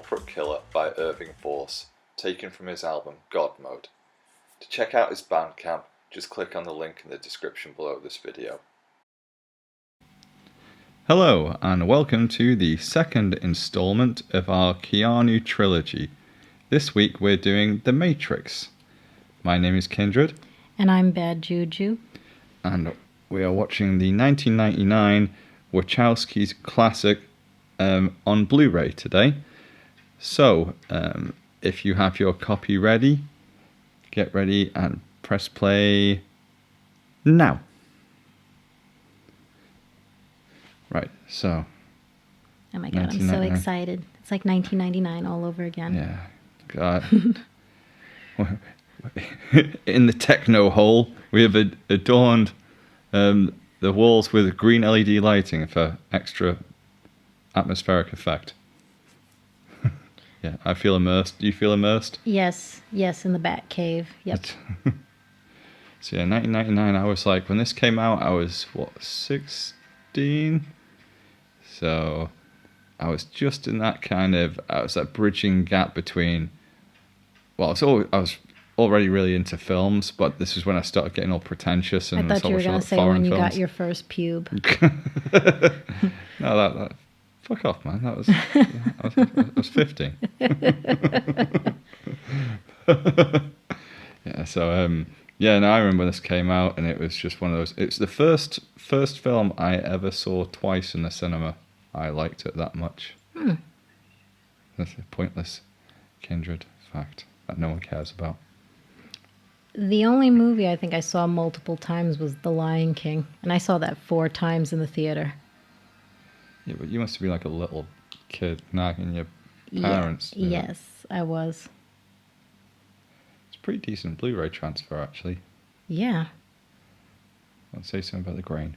Corporate Killer by Irving Force, taken from his album God Mode. To check out his Bandcamp, just click on the link in the description below this video. Hello, and welcome to the second installment of our Keanu Trilogy. This week we're doing The Matrix. My name is Kindred. And I'm Bad Juju. And we are watching the 1999 Wachowski's classic on Blu-ray today. So, if you have your copy ready, get ready and press play now. Right, so. Oh my god, I'm so excited. It's like 1999 all over again. Yeah, God. In the techno hole, we have adorned the walls with green LED lighting for extra atmospheric effect. Yeah, I feel immersed. Do you feel immersed? Yes, in the Bat Cave. Yep. So yeah, 1999, I was like, when this came out, I was, 16? So I was just in that I was that bridging gap between, I was already really into films, but this is when I started getting all pretentious. And I thought you were going to say when you got your first pube. No, that fuck off, man. That was I was 15. Yeah. So no, I remember when this came out, and it was just one of those. It's the first film I ever saw twice in the cinema. I liked it that much. That's a pointless Kindred fact that no one cares about. The only movie I think I saw multiple times was The Lion King, and I saw that 4 times in the theater. Yeah, but you must be like a little kid nagging your parents. Yeah, yes, I was. It's a pretty decent Blu-ray transfer, actually. Yeah. I'll say something about the grain.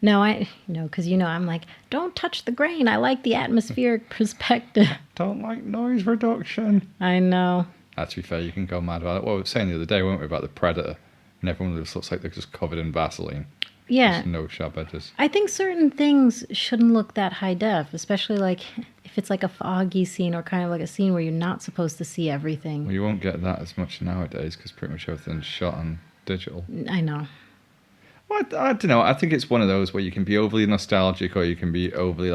No, because I'm like, don't touch the grain. I like the atmospheric perspective. Don't like noise reduction. I know. To be fair, you can go mad about it. Well, we were saying the other day, weren't we, about the Predator, and everyone just looks like they're just covered in Vaseline. Yeah. There's no sharp edges. I think certain things shouldn't look that high def, especially like if it's like a foggy scene or kind of like a scene where you're not supposed to see everything. Well, you won't get that as much nowadays because pretty much everything's shot on digital. I know. Well, I don't know. I think it's one of those where you can be overly nostalgic or you can be overly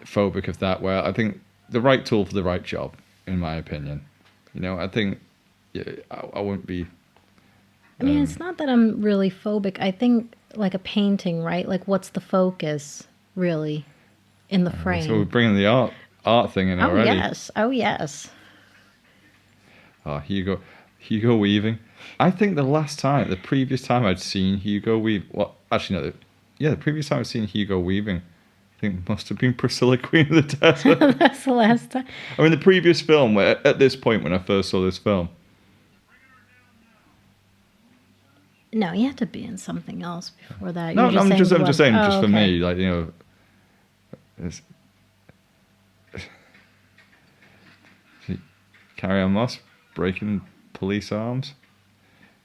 phobic of that. Where I think the right tool for the right job, in my opinion. I think I wouldn't be. I mean, it's not that I'm really phobic. I think like a painting, right? Like, what's the focus really in the frame? So we're bringing the art thing in already. Oh yes. Oh, Hugo Weaving. I think the previous time I'd seen Hugo Weaving. Well, actually no. The previous time I'd seen Hugo Weaving, I think must have been Priscilla, Queen of the Desert. That's the last time. I mean, the previous film, at this point when I first saw this film. No, you have to be in something else before that. No, I'm just saying, for me, Carrie-Anne Moss breaking police arms,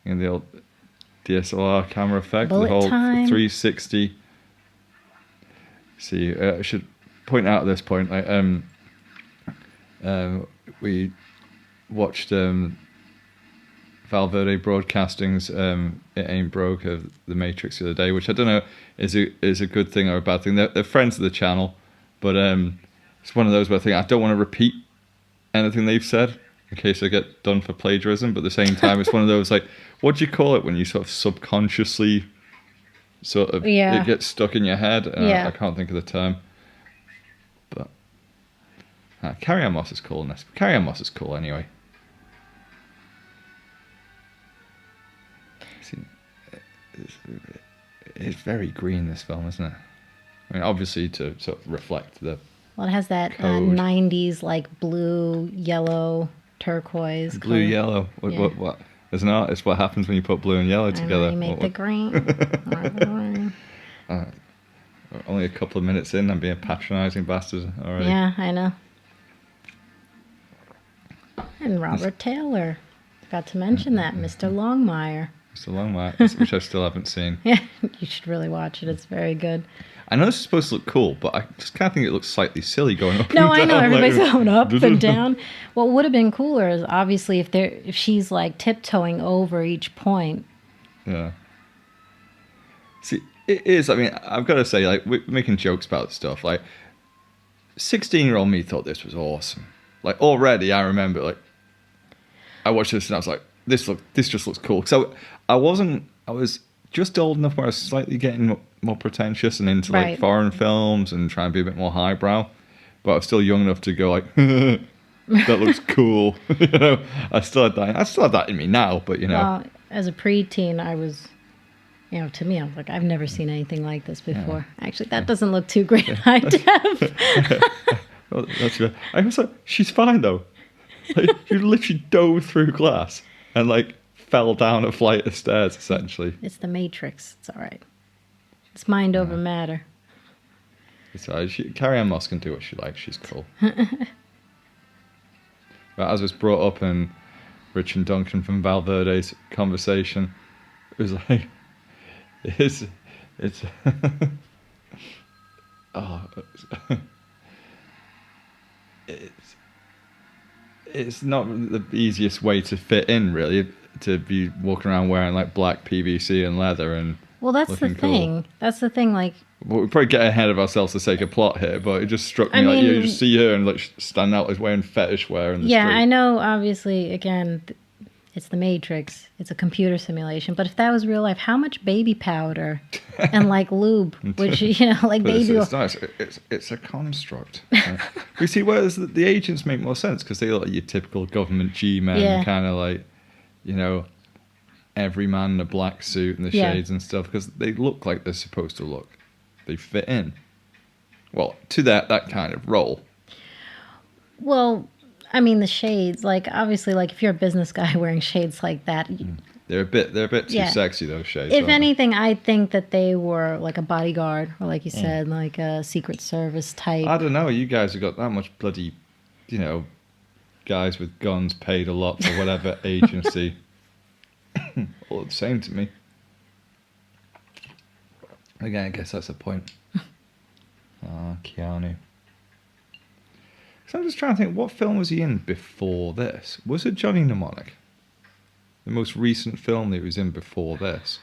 and the old DSLR camera effect, Bullet the whole time. 360. See, I should point out at this point, we watched Valverde Broadcasting's "It Ain't Broke" of The Matrix the other day, which I don't know is a good thing or a bad thing. They're friends of the channel, but it's one of those where I think I don't want to repeat anything they've said in case I get done for plagiarism. But at the same time, it's one of those what do you call it when you sort of subconsciously it gets stuck in your head? I can't think of the term. But Carrie-Anne Moss is cool in this. Carrie-Anne Moss is cool anyway. It's very green, this film, isn't it? I mean, obviously to sort of reflect the. Well, it has that 90s like blue, yellow, turquoise. Blue, yellow. What? As an artist, what happens when you put blue and yellow together? You make the green. Only a couple of minutes in, I'm being a patronising bastard already. Yeah, I know. And Robert Taylor. Forgot to mention that, Mr. Longmire. Mr. Longmire, which I still haven't seen. Yeah, you should really watch it. It's very good. I know this is supposed to look cool, but I just kind of think it looks slightly silly going up No, and I know down, everybody's like, going up and down. What would have been cooler is obviously if she's like tiptoeing over each point. Yeah. See, it is. I mean, I've got to say, like, we're making jokes about stuff. Like, 16-year-old me thought this was awesome. Like, already, I remember, like, I watched this and I was like, this just looks cool. So I was just old enough where I was slightly getting more pretentious and into like Right. foreign films and trying to be a bit more highbrow. But I was still young enough to go like, that looks cool. You know, I still had that in me now, but you know. Well, as a preteen, I was, to me, I was like, I've never seen anything like this before. Actually, that doesn't look too great in high def. Well, that's good. I was like, she's fine though. Like, you literally dove through glass and like fell down a flight of stairs essentially. It's the Matrix. It's all right. It's mind over matter. It's all right. Carrie Ann Moss can do what she likes. She's cool. But as was brought up in Rich and Duncan from Valverde's conversation, it was like, it's it's not the easiest way to fit in, really, to be walking around wearing like black PVC and leather and. Well, that's the looking cool. thing. That's the thing. Like, Well, we probably get ahead of ourselves to sake of plot here, but it just struck me I like you mean- just see her and like stand out as wearing fetish wear in the yeah, street. I know. Obviously, again, it's the Matrix. It's a computer simulation. But if that was real life, how much baby powder and like lube would like But baby? it's nice. It's a construct. We see, whereas the agents make more sense because they look like your typical government G-men, Yeah. kind of like, every man in a black suit and the Yeah. shades and stuff, because they look like they're supposed to look. They fit in. Well, to that kind of role. Well, I mean, the shades. Like, obviously, like if you're a business guy wearing shades like that. They're a bit too Yeah. sexy, those shades. If aren't they? anything, I think that they were like a bodyguard, or like you said, like a Secret Service type. I don't know. You guys have got that much bloody, guys with guns paid a lot for whatever agency. All the same to me. Again, I guess that's the point. Keanu. So I'm just trying to think, what film was he in before this? Was it Johnny Mnemonic? The most recent film that he was in before this?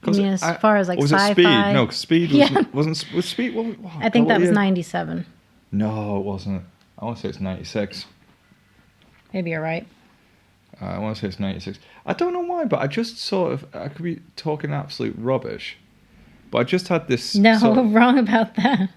I mean, as far as like was it sci-fi. Speed? No, Speed Yeah. was Speed. I think that was year? 97. No, it wasn't. I want to say it's 96. Maybe you're right. I want to say it's 96. I don't know why, but I just I could be talking absolute rubbish, but I just had this. No, sort of- wrong about that.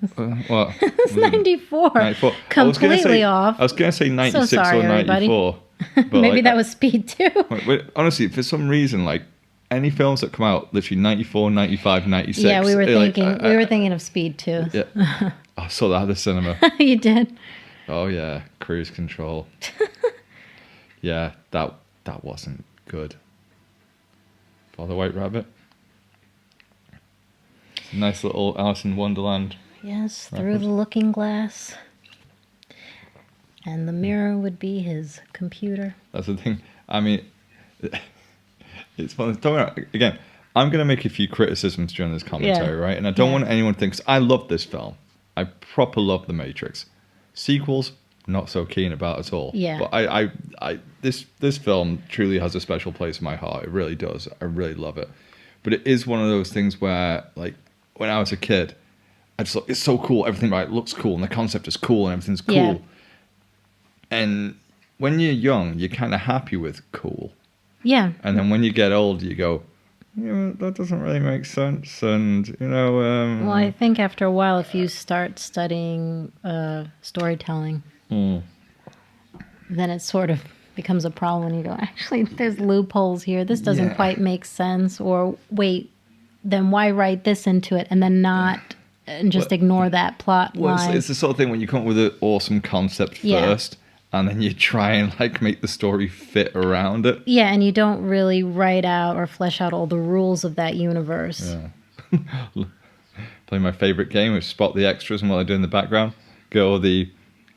What? It's 94. 94. Completely off. I was going to say 96 sorry, or 94. But Maybe like, that was Speed too. Wait, honestly, for some reason, like any films that come out literally 94, 95, 96. Yeah, we were like, thinking of Speed too. Yeah. I saw that at the cinema. You did. Oh yeah, Cruise Control. Yeah, that wasn't good. Father White Rabbit. Nice little Alice in Wonderland. Yes, through the looking glass. And the mirror would be his computer. That's the thing. I mean, it's fun. Again, I'm going to make a few criticisms during this commentary, right? And I don't want anyone to think, 'cause I love this film. I proper love The Matrix. Sequels, not so keen about at all. Yeah. But this film truly has a special place in my heart. It really does. I really love it. But it is one of those things where, like, when I was a kid, I just thought, it's so cool. Everything about it looks cool, and the concept is cool, and everything's cool. Yeah. And when you're young, you're kind of happy with cool. Yeah. And then when you get old, you go, that doesn't really make sense. And, Well, I think after a while, if you start studying storytelling, then it sort of becomes a problem. And you go, actually, there's loopholes here. This doesn't quite make sense. Or wait, then why write this into it and then not and just ignore that plot line? It's the sort of thing when you come up with an awesome concept first, and then you try and like make the story fit around it. Yeah, and you don't really write out or flesh out all the rules of that universe. Yeah. Play my favorite game, which is spot the extras, and what I do in the background, go the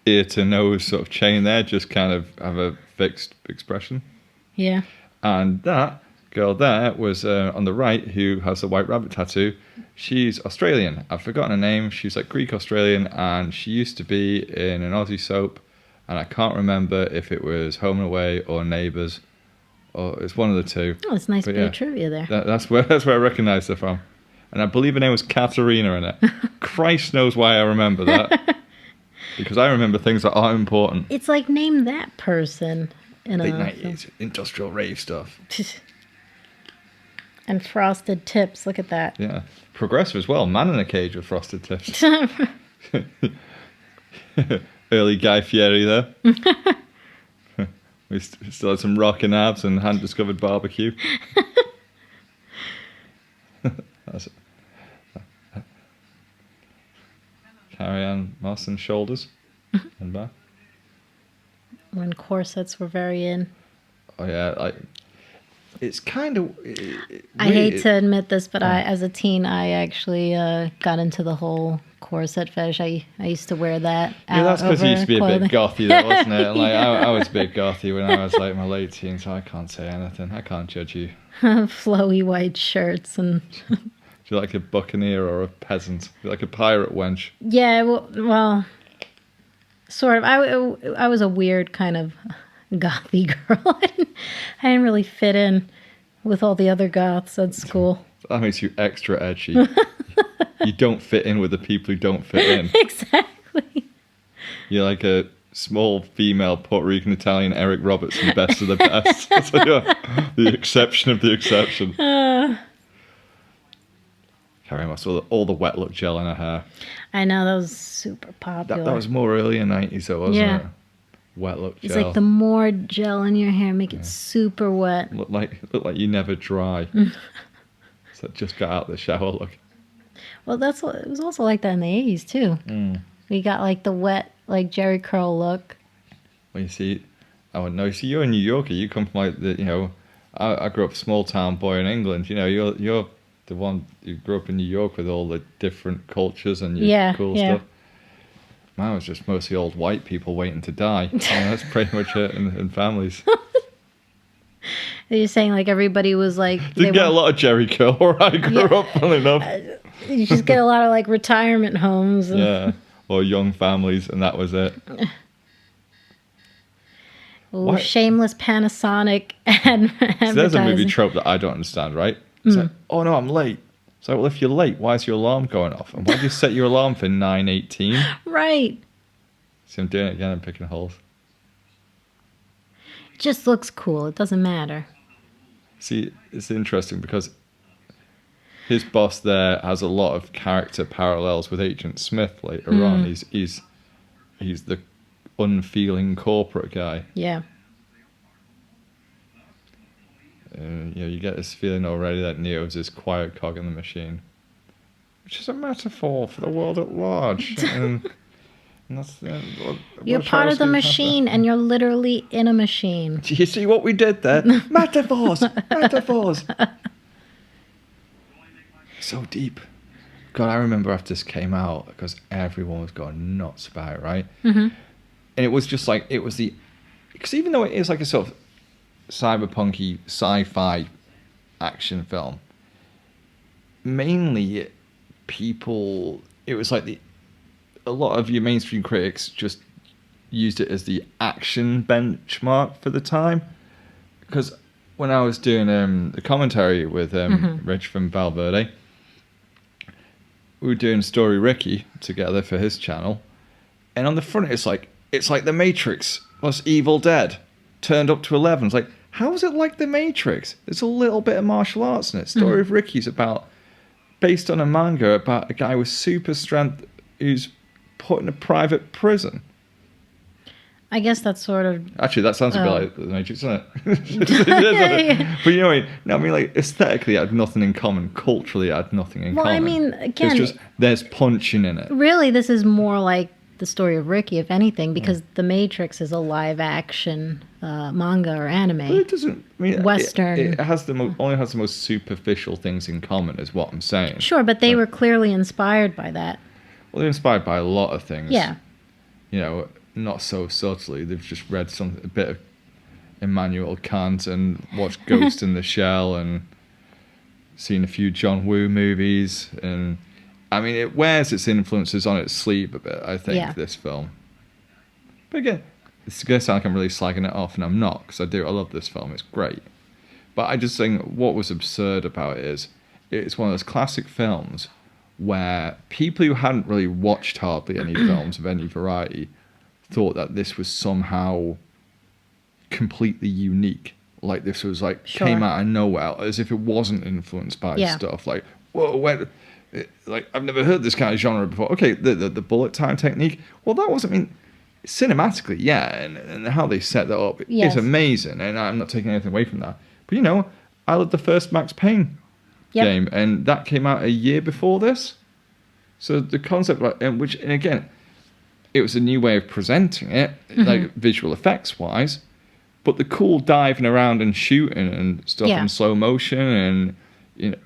ear to nose sort of chain there, just kind of have a fixed expression. Yeah. And that girl there was on the right, who has the white rabbit tattoo. She's Australian. I've forgotten her name. She's like Greek Australian, and she used to be in an Aussie soap, and I can't remember if it was Home and Away or Neighbours, or it's one of the two. Oh, it's nice But bit of trivia there. That's where I recognised her from, and I believe her name was Katerina in it. Christ knows why I remember that, because I remember things that aren't important. It's like name that person in Late a 90s industrial rave stuff. And frosted tips. Look at that. Yeah, progressive as well. Man in a cage with frosted tips. Early Guy Fieri there. We still had some rockin' abs and hand discovered barbecue. That's it. Carrie Ann Moss and shoulders and back. When corsets were very in. Oh yeah, it's kind of. I hate to admit this, but as a teen, I actually got into the whole corset fetish. I used to wear that. Yeah, that's because you used to be clothing. a bit gothy, though, wasn't it? Like I was a bit gothy when I was like my late teens, so I can't say anything. I can't judge you. Flowy white shirts and. Do you like a buccaneer or a peasant? Do you like a pirate wench? Yeah, well, sort of. I was a weird kind of gothy girl. I didn't really fit in with all the other goths at school. That makes you extra edgy. You don't fit in with the people who don't fit in. Exactly. You're like a small female Puerto Rican Italian Eric Robertson, best of the best. So you're the exception of the exception. Carrie Moss, all the wet look gel in her hair. I know, that was super popular. That was more early in the 90s, though, wasn't it? Wet look gel. It's like the more gel in your hair, make it super wet. Look like you never dry. So just got out of the shower look. Well, it was also like that in the 80s too. We got like the wet, like Jerry curl look. Well, you see, you're a New Yorker. You come from like I grew up a small town boy in England. You know, you're the one who grew up in New York with all the different cultures and cool stuff. Mine was just mostly old white people waiting to die. That's pretty much it in families. You're saying like everybody was like... Didn't get a lot of Jerry curl where I grew up, funnily enough. You just get a lot of like retirement homes. Yeah, or young families, and that was it. Ooh, shameless Panasonic advertising. So there's a movie trope that I don't understand, right? It's like, oh no, I'm late. So, well, if you're late, why is your alarm going off? And why do you set your alarm for 9:18? Right. See, I'm doing it again. I'm picking holes. It just looks cool. It doesn't matter. See, it's interesting because his boss there has a lot of character parallels with Agent Smith later on. He's the unfeeling corporate guy. Yeah. You get this feeling already that Neo's this quiet cog in the machine, which is a metaphor for the world at large. and that's you're part of the machine, and you're literally in a machine. Do you see what we did there? Metaphors, metaphors. So deep. God, I remember after this came out because everyone was going nuts about it, right? And it was just like because even though it is like a sort of cyberpunky sci-fi action film, mainly it was like a lot of your mainstream critics just used it as the action benchmark for the time. Because when I was doing the commentary with Rich from Valverde, we were doing Story Ricky together for his channel, and on the front it's like The Matrix plus Evil Dead turned up to 11. It's like, how is it like The Matrix? There's a little bit of martial arts in it. Story of Ricky's based on a manga about a guy with super strength who's put in a private prison. I guess that's sort of... Actually, that sounds a bit like The Matrix, doesn't it? But you know what I mean? No, I mean, like, aesthetically, it had nothing in common. Culturally, it had nothing in common. Well, I mean, again... There's punching in it. Really, this is more like the story of Ricky, if anything, because The Matrix is a live-action manga or anime. But it doesn't... I mean, Western. It has only has the most superficial things in common, is what I'm saying. Sure, but they were clearly inspired by that. Well, they're inspired by a lot of things. Yeah. You know, not so subtly. They've just read a bit of Immanuel Kant and watched Ghost in the Shell and seen a few John Woo movies. And I mean, it wears its influences on its sleeve a bit, I think, this film. But again, it's going to sound like I'm really slagging it off, and I'm not, because I love this film. It's great. But I just think what was absurd about it is it's one of those classic films where people who hadn't really watched hardly any films of any variety thought that this was somehow completely unique. Like this was like came out of nowhere, as if it wasn't influenced by stuff. Like, whoa, like I've never heard this kind of genre before. Okay, the bullet time technique. Well, that wasn't. I mean, cinematically, and how they set that up is amazing, and I'm not taking anything away from that. But you know, I loved the first Max Payne game, and that came out a year before this. So the concept, and again, it was a new way of presenting it, like visual effects wise. But the cool diving around and shooting and stuff in slow motion, and you know,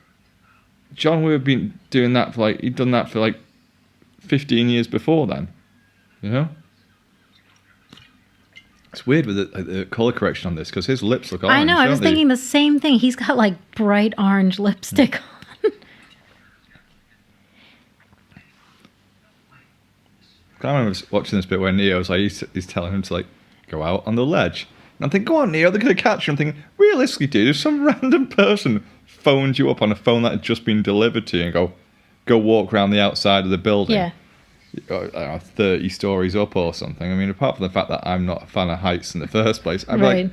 John Woo had been doing that for he'd done that for 15 years before then, you know. It's weird with the color correction on this because his lips look orange. I know. I was thinking the same thing. He's got bright orange lipstick on. I remember watching this bit where Neo's he's telling him to go out on the ledge. And I'm thinking, go on, Neo, they're going to catch you. I'm thinking, realistically, dude, if some random person phoned you up on a phone that had just been delivered to you and go walk around the outside of the building. Yeah. I don't know, 30 stories up or something. I mean, apart from the fact that I'm not a fan of heights in the first place, I'd be like,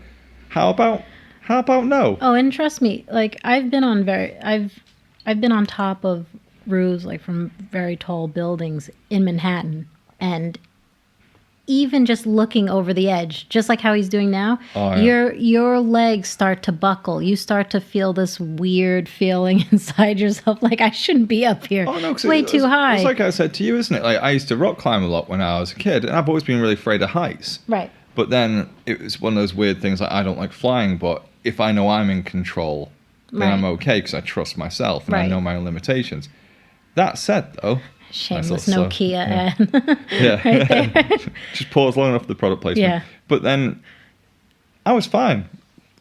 how about no? Oh, and trust me, I've been on top of roofs from very tall buildings in Manhattan, and even just looking over the edge, just like how he's doing now, your legs start to buckle. You start to feel this weird feeling inside yourself, I shouldn't be up here. Oh, no, it's way too high. It's like I said to you, isn't it? I used to rock climb a lot when I was a kid, and I've always been really afraid of heights. Right. But then it was one of those weird things, I don't like flying, but if I know I'm in control, then I'm okay because I trust myself and I know my own limitations. That said, though... Shameless Nokia ad. Right there. Just pause long enough for the product placement. Yeah. But then I was fine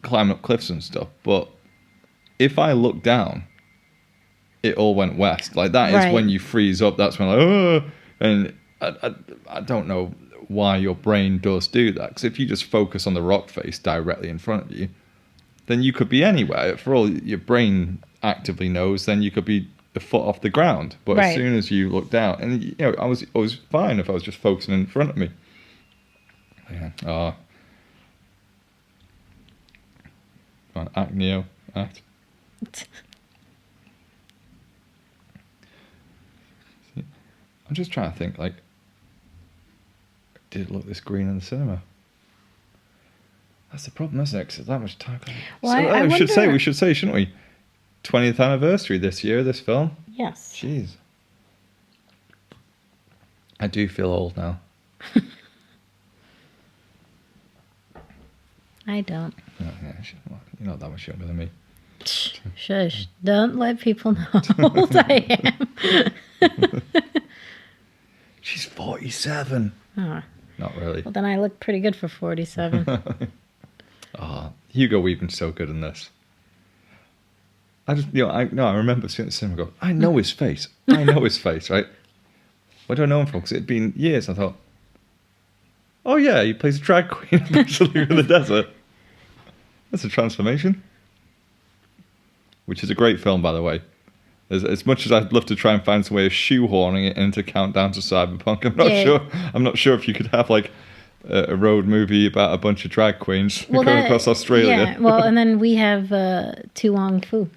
climbing up cliffs and stuff. But if I look down, it all went west. That is when you freeze up. That's when and I don't know why your brain does do that. Because if you just focus on the rock face directly in front of you, then you could be anywhere. For all your brain actively knows, then you could be a foot off the ground, but as soon as you look down, and I was fine if I was just focusing in front of me. Come on, act, Neo, act. I'm just trying to think, did it look this green in the cinema? That's the problem, isn't it? 'Cause that much time. Well, we should say, shouldn't we? 20th anniversary this year, this film. Yes. Jeez. I do feel old now. I don't. Oh, yeah, you're not that much younger than me. Shush. Don't let people know how old I am. She's 47. Oh. Not really. Well, then I look pretty good for 47. Hugo Weaving's so good in this. I remember seeing the cinema go, I know his face. I know his face, right? Where do I know him from? Because it had been years. I thought, oh yeah, he plays a drag queen in the desert. That's a transformation. Which is a great film, by the way. As much as I'd love to try and find some way of shoehorning it into Countdown to Cyberpunk, I'm not sure if you could have a road movie about a bunch of drag queens going across Australia. Yeah, well, and then we have Tu Wong Fu.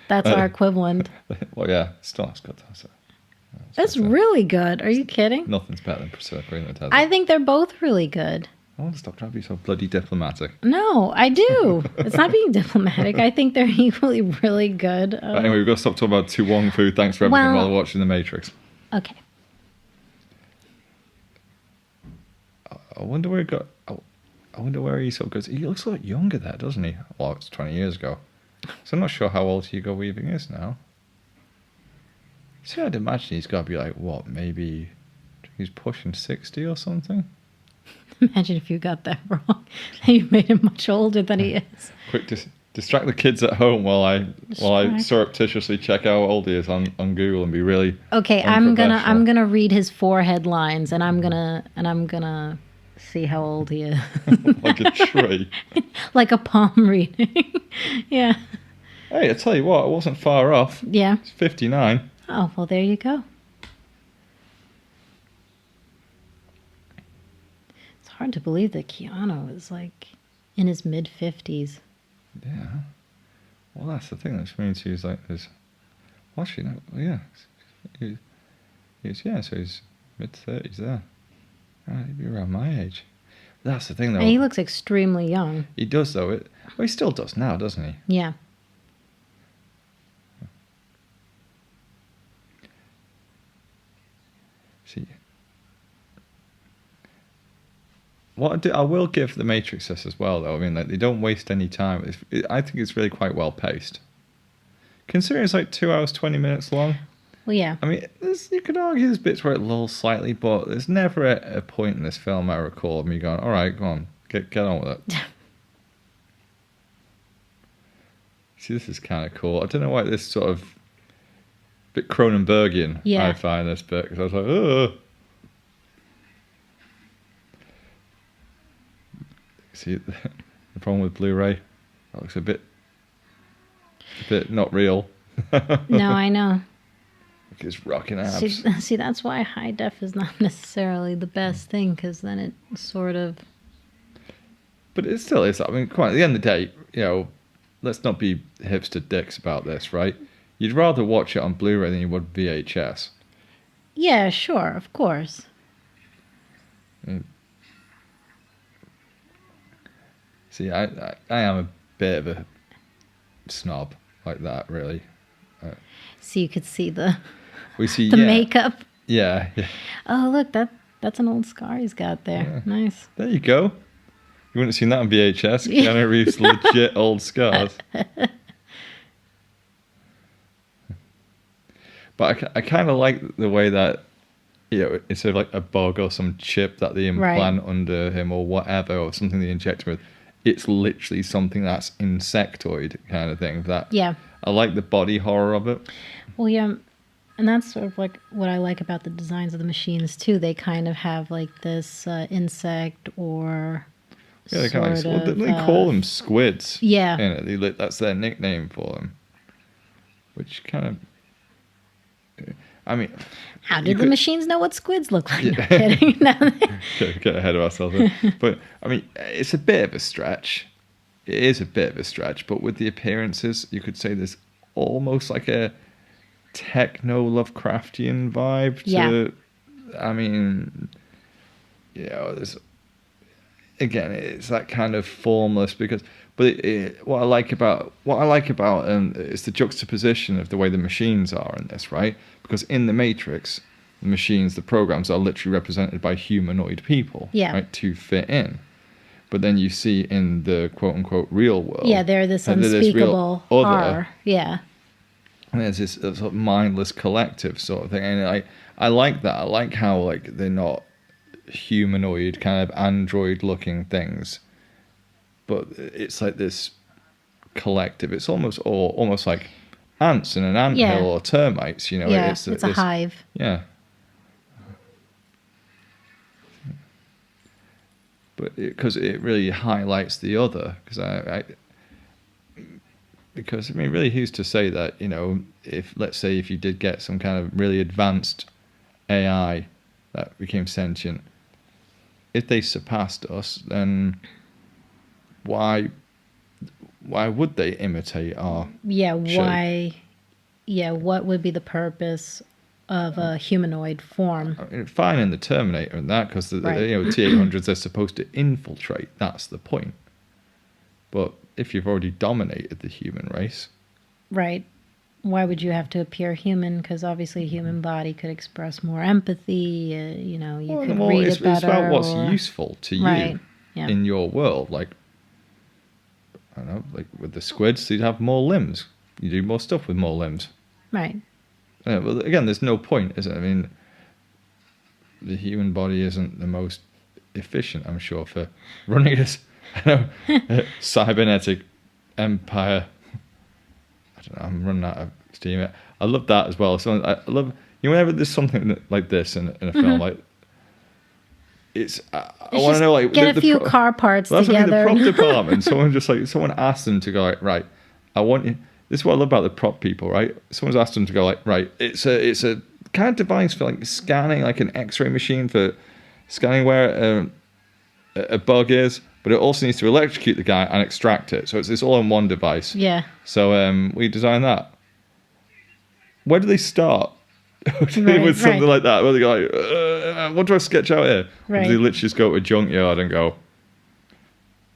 That's our equivalent. Well, yeah, still that's good. That's really good. Are you kidding? Nothing's better than Priscilla Queen of the Desert. I think they're both really good. I want to stop trying to be so bloody diplomatic. No, I do. It's not being diplomatic. I think they're equally really good. Anyway, we've got to stop talking about Tu Wong Fu. Thanks for everything while watching The Matrix. Okay. I wonder where he got. I wonder where he sort of goes. He looks a lot younger there, doesn't he? Well, it's 20 years ago. So I'm not sure how old Hugo Weaving is now. See, I'd imagine he's got to be maybe he's pushing 60 or something. Imagine if you got that wrong. You made him much older than he is. Quick, distract the kids at home while I Distract. surreptitiously check how old he is on Google and be really Okay, I'm unprofessional. gonna read his 4 headlines, and I'm gonna see how old he is. Like a tree. Like a palm reading. Yeah. Hey, I tell you what, I wasn't far off. Yeah. It's 59. Oh, well, there you go. It's hard to believe that Keanu is like in his mid-50s. Yeah. Well, that's the thing. That means he's like this. Well, actually, no. Yeah. So he's mid-30s there. He'd be around my age. That's the thing, though. And he looks extremely young. He does, though. Well, he still does now, doesn't he? Yeah. See. What I will give the Matrix this as well, though. I mean, like, they don't waste any time. I think it's really quite well paced. Considering it's like 2 hours, 20 minutes long. Well, yeah. I mean, you could argue there's bits where it lulls slightly, but there's never a point in this film I recall of me going, all right, go on, get on with it. See, this is kind of cool. I don't know why this sort of bit Cronenbergian I find this bit, because I was like, oh. See, the problem with Blu-ray, that looks a bit not real. No, I know. It's rocking abs. See, that's why high def is not necessarily the best thing, because then it sort of... But it still is. I mean, quite at the end of the day, you know, let's not be hipster dicks about this, right? You'd rather watch it on Blu-ray than you would VHS. Yeah, sure, of course. See, I am a bit of a snob like that, really. So you could see the makeup. Yeah. Oh, look, that's an old scar he's got there. Yeah. Nice. There you go. You wouldn't have seen that on VHS. Keanu Reeves' legit old scars. But I kind of like the way that, you know, instead of like a bug or some chip that they implant under him or whatever, or something they inject him with, it's literally something that's insectoid kind of thing. I like the body horror of it. Well, yeah, and that's sort of like what I like about the designs of the machines too. They kind of have like this insect or they call them squids. Yeah, that's their nickname for them. Which kind of, I mean, how did the machines know what squids look like? No kidding. Get ahead of ourselves there. But I mean, it's a bit of a stretch. It is a bit of a stretch, but with the appearances, you could say there's almost like a techno Lovecraftian vibe to. I mean, you know, there's again, it's that kind of formless because. But what I like about is the juxtaposition of the way the machines are in this, right? Because in the Matrix, the machines, the programs are literally represented by humanoid people, right, to fit in. But then you see in the quote-unquote real world... Yeah, they're this unspeakable horror. Yeah. And there's this sort of mindless collective sort of thing. And I like that. I like how like they're not humanoid, kind of android-looking things. But it's like this collective. It's almost like ants in an anthill or termites, you know. Yeah, it's a hive. Yeah. But because it really highlights the other, because I mean, really, who's to say that, you know, if let's say if you did get some kind of really advanced AI that became sentient, if they surpassed us, then why would they imitate our shape? What would be the purpose of a humanoid form? I mean, fine in the Terminator and that, because the T-800s are supposed to infiltrate. That's the point. But if you've already dominated the human race, right? Why would you have to appear human? Because obviously a human body could express more empathy. You know, you could read it better. It's about what's useful to you in your world. Like, I don't know, like with the squids, you'd have more limbs. You do more stuff with more limbs. Right. Well, again, there's no point, is it? I mean, the human body isn't the most efficient, I'm sure, for running a cybernetic empire. I don't know, I'm running out of steam. I love that as well. So I love, whenever there's something like this in a film, like, I want to know, like, get a few car parts together. The prop department, someone asked them to go, like, right, I want you. This is what I love about the prop people, right? Someone's asked them to go, like, right, it's a kind of device for, like, scanning, like an X-ray machine for scanning where a bug is, but it also needs to electrocute the guy and extract it. So it's all in one device. Yeah. So we designed that. Where do they start? With something like that, where they go, like, what do I sketch out here? Right. Or do they literally just go to a junkyard and go,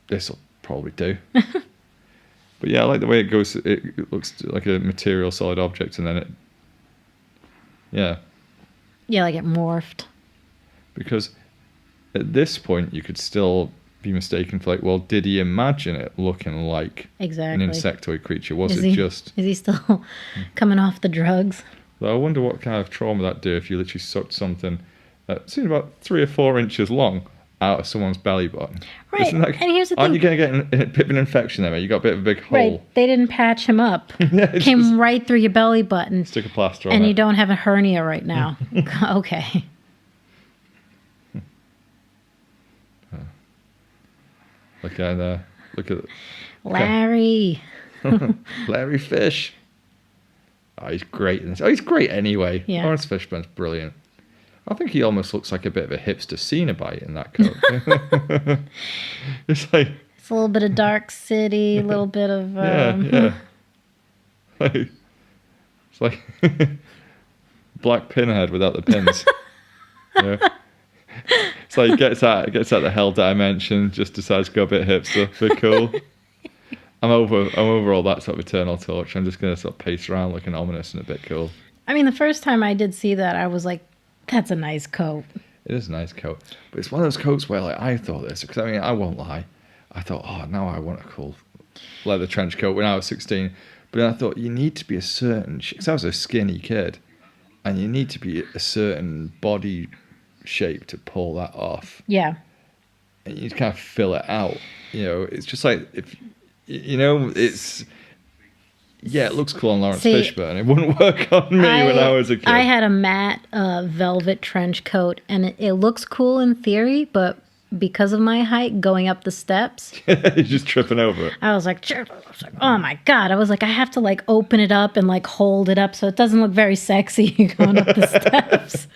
this'll probably do? But yeah, I like the way it goes. It looks like a material solid object, and then it, yeah, like it morphed. Because at this point, you could still be mistaken for, like, well, did he imagine it looking like an insectoid creature? Is he still coming off the drugs? So I wonder what kind of trauma that'd do if you literally sucked something that seemed about 3 or 4 inches long out of someone's belly button. Right. And here's the thing. Aren't you going to get a bit of an infection there, mate? You got a bit of a big hole. Right. They didn't patch him up. Came right through your belly button. Stick a plaster on it. And you don't have a hernia right now. Okay. Look at Larry. Larry Fish. Oh, he's great in this. Oh, he's great anyway. Yeah. Lawrence Fishburne's brilliant. I think he almost looks like a bit of a hipster Cenobite in that coat. It's like, it's a little bit of Dark City, a little bit of yeah. It's like Black Pinhead without the pins. It's like he gets out the hell dimension, just decides to go a bit hipster, a bit cool. I'm over all that sort of eternal torch. I'm just gonna sort of pace around looking ominous and a bit cool. I mean, the first time I did see that, I was like, that's a nice coat. It is a nice coat. But it's one of those coats where, like, I thought this, because I mean, I won't lie. I thought, oh, now I want a cool leather trench coat when I was 16. But then I thought, you need to be a certain, because I was a skinny kid, and you need to be a certain body shape to pull that off. Yeah. And you kind of fill it out. It's just like, if, it's... Yeah, it looks cool on Lawrence Fishburne. It wouldn't work on me when I was a kid. I had a matte velvet trench coat, and it looks cool in theory, but because of my height, going up the steps... You're just tripping over it. I was like, oh my God. I was like, I have to, like, open it up and, like, hold it up so it doesn't look very sexy going up the steps.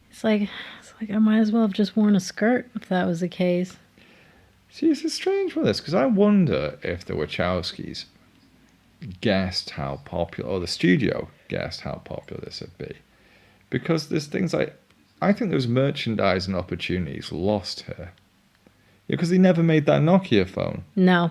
It's like I might as well have just worn a skirt if that was the case. See, it's a strange one, this, because I wonder if the Wachowskis guessed how popular, or the studio guessed how popular this would be. Because there's things like, I think there's merchandising opportunities lost here. Because they never made that Nokia phone. No.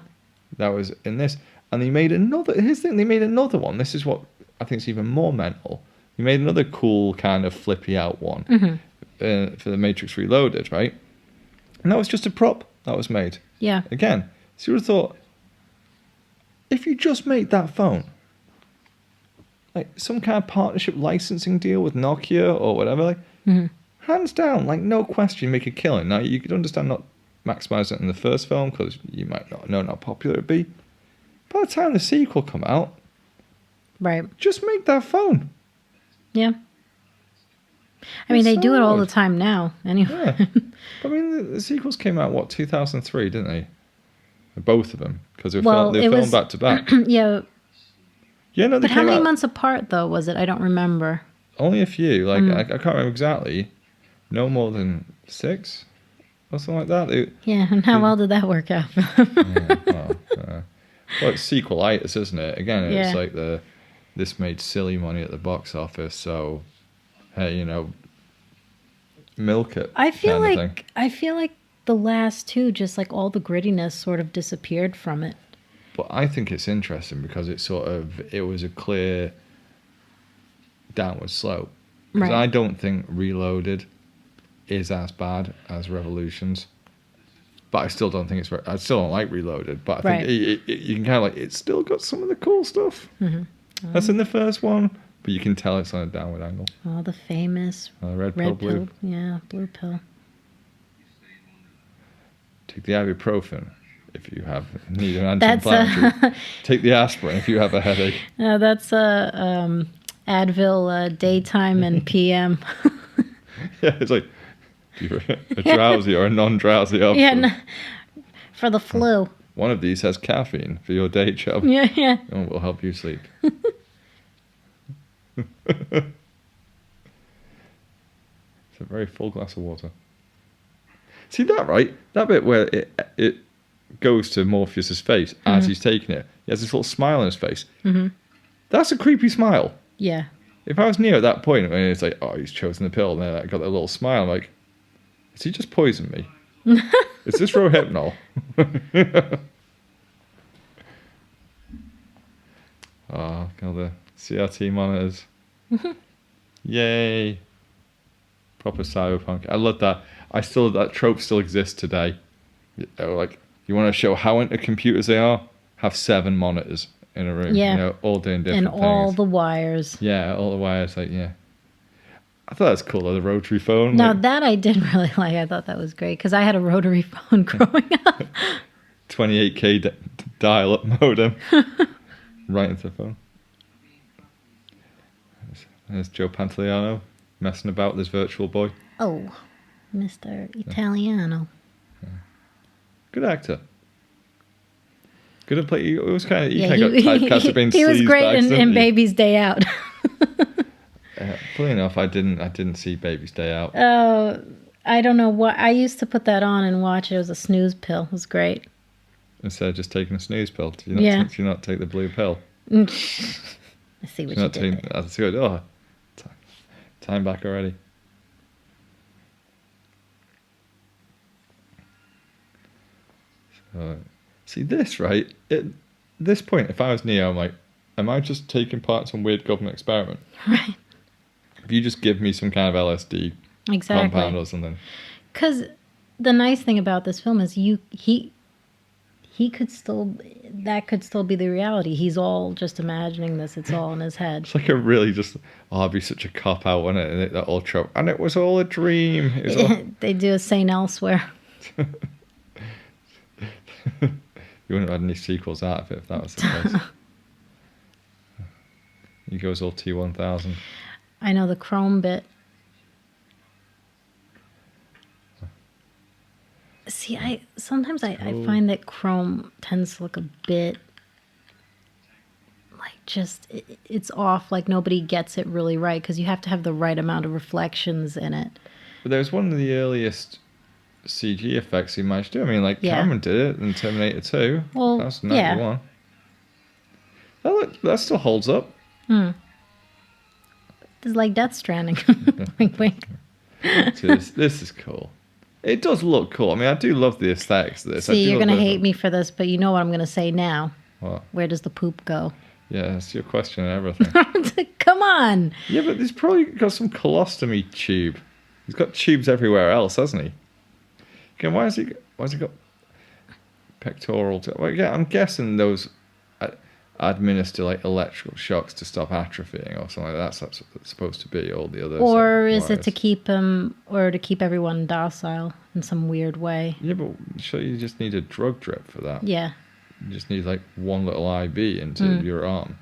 That was in this. And they made another, here's the thing, they made another one. This is what I think is even more mental. They made another cool kind of flippy out one for the Matrix Reloaded, right? And that was just a prop that was made. Yeah. Again, so you would have thought, if you just made that phone, like some kind of partnership licensing deal with Nokia or whatever, like, hands down, like, no question, make a killing. Now, you could understand not maximizing it in the first film because you might not know how popular it'd be. By the time the sequel come out, right, just make that phone. Yeah. I mean, they do it all the time now, anyway. Yeah. I mean, the sequels came out, 2003, didn't they? Both of them, because they were filmed back to back. Yeah. Yeah, no, but how many months apart, though, was it? I don't remember. Only a few. Like, I can't remember exactly. No more than 6 or something like that. And how well did that work out for them? Well, it's sequelitis, isn't it? Again, it's like this made silly money at the box office, so... Hey, milk it. I feel like the last two, just like all the grittiness sort of disappeared from it. But I think it's interesting because it was a clear downward slope. Because I don't think Reloaded is as bad as Revolutions. But I still don't think I still don't like Reloaded. But I think you can kind of like, it's still got some of the cool stuff. Mm-hmm. That's in the first one. but you can tell it's on a downward angle. Oh, the famous Red pill, blue. Yeah, blue pill. Take the ibuprofen if you need an anti-inflammatory. Take the aspirin if you have a headache. No, that's Advil daytime and PM. Yeah, it's like you're a drowsy or a non-drowsy option. Yeah, for the flu. One of these has caffeine for your day job. Yeah, yeah. And will help you sleep. It's a very full glass of water. See that, right? That bit where it goes to Morpheus's face as he's taking it. He has this little smile on his face. Mm-hmm. That's a creepy smile. Yeah. If I was Neo at that point, when it's like, oh, he's chosen the pill, and then I got that little smile, I'm like, has he just poisoned me? Is this Rohypnol? Oh, got the CRT monitors. Yay. Proper cyberpunk. I love that. That trope still exists today. Like, you want to show how into computers they are? Have 7 monitors in a room. Yeah. You know, all doing different things. And all the wires. Yeah, all the wires. Like, yeah. I thought that was cool, though, the rotary phone. Now, like, that I did really like. I thought that was great because I had a rotary phone growing up. 28K dial-up modem. Right into the phone. There's Joe Pantoliano messing about this virtual boy. Oh, Mr. Italiano. Good actor. Good at play. He was kind of got typecast as being he was great sleazebags, in Baby's Day Out. Funny enough, I didn't see Baby's Day Out. Oh, I don't know what. I used to put that on and watch it. It was a snooze pill. It was great. Instead of just taking a snooze pill, do you not take the blue pill? I see what you did there. That's good. Oh, time back already. So, see this, right? At this point, if I was Neo, I'm like, am I just taking part in some weird government experiment? Right. If you just give me some kind of LSD compound or something. Because the nice thing about this film is he could still, that could still be the reality. He's all just imagining this. It's all in his head. It's like a really just, it'd be such a cop out, wouldn't it? That old trope. And it was all a dream. They do a St. Elsewhere. You wouldn't have had any sequels out of it if that was the case. He goes all T-1000. I know the Chrome bit. See, sometimes I find that Chrome tends to look a bit like just it's off. Like nobody gets it really right because you have to have the right amount of reflections in it. But there's one of the earliest CG effects he managed to do. I mean, like Cameron did it in Terminator 2. Well, that's 91. That still holds up. It's like Death Stranding. Wink, wink. This is cool. It does look cool. I mean, I do love the aesthetics of this. See, you're going to hate me for this, but you know what I'm going to say now. What? Where does the poop go? Yeah, that's your question and everything. Come on. Yeah, but he's probably got some colostomy tube. He's got tubes everywhere else, hasn't he? Again, why has he got pectoral? Well, yeah, I'm guessing those administer like electrical shocks to stop atrophying or something like that. That's what it's supposed to be. All the others. Or is it to keep to keep everyone docile in some weird way? Yeah, but sure, you just need a drug drip for that. Yeah. You just need like one little IV into your arm.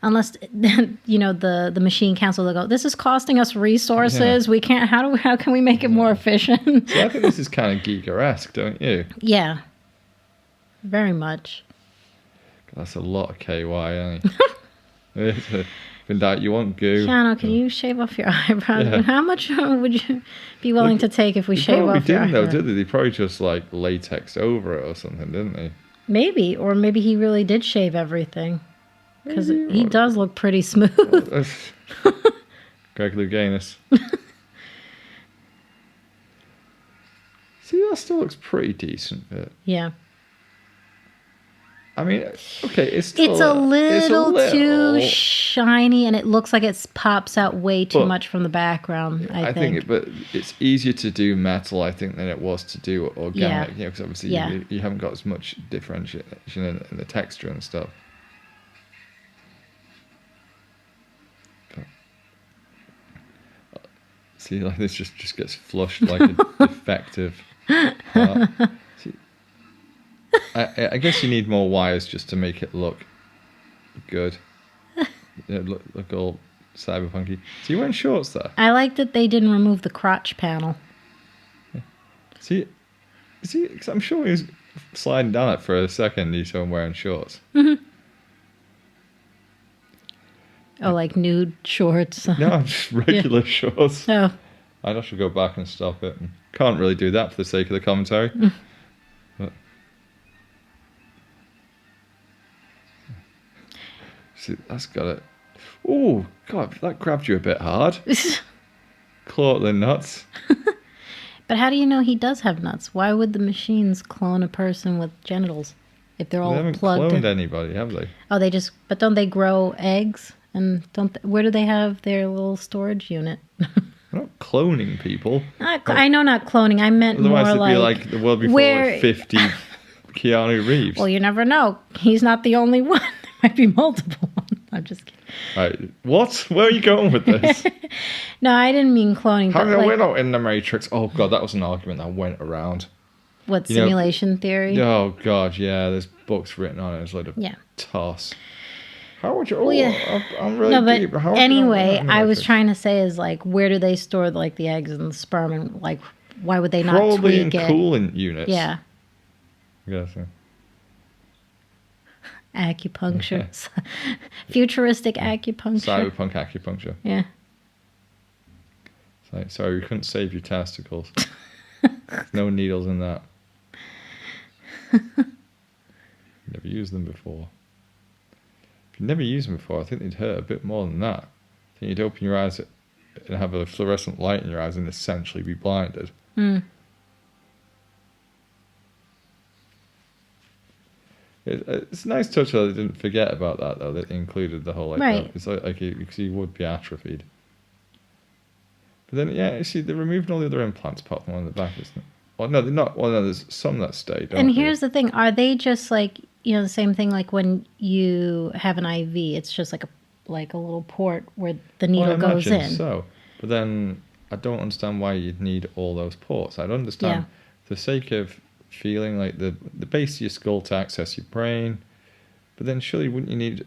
Unless the machine council will go, this is costing us resources. Yeah. We can't. How can we make it more efficient? So I think this is kind of Giger-esque, don't you? Yeah. Very much. That's a lot of KY, ain't it? Been that you want goo. Keanu, can you shave off your eyebrows? Yeah. How much would you be willing to take if we shave off your eyebrows? They didn't, though, did they? They probably just like latex over it or something, didn't they? Maybe, or maybe he really did shave everything. Because he does look pretty smooth. Greg Louganis. See, that still looks pretty decent. But... Yeah. I mean, okay, it's a little too shiny, and it looks like it pops out way too much from the background. I think. But it's easier to do metal, I think, than it was to do organic. Yeah. Because obviously you haven't got as much differentiation in the texture and stuff. See, like this just gets flushed like a defective part. See, I guess you need more wires just to make it look good. Look all cyberpunky. So you wearing shorts there? I like that they didn't remove the crotch panel. See, 'cause I'm sure he was sliding down it for a second. You saw him wearing shorts. Oh, like nude shorts. No, just regular shorts. Oh, I'd have to go back and stop it. Can't really do that for the sake of the commentary. But, see, that's got it. Oh, God, that grabbed you a bit hard. Claw at the nuts. but how do you know he does have nuts? Why would the machines clone a person with genitals if they're all They haven't plugged cloned in? anybody, have they? Oh, they just. But don't they grow eggs? And where do they have their little storage unit? They're not cloning people. I know, not cloning. I meant Otherwise, more it'd like be like the world before where- with 50 Keanu Reeves. Well, you never know. He's not the only one. There might be multiple ones. I'm just kidding. Right. What? Where are you going with this? No, I didn't mean cloning. How But did like, we're not in the Matrix? Oh, God, that was an argument that went around. what, you know- simulation theory? Oh, God, yeah. There's books written on it. It's like a Yeah. toss. How would you... Well, yeah. I'm really No, deep. but How would you know anyway, we're not in the I was Matrix? trying to say is like, where do they store like the eggs and the sperm, and like, why would they not Probably in tweak it? coolant units. Yeah, I guess, yeah. acupuncture, futuristic acupuncture. Cyberpunk acupuncture. Yeah, It's like, sorry, we couldn't save your testicles. No needles in that. Never used them before. If you've never used them before, I think they'd hurt a bit more than that. I think you'd open your eyes and have a fluorescent light in your eyes and essentially be blinded. It's a nice touch though they didn't forget about that though. They included the whole like Right. it's like you would be atrophied. But then yeah, you see they're removing all the other implants apart from one in the back, isn't it? Well, no, they're not. Well, no, there's some that stay. Don't and they? here's the thing: are they just like the same thing? Like when you have an IV, it's just like a little port where the needle Well, I goes imagine in. So, but then I don't understand why you'd need all those ports. I'd understand for the sake of feeling like the base of your skull to access your brain, but then surely wouldn't you need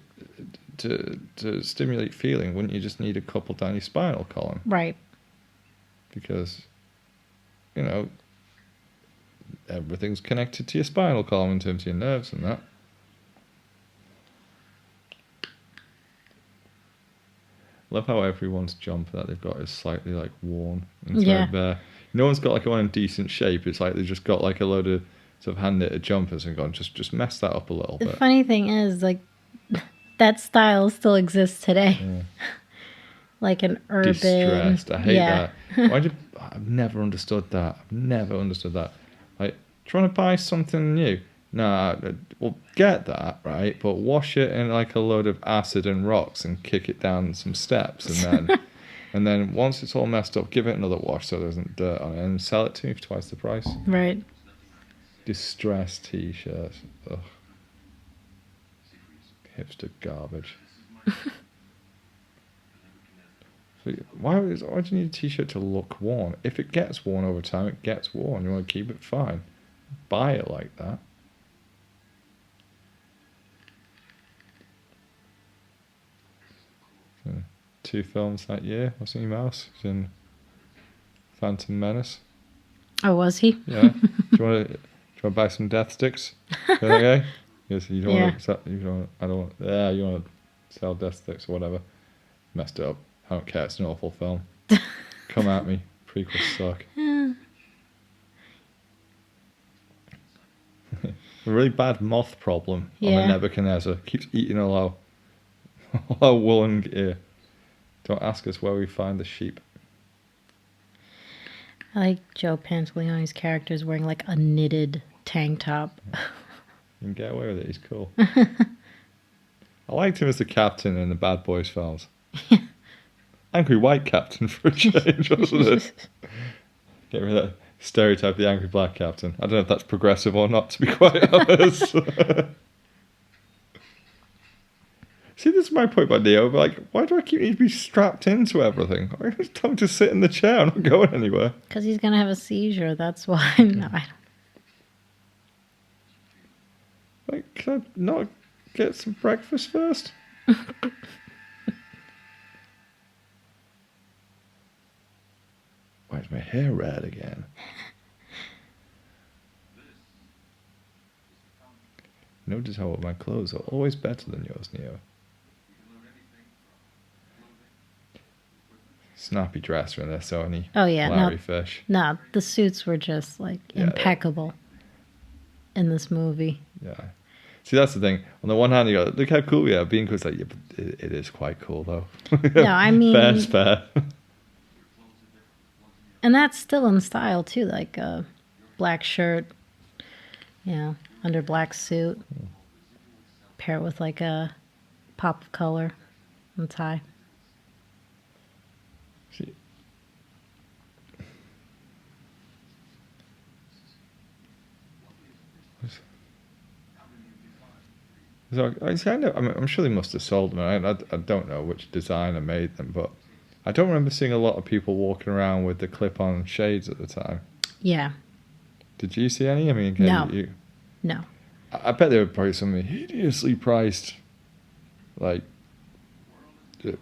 to stimulate feeling? Wouldn't you just need a couple down your spinal column? Right. Because everything's connected to your spinal column in terms of your nerves and that. Love how everyone's jumper that they've got is slightly like worn and threadbare. No one's got like one in decent shape. It's like they've just got like a load of sort of hand knitted jumpers and gone just mess that up a little The bit. funny thing is, like, that style still exists today. Yeah. Like an urban. Distressed. I hate that. I've never understood that. Like, trying to buy something new. Nah, well, get that, right? But wash it in like a load of acid and rocks and kick it down some steps, and then and then once it's all messed up, give it another wash so there isn't dirt on it, and sell it to me for twice the price. Right. Distressed t-shirts. Ugh. Hipster garbage. So why do you need a t-shirt to look worn? If it gets worn over time, it gets worn. You want to keep it fine. Buy it like that. So, 2 films that year. What's in your mouse? He's in Phantom Menace. Oh, was he? Yeah. Do you want to buy some death sticks? Okay. Yes. You don't Yeah. want to. You don't. I don't. Yeah. You want to sell death sticks or whatever. Messed it up. I don't care. It's an awful film. Come at me. Prequels suck. A really bad moth problem on Yeah. the Nebuchadnezzar. Keeps eating all our woolen gear. Don't ask us where we find the sheep. I like Joe Pantoliano's characters wearing like a knitted tank top. You can get away with it. He's cool. I liked him as the captain in the Bad Boys films. Angry white captain for a change, wasn't it? Get rid of that stereotype of the angry black captain. I don't know if that's progressive or not, to be quite honest. See, this is my point about Neo. Like, why do I keep need to be strapped into everything? I just tell him to sit in the chair. I'm not going anywhere. Because he's going to have a seizure. That's why. No, I don't. Like, can I not get some breakfast first? Why is my hair red again? Notice how my clothes are always better than yours, Neo. Snappy dresser in there, Sony. Oh, yeah. Larry Fish. No, the suits were just, like, impeccable in this movie. Yeah. See, that's the thing. On the one hand, you go, look how cool we are. Being cool is like, yeah, but it is quite cool, though. No, I mean... Fair's fair. And that's still in style, too. Like a black shirt, under black suit. Pair it with, like, a pop of color and tie. See. So I'm sure they must have sold them. I don't know which designer made them, but I don't remember seeing a lot of people walking around with the clip-on shades at the time. Yeah. Did you see any? I mean, no. No. I bet they were probably something hideously priced, like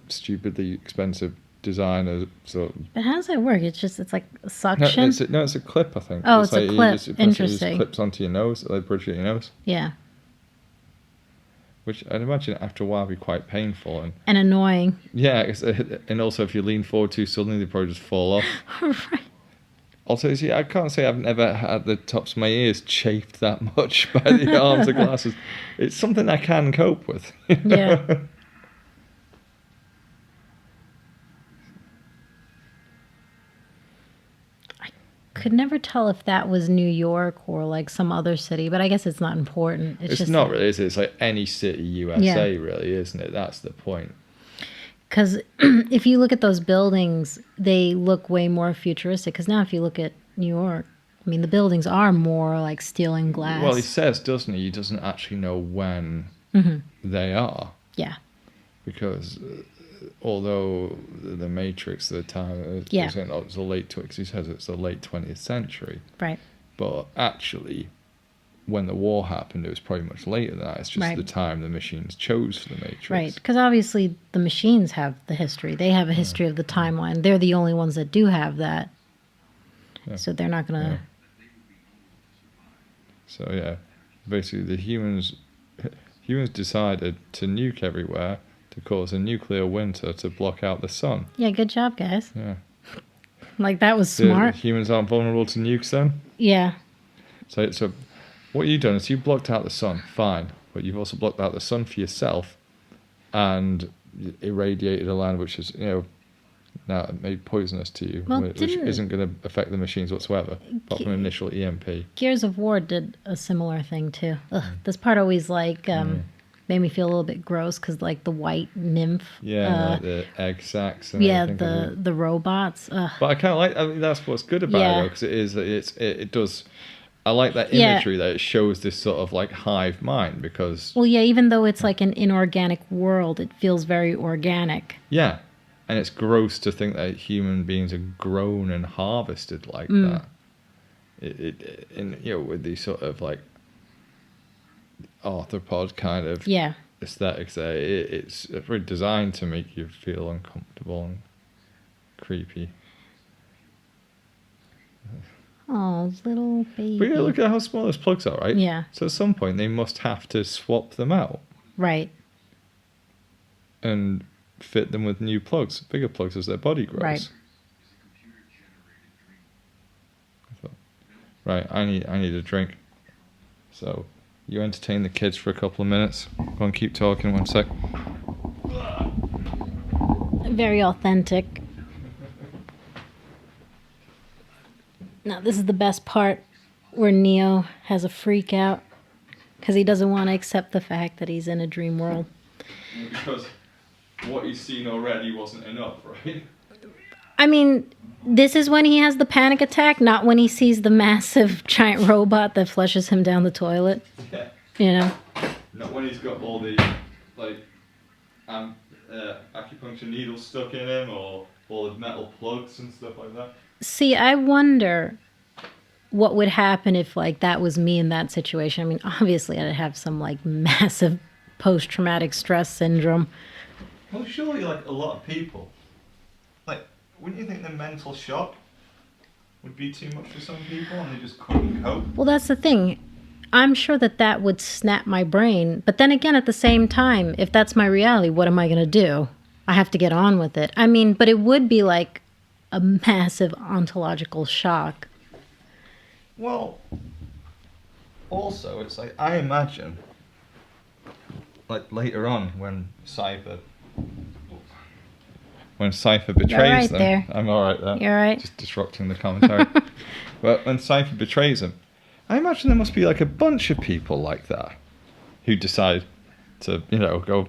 stupidly expensive designer. So. But how does that work? It's like a suction. No, it's a clip. I think. Oh, it's a like clip. Interesting. It just clips onto your nose, like bridge at your nose. Yeah. Which I'd imagine after a while would be quite painful and annoying. Yeah, and also if you lean forward too suddenly, they probably just fall off. Right. Also, see, I can't say I've never had the tops of my ears chafed that much by the arms of glasses. It's something I can cope with. Yeah. Could never tell if that was New York or like some other city, but I guess it's not important. It's just not really, is it? It's like any city USA, really, isn't it? That's the point. Because if you look at those buildings, they look way more futuristic. Because now if you look at New York, I mean, the buildings are more like steel and glass. Well, he says, doesn't he? He doesn't actually know when they are. Yeah. Because although the Matrix at the time, it's the late 20th, he says it's the late 20th century. Right. But actually, when the war happened, it was probably much later than that. It's just the time the machines chose for the Matrix. Right, because obviously the machines have the history. They have a history of the timeline. They're the only ones that do have that. Yeah. So they're not going to... So, yeah, basically the humans decided to nuke everywhere to cause a nuclear winter to block out the sun. Yeah, good job, guys. Yeah. Like, that was smart. Humans aren't vulnerable to nukes then? Yeah. So what you've done is you blocked out the sun, fine, but you've also blocked out the sun for yourself and irradiated a land which is, now made poisonous to you, which isn't going to affect the machines whatsoever, apart from an initial EMP. Gears of War did a similar thing too. This part always made me feel a little bit gross because like the white nymph. Yeah, like the egg sacs. And the robots. But I kind of like. I mean, that's what's good about it because it does. I like that imagery that it shows this sort of like hive mind because. Well, yeah, even though it's like an inorganic world, it feels very organic. Yeah, and it's gross to think that human beings are grown and harvested like that. With these sort of like arthropod kind of aesthetics there, it's very designed to make you feel uncomfortable and creepy. Oh, little baby. But yeah, look at how small those plugs are, right? Yeah. So at some point they must have to swap them out. Right. And fit them with new plugs, bigger plugs as their body grows. Right. Right, I need a drink. So you entertain the kids for a couple of minutes. Go and keep talking 1 sec. Very authentic. Now, this is the best part where Neo has a freak out because he doesn't want to accept the fact that he's in a dream world. Because what he's seen already wasn't enough, right? I mean, this is when he has the panic attack, not when he sees the massive giant robot that flushes him down the toilet. Yeah. You know? Not when he's got all the, like, acupuncture needles stuck in him, or all the metal plugs and stuff like that. See, I wonder what would happen if like that was me in that situation. I mean, obviously I'd have some like massive post-traumatic stress syndrome. Well, surely, like a lot of people, like, wouldn't you think the mental shock would be too much for some people and they just couldn't cope? Well, that's the thing. I'm sure that that would snap my brain. But then again, at the same time, if that's my reality, what am I going to do? I have to get on with it. I mean, but it would be like a massive ontological shock. Well, also, it's like, I imagine, like, later on when Cypher betrays You're right them. there. I'm alright there. You're right. Just disrupting the commentary. But when Cypher betrays him, I imagine there must be like a bunch of people like that who decide to, go,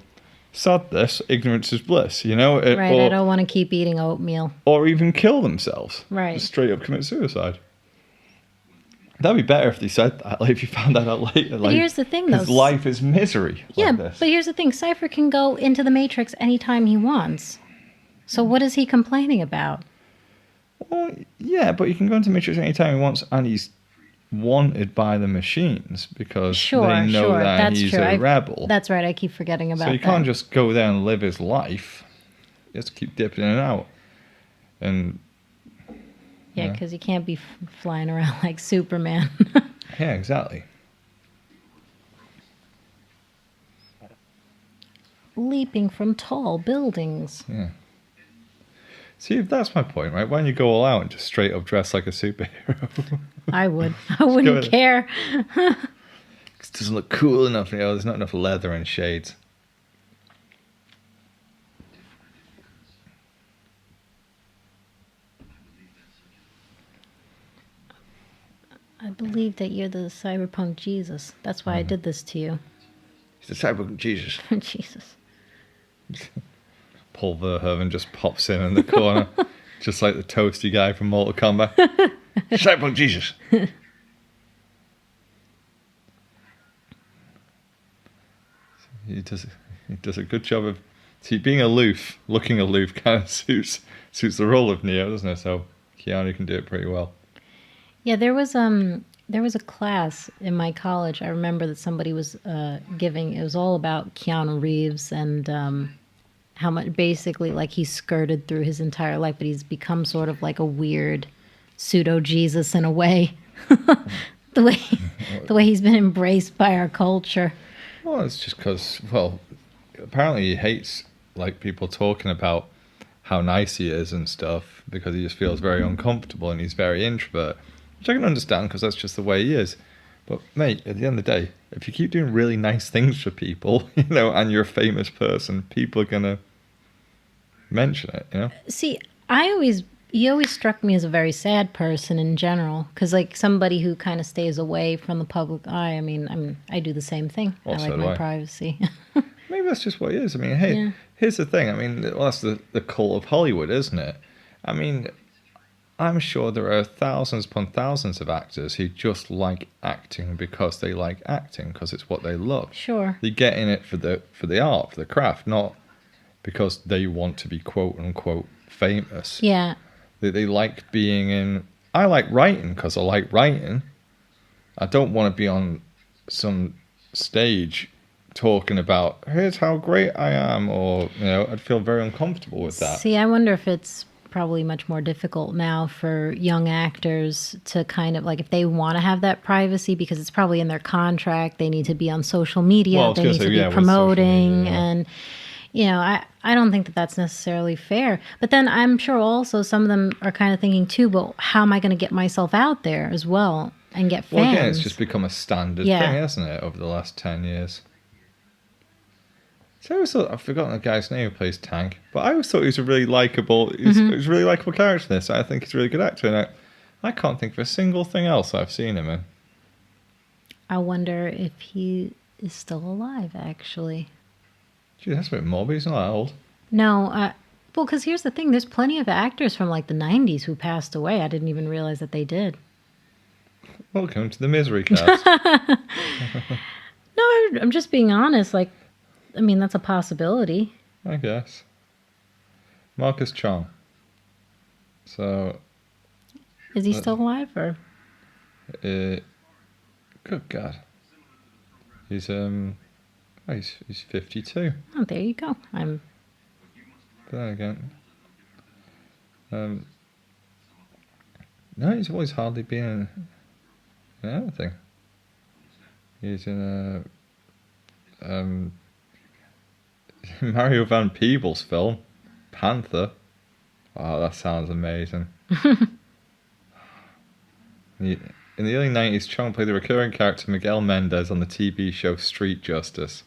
sod this, ignorance is bliss, Right, I don't want to keep eating oatmeal. or even kill themselves. Right. Just straight up commit suicide. That'd be better if they said that, like if you found that out later. But here's the thing, though. His life is misery. Yeah, like this. but here's the thing. Cypher can go into the Matrix anytime he wants. So what is he complaining about? Well, yeah, but you can go into Matrix anytime he wants, and he's wanted by the machines because they know that that's he's true. a rebel. That's right, I keep forgetting about that. So you can't just go there and live his life. You have to keep dipping in and out. And Yeah, because you can't be flying around like Superman. yeah, exactly. Leaping from tall buildings. Yeah. See, if that's my point, right? Why don't you go all out and just straight up dress like a superhero? I would. I wouldn't with it. care. It doesn't look cool enough. There's not enough leather and shades. I believe that you're the cyberpunk Jesus. That's why I did this to you. He's the cyberpunk Jesus. Jesus. Paul Verhoeven just pops in the corner, just like the toasty guy from Mortal Kombat. Cyberpunk Jesus. He does a good job of being aloof, looking aloof, kind of suits the role of Neo, doesn't it? So Keanu can do it pretty well. Yeah, there was a class in my college. I remember that somebody was giving. It was all about Keanu Reeves and how much basically like he skirted through his entire life, but he's become sort of like a weird pseudo Jesus in a way. the way he's been embraced by our culture. Well, it's just because, well, apparently he hates like people talking about how nice he is and stuff because he just feels very uncomfortable and he's very introvert, which I can understand because that's just the way he is. But mate, at the end of the day, if you keep doing really nice things for people, and you're a famous person, people are gonna mention it, See, he always struck me as a very sad person in general, because like somebody who kind of stays away from the public eye. I mean, I do the same thing. Well, I so like do my I. privacy. Maybe that's just what he is. I mean, hey, Yeah. Here's the thing. I mean, well, that's the cult of Hollywood, isn't it? I mean, I'm sure there are thousands upon thousands of actors who just like acting because they like acting, because it's what they love. Sure. They get in it for the art, for the craft, not because they want to be quote unquote famous. Yeah. They like being in. I like writing because I like writing. I don't want to be on some stage talking about here's how great I am, or I'd feel very uncomfortable with that. See, I wonder if it's probably much more difficult now for young actors to kind of like if they want to have that privacy, because it's probably in their contract. They need to be on social media. Well, I was they gonna need say, to yeah, be with social promoting, media, yeah. and I don't think that that's necessarily fair. But then I'm sure also some of them are kind of thinking too, but how am I going to get myself out there as well and get fans? Well, again, it's just become a standard Yeah. thing, hasn't it, over the last 10 years? So I always thought, I've forgotten the guy's name who plays Tank, but I always thought he was a really likable, he's a really likable character in this. I think he's a really good actor, and I can't think of a single thing else I've seen him in. I wonder if he is still alive, actually. Gee, that's a bit morbid, he's not that old. No, well, because here's the thing. There's plenty of actors from like the 90s who passed away. I didn't even realize that they did. Welcome to the Misery Cast. No, I'm just being honest. Like, I mean, that's a possibility. I guess. Marcus Chong. So, Is he still alive or? good God. He's 52. Oh, there you go. But then again, no, he's always hardly been in anything. He's in a Mario Van Peebles film, Panther. Oh, that sounds amazing. In the early 90s, Chong played the recurring character Miguel Mendez on the TV show Street Justice.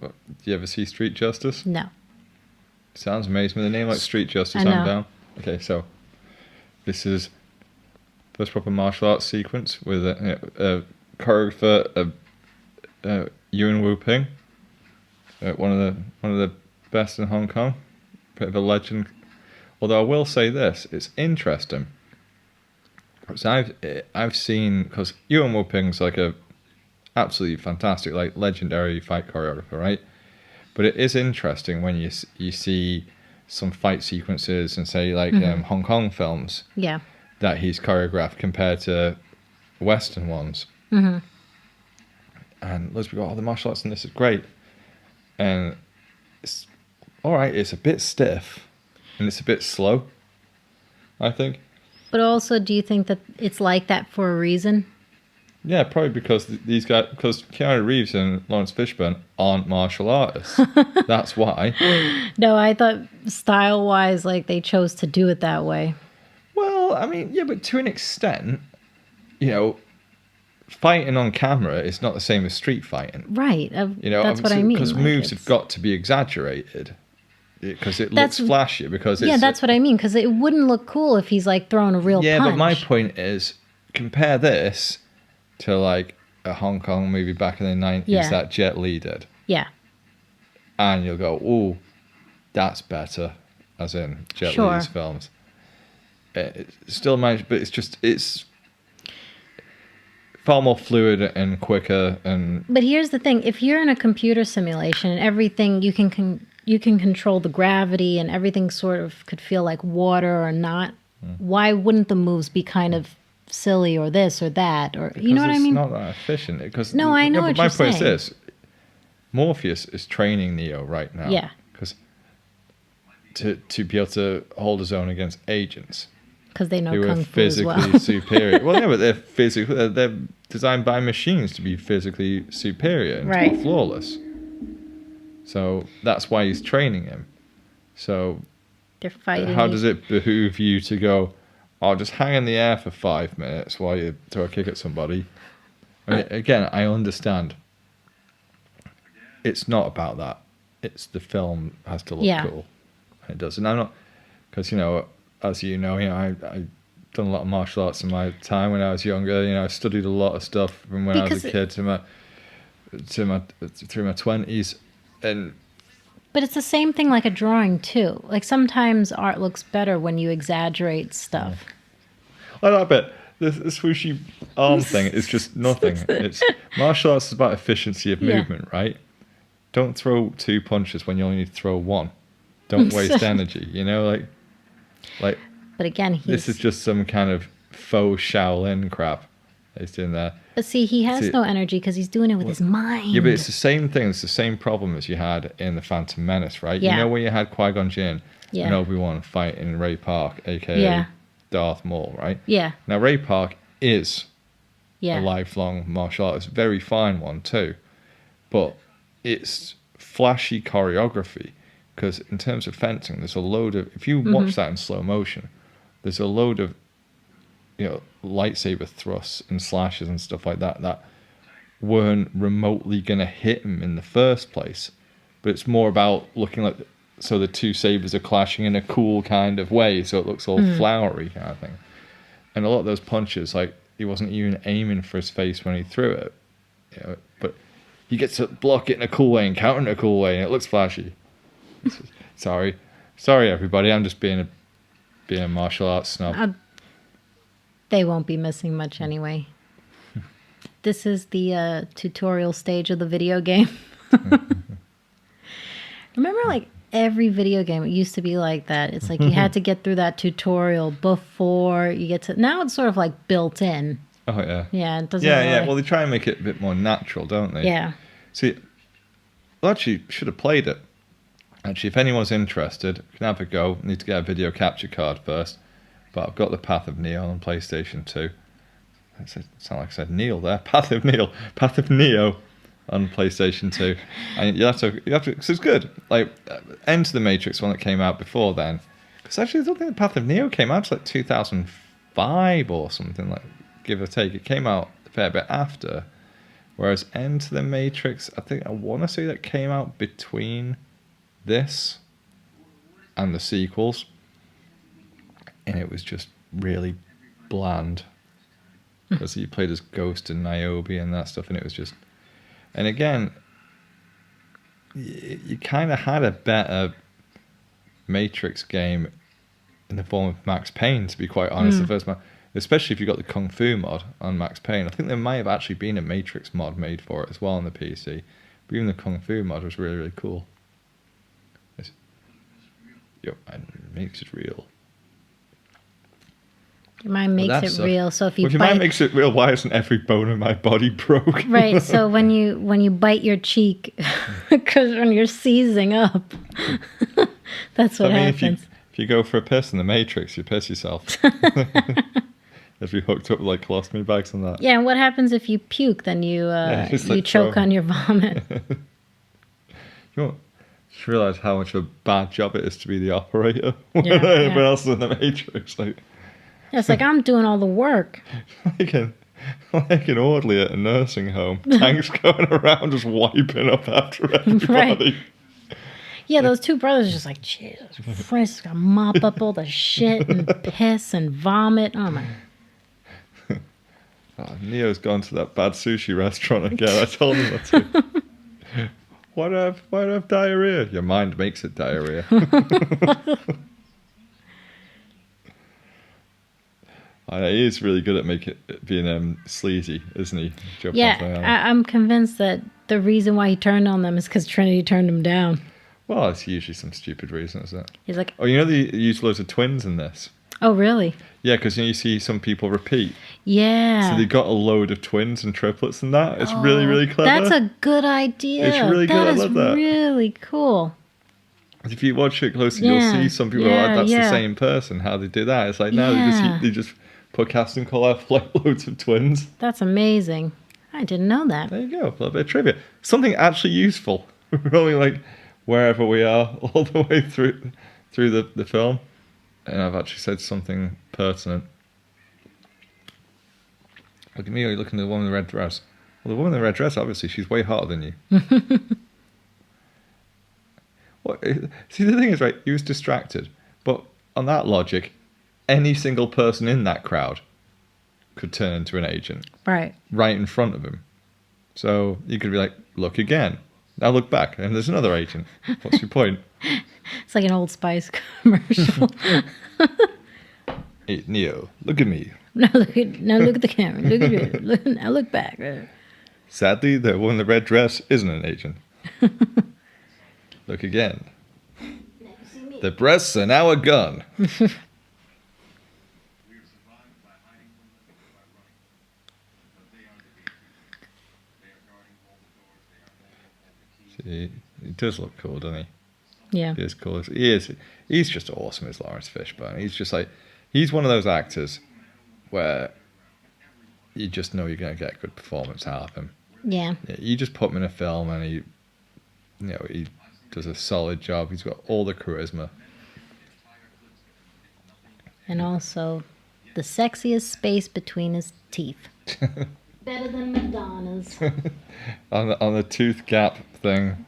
Do you ever see Street Justice? No. Sounds amazing. With a name like Street Justice, I know. I'm down. Okay, so this is first proper martial arts sequence with a choreographer, Yuan Wu Ping, one of the best in Hong Kong, bit of a legend. Although I will say this, it's interesting. Because I've seen, because Yuan Wu Ping's like a absolutely fantastic, like legendary fight choreographer, right? But it is interesting when you see some fight sequences and say like Hong Kong films, Yeah. that he's choreographed compared to Western ones. Mm-hmm. And let's go, the martial arts in this is great. And it's all right, it's a bit stiff and it's a bit slow, I think. But also, do you think that it's like that for a reason? Yeah, probably because these guys, because Keanu Reeves and Lawrence Fishburne aren't martial artists. That's why. No, I thought style-wise, like they chose to do it that way. Well, I mean, yeah, but to an extent, fighting on camera is not the same as street fighting. Right. That's what I mean. Because like, moves have got to be exaggerated. Because it looks flashier. Because yeah, that's what I mean. Because it wouldn't look cool if he's like throwing a real punch. Yeah, but my point is, compare this to like a Hong Kong movie back in the 90s that Jet Li did. Yeah. And you'll go, ooh, that's better, as in Jet Li's films. It still managed, but it's far more fluid and quicker. But here's the thing: if you're in a computer simulation and everything, you can control the gravity and everything sort of could feel like water or not. Why wouldn't the moves be kind of silly or this or that, or you know what I mean? It's not that efficient. Because no, I know what but you're my point saying. is this: Morpheus is training Neo right now. Yeah. Because to be able to hold his own against agents. Because they know who kung are fu as well. physically superior. Well, yeah, but they're designed by machines to be physically superior and Right. more flawless. So that's why he's training him. So They're fighting. how does it behoove you to go, oh, just hang in the air for 5 minutes while you throw a kick at somebody? I mean, again, I understand. It's not about that. It's the film has to look cool. And it does. And I'm not, because, as you know, I done a lot of martial arts in my time when I was younger. I studied a lot of stuff from when I was a kid through my 20s. But it's the same thing like a drawing too. Like sometimes art looks better when you exaggerate stuff. I bet this swooshy arm thing is just nothing. It's martial arts is about efficiency of movement, right? Don't throw 2 punches when you only need to throw 1. Don't waste energy. Like. But again, this is just some kind of faux Shaolin crap he's doing there. But see, he has no energy because he's doing it with his mind. Yeah, but it's the same thing. It's the same problem as you had in The Phantom Menace, right? Yeah. Where you had Qui-Gon Jinn and Obi-Wan fighting Ray Park, a.k.a. Darth Maul, right? Yeah. Now, Ray Park is a lifelong martial artist. Very fine one, too. But it's flashy choreography. Because in terms of fencing, there's a load of... If you watch that in slow motion, there's a load of, lightsaber thrusts and slashes and stuff like that weren't remotely going to hit him in the first place. But it's more about looking like... So the two sabers are clashing in a cool kind of way, so it looks all flowery kind of thing. And a lot of those punches, like, he wasn't even aiming for his face when he threw it. But he gets to block it in a cool way and counter in a cool way, and it looks flashy. Sorry everybody, I'm just being a martial arts snob. They won't be missing much anyway. This is the tutorial stage of the video game. Remember, like, every video game, it used to be like that. It's like you had to get through that tutorial before you get to... Now it's sort of like built in. Oh, yeah. Yeah, it doesn't Yeah. really... Well, they try and make it a bit more natural, don't they? Yeah. See, well, actually, should have played it. Actually, if anyone's interested, you can have a go. Need to get a video capture card first. But I've got the Path of Neo on PlayStation 2. It sound like I said Neil there. Path of Neo on PlayStation 2. And you have to, because it's good. Like, Enter the Matrix one that came out before then. Because actually, I don't think the Path of Neo came out until like 2005 or something, like, give or take. It came out a fair bit after. Whereas Enter the Matrix, I want to say that came out between this and the sequels. And it was just really bland. Because you played as Ghost and Niobe and that stuff, and it was just... And again, you kind of had a better Matrix game in the form of Max Payne, to be quite honest, the first one. Especially if you got the Kung Fu mod on Max Payne. I think there might have actually been a Matrix mod made for it as well on the PC. But even the Kung Fu mod was really, really cool. Your mind makes it real. Your mind makes it real. So if you if your mind makes it real, why isn't every bone in my body broke? Right. So when you bite your cheek, because when you're seizing up, that's what happens. If you go for a piss in the Matrix, you piss yourself. If you hooked up with like colostomy bags and that. Yeah. And what happens if you puke? Then you choke on your vomit. You just realize how much of a bad job it is to be the operator when everyone else is in the Matrix. Like. It's like, I'm doing all the work. like an orderly at a nursing home. Tanks going around just wiping up after everybody. Right. Yeah, those two brothers are just like, Jesus Christ, gotta mop up all the shit and piss and vomit. Oh, my. Neo's gone to that bad sushi restaurant again. I told him not to. Why do I have diarrhea? Your mind makes it diarrhea. He is really good at being sleazy, isn't he? I'm convinced that the reason why he turned on them is because Trinity turned him down. Well, it's usually some stupid reason, isn't it? He's like... Oh, they use loads of twins in this. Oh, really? Yeah, because you see some people repeat. Yeah. So they got a load of twins and triplets and that. It's really, really clever. That's a good idea. It's really good. I love that. That is really cool. If you watch it closely, you'll see some people are like, that's the same person. How they do that? It's like, no, they just put casting call out for like loads of twins. That's amazing. I didn't know that. There you go. A little bit of trivia. Something actually useful. We're only like wherever we are all the way through the film. And I've actually said something pertinent. Look at me, you're looking at the woman in the red dress. Well, the woman in the red dress, obviously, she's way hotter than you. See, the thing is, right, he was distracted. But on that logic, any single person in that crowd could turn into an agent. Right in front of him. So you could be like, look again. Now look back, and there's another agent. What's your point? It's like an Old Spice commercial. Hey, Neo, look at me. Now look at the camera. Look at it. Now look back. Sadly, the one in the red dress isn't an agent. Look again. The breasts are now a gun. See, he does look cool, doesn't he? Yeah. He is cool. He's just awesome as Lawrence Fishburne. He's just like, he's one of those actors where you just know you're going to get a good performance out of him. Yeah. You just put him in a film and he does a solid job. He's got all the charisma. And also the sexiest space between his teeth. Better than Madonna's. on the tooth gap thing,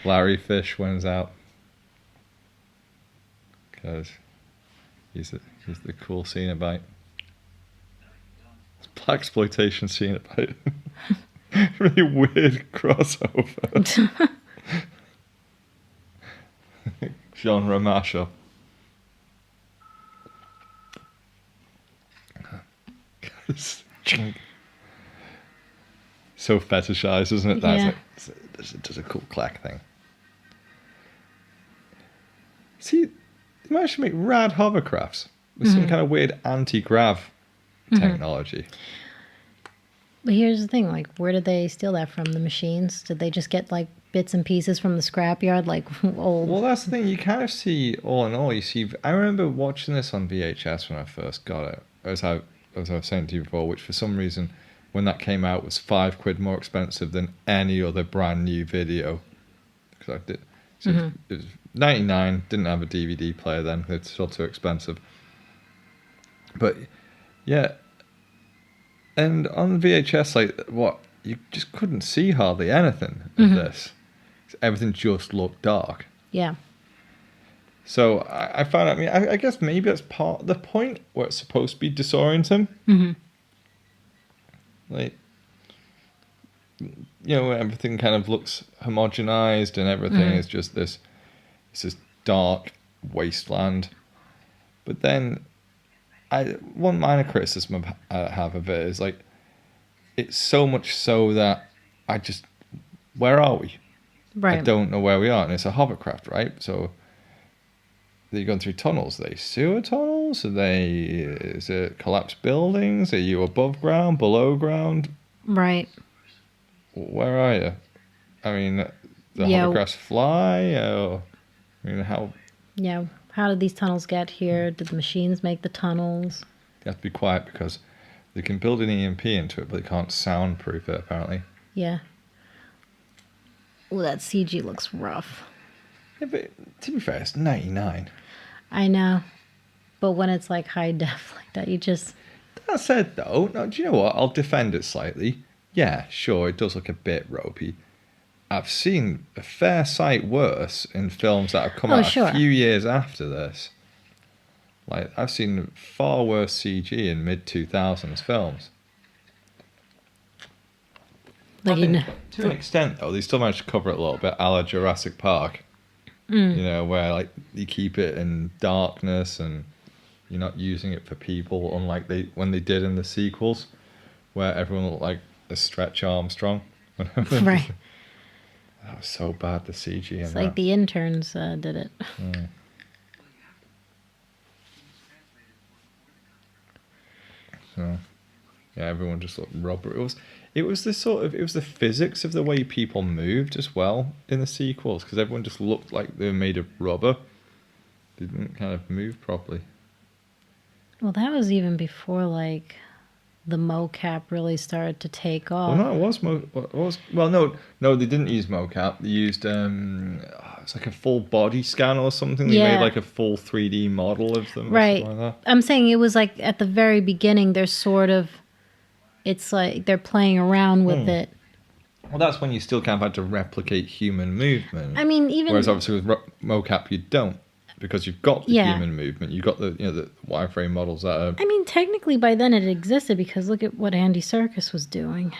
Larry Fish wins out. Because he's the cool Cenobite. It's blaxploitation Cenobite. Really weird crossover. Genre mashup. So fetishized, isn't it? That's yeah. It does a cool clack thing. See, they managed to make rad hovercrafts with some kind of weird anti-grav technology. But here's the thing, like, where did they steal that from? The machines? Did they just get, like, bits and pieces from the scrapyard, like old? Well, that's the thing. You kind of see, all in all, you see... I remember watching this on VHS when I first got it, as I was saying to you before, which for some reason, when that came out, was £5 more expensive than any other brand new video. Because I did... So it was 99, didn't have a DVD player then, it's still too expensive. But, yeah... And on VHS, like, what, you just couldn't see hardly anything of this. Everything just looked dark. Yeah. So I found, I mean, I guess maybe that's part of the point where it's supposed to be disorienting. Like, you know, everything kind of looks homogenized and everything is just this, it's this dark wasteland. But then... one minor criticism I have of it is, like, it's so much so that I just, where are we? Right. I don't know where we are, and it's a hovercraft, right? So you're going through tunnels. Are they sewer tunnels? Is it collapsed buildings? Are you above ground, below ground? Right. Where are you? I mean, the hovercrafts fly? Or, I mean, how... Yeah. How did these tunnels get here? Did the machines make the tunnels? You have to be quiet because they can build an EMP into it, but they can't soundproof it, apparently. Yeah. Oh, that CG looks rough. Yeah, but to be fair, it's 99. I know. But when it's like high def like that, you just... That said, though, no, do you know what? I'll defend it slightly. Yeah, sure, it does look a bit ropey. I've seen a fair sight worse in films that have come out a few years after this. Like, I've seen far worse CG in mid-2000s films. Like, you know, to an extent, though, they still managed to cover it a little bit, a la Jurassic Park. You know, where, like, you keep it in darkness and you're not using it for people, unlike when they did in the sequels, where everyone looked like a Stretch Armstrong. right. That was so bad, the CG. It's like the interns did it. So, yeah, everyone just looked rubber. It was the physics of the way people moved as well in the sequels, because everyone just looked like they were made of rubber. They didn't kind of move properly. Well, that was even before, like, the mocap really started to take off. Well, no, they didn't use mocap. They used it's like a full body scan or something. They made like a full 3D model of them, right? Or something like that. I'm saying it was like at the very beginning. There's sort of, it's like they're playing around with it. Well, that's when you still kind of had to replicate human movement. I mean, even whereas obviously with mocap you don't. Because you've got the human movement, you've got the wireframe models that are... I mean, technically by then it existed, because look at what Andy Serkis was doing.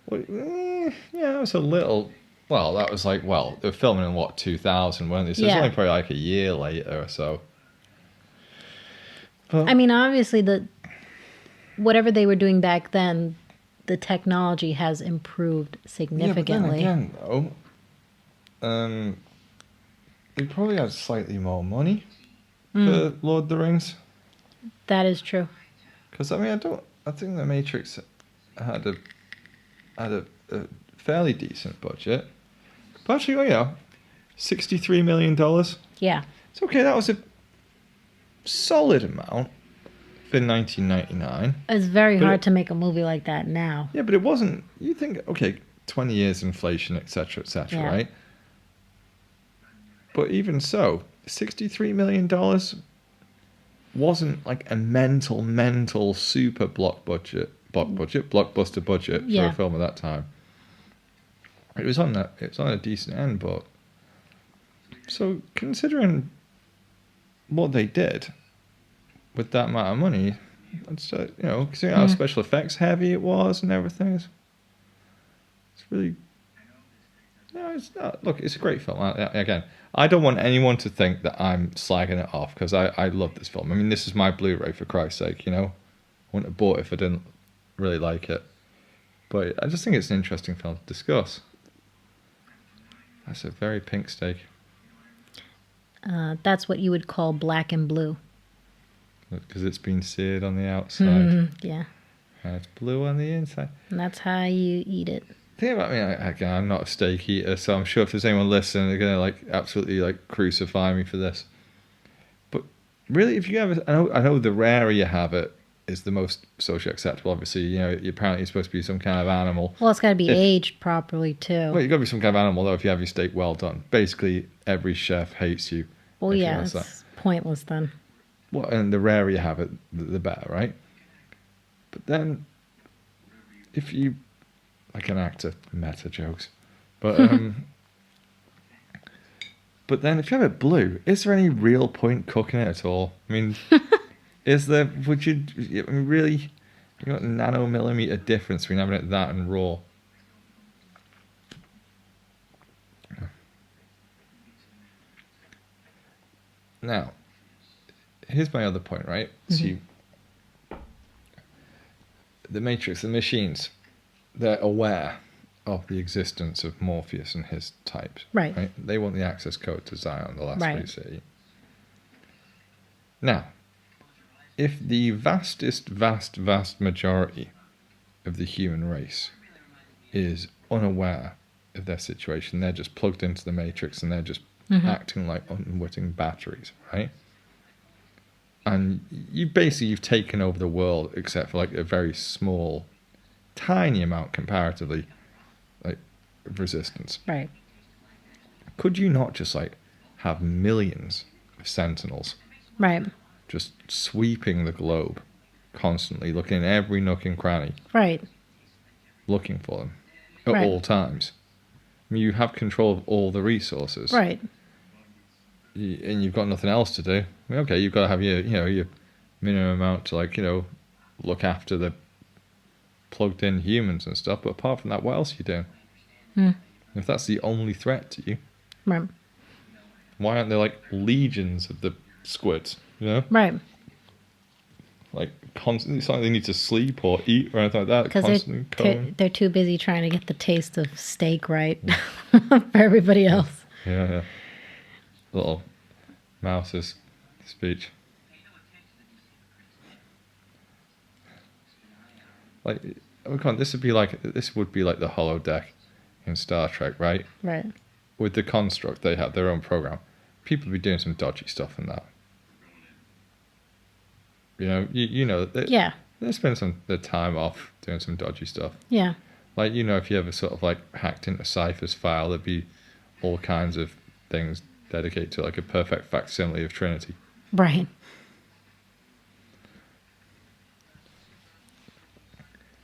Well, yeah, it was a little... Well, that was like, they were filming in, 2000, weren't they? So it's only probably like a year later or so. But, I mean, obviously, whatever they were doing back then, the technology has improved significantly. Yeah, but then again, though... they probably had slightly more money for Lord of the Rings. That is true. Because I mean, I think the Matrix had a fairly decent budget. But actually, $63 million. Yeah. It's okay. That was a solid amount for 1999. It's very hard to make a movie like that now. Yeah, but it wasn't. You think, 20 years inflation, etc., right? But even so, $63 million wasn't like a mental super blockbuster budget for a film at that time. It was on a decent end, but so considering what they did with that amount of money, it's considering how special effects heavy it was and everything, it's really. No, it's not. Look, it's a great film. Again, I don't want anyone to think that I'm slagging it off, because I love this film. I mean, this is my Blu-ray, for Christ's sake, I wouldn't have bought it if I didn't really like it. But I just think it's an interesting film to discuss. That's a very pink steak. That's what you would call black and blue. Because it's been seared on the outside. Yeah. And it's blue on the inside. And that's how you eat it. Think about me, again, I'm not a steak eater, so I'm sure if there's anyone listening, they're going to like absolutely like crucify me for this. But really, if you have it, I know the rarer you have it is the most socially acceptable. Obviously, you know, apparently you're supposed to be some kind of animal. Well, it's got to be aged properly too. Well, you've got to be some kind of animal though if you have your steak well done. Basically, every chef hates you. Well, yeah, it's pointless then. Well, and the rarer you have it, the better, right? But then, if you, like an actor, meta jokes, but but then if you have it blue, is there any real point cooking it at all? I mean, is there? Would you? I mean, really? You got nanomillimeter difference between having it that and raw. Now, here's my other point, right? So the Matrix, the machines, they're aware of the existence of Morpheus and his types. Right. They want the access code to Zion, the last Right. free city. Now, if the vast majority of the human race is unaware of their situation, they're just plugged into the Matrix and they're just acting like unwitting batteries, right? And you've taken over the world, except for like a very small, tiny amount comparatively, like of resistance. Right. Could you not just like have millions of sentinels, Right. just sweeping the globe, constantly looking in every nook and cranny, Right. looking for them at Right. all times? I mean, you have control of all the resources, Right. and you've got nothing else to do. I mean, okay, you've got to have your minimum amount to look after the plugged in humans and stuff. But apart from that, what else are you doing? If that's the only threat to you, Right. why aren't there like legions of the squids? You know, Right. like constantly. It's not like they need to sleep or eat or anything like that. Because Constantly they're too busy trying to get the taste of steak right for everybody else. Yeah. Little mouse's speech. Like, oh, come on, this would be like the holodeck in Star Trek, right? Right. With the construct, they have their own program. People would be doing some dodgy stuff in that. You know that Yeah. they spend their time off doing some dodgy stuff. Yeah. Like, if you ever sort of like hacked into Cypher's file, there'd be all kinds of things dedicated to like a perfect facsimile of Trinity. Right.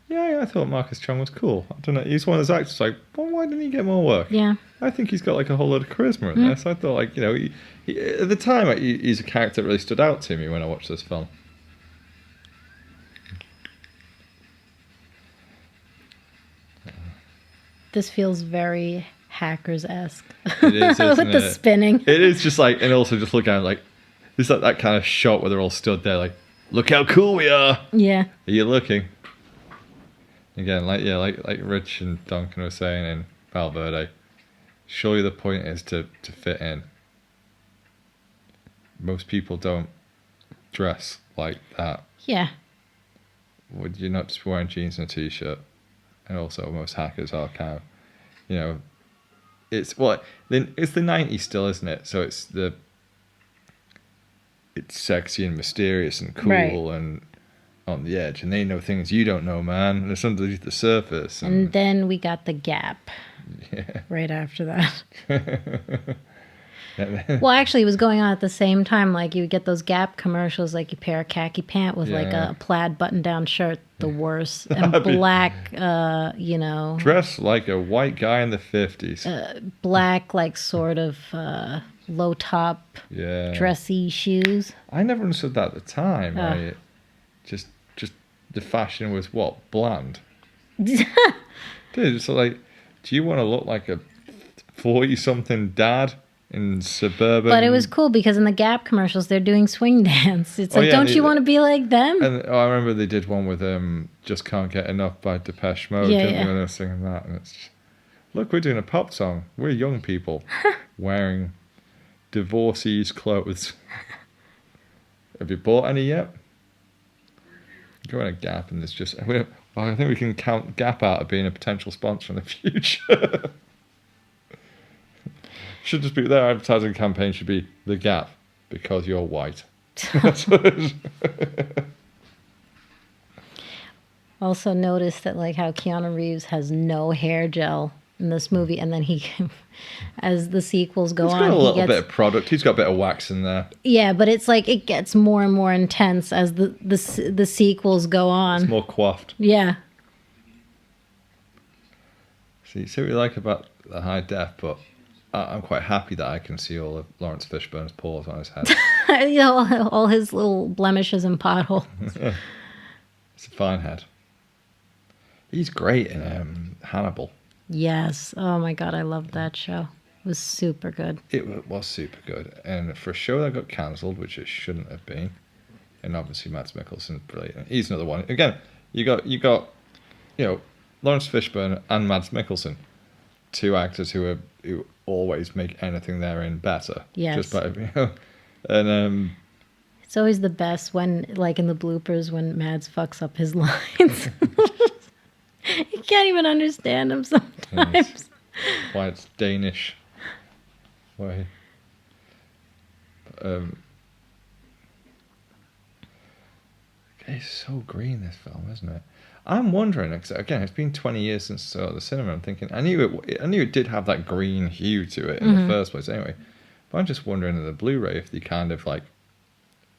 Yeah, I thought Marcus Chung was cool. I don't know. He's one of those actors like, well, why didn't he get more work? Yeah. I think he's got like a whole lot of charisma in this. I thought like, he at the time he's a character that really stood out to me when I watched this film. This feels very Hackers-esque. It is, isn't With the it? spinning. It is just like, and also just look at it like, it's like that kind of shot where they're all stood there like, look how cool we are. Yeah. Are you looking? Again, like Rich and Duncan were saying in Valverde, surely the point is to fit in. Most people don't dress like that. Yeah. Would you not just be wearing jeans and a t-shirt? And also most hackers are kind of, it's the 90s still, isn't it? So it's sexy and mysterious and cool, Right. and on the edge, and they know things you don't know, man. And it's underneath the surface. And then we got the Gap Yeah. right after that. Well, actually, it was going on at the same time. Like, you would get those Gap commercials, like you pair a khaki pant with like Yeah. a plaid button-down shirt, the worst, and black, Dress like a white guy in the 50s. black, like sort of low-top, Yeah. dressy shoes. I never understood that at the time. Ah. Right? Just the fashion was what? Bland. Dude, it's like, do you want to look like a 40-something dad in suburban? But it was cool because in the Gap commercials, they're doing swing dance. It's like, don't you want to be like them? And I remember they did one with Just Can't Get Enough by Depeche Mode. Yeah, didn't yeah. they, when they were singing that? And it's just, look, we're doing a pop song. We're young people wearing divorcee's clothes. Have you bought any yet? Go in a Gap and there's just... I think we can count Gap out of being a potential sponsor in the future. Should just be their advertising campaign should be The Gap because you're white. Also notice that like how Keanu Reeves has no hair gel in this movie, and then he, as the sequels go He's on, got a little he gets, bit of product. He's got a bit of wax in there. yeah, but it's like it gets more and more intense as the sequels go on. It's more coiffed. Yeah. See what you like about the high def, but I'm quite happy that I can see all of Lawrence Fishburne's pores on his head. You know, all his little blemishes and potholes. It's a fine head. He's great in Hannibal. Yes. Oh my God, I loved that show. It was super good. It was super good, and for a show that got cancelled, which it shouldn't have been, and obviously Mads Mikkelsen's brilliant. He's another one. Again, you got Lawrence Fishburne and Mads Mikkelsen, two actors who always make anything they're in better. Yes. Just by and It's always the best when, like in the bloopers, when Mads fucks up his lines. You can't even understand him sometimes. Yes. Why it's Danish. Why? It's so green, this film, isn't it? I'm wondering, again, it's been 20 years since I saw the cinema. I'm thinking, I knew it did have that green hue to it in the first place anyway. But I'm just wondering in the Blu-ray if they kind of like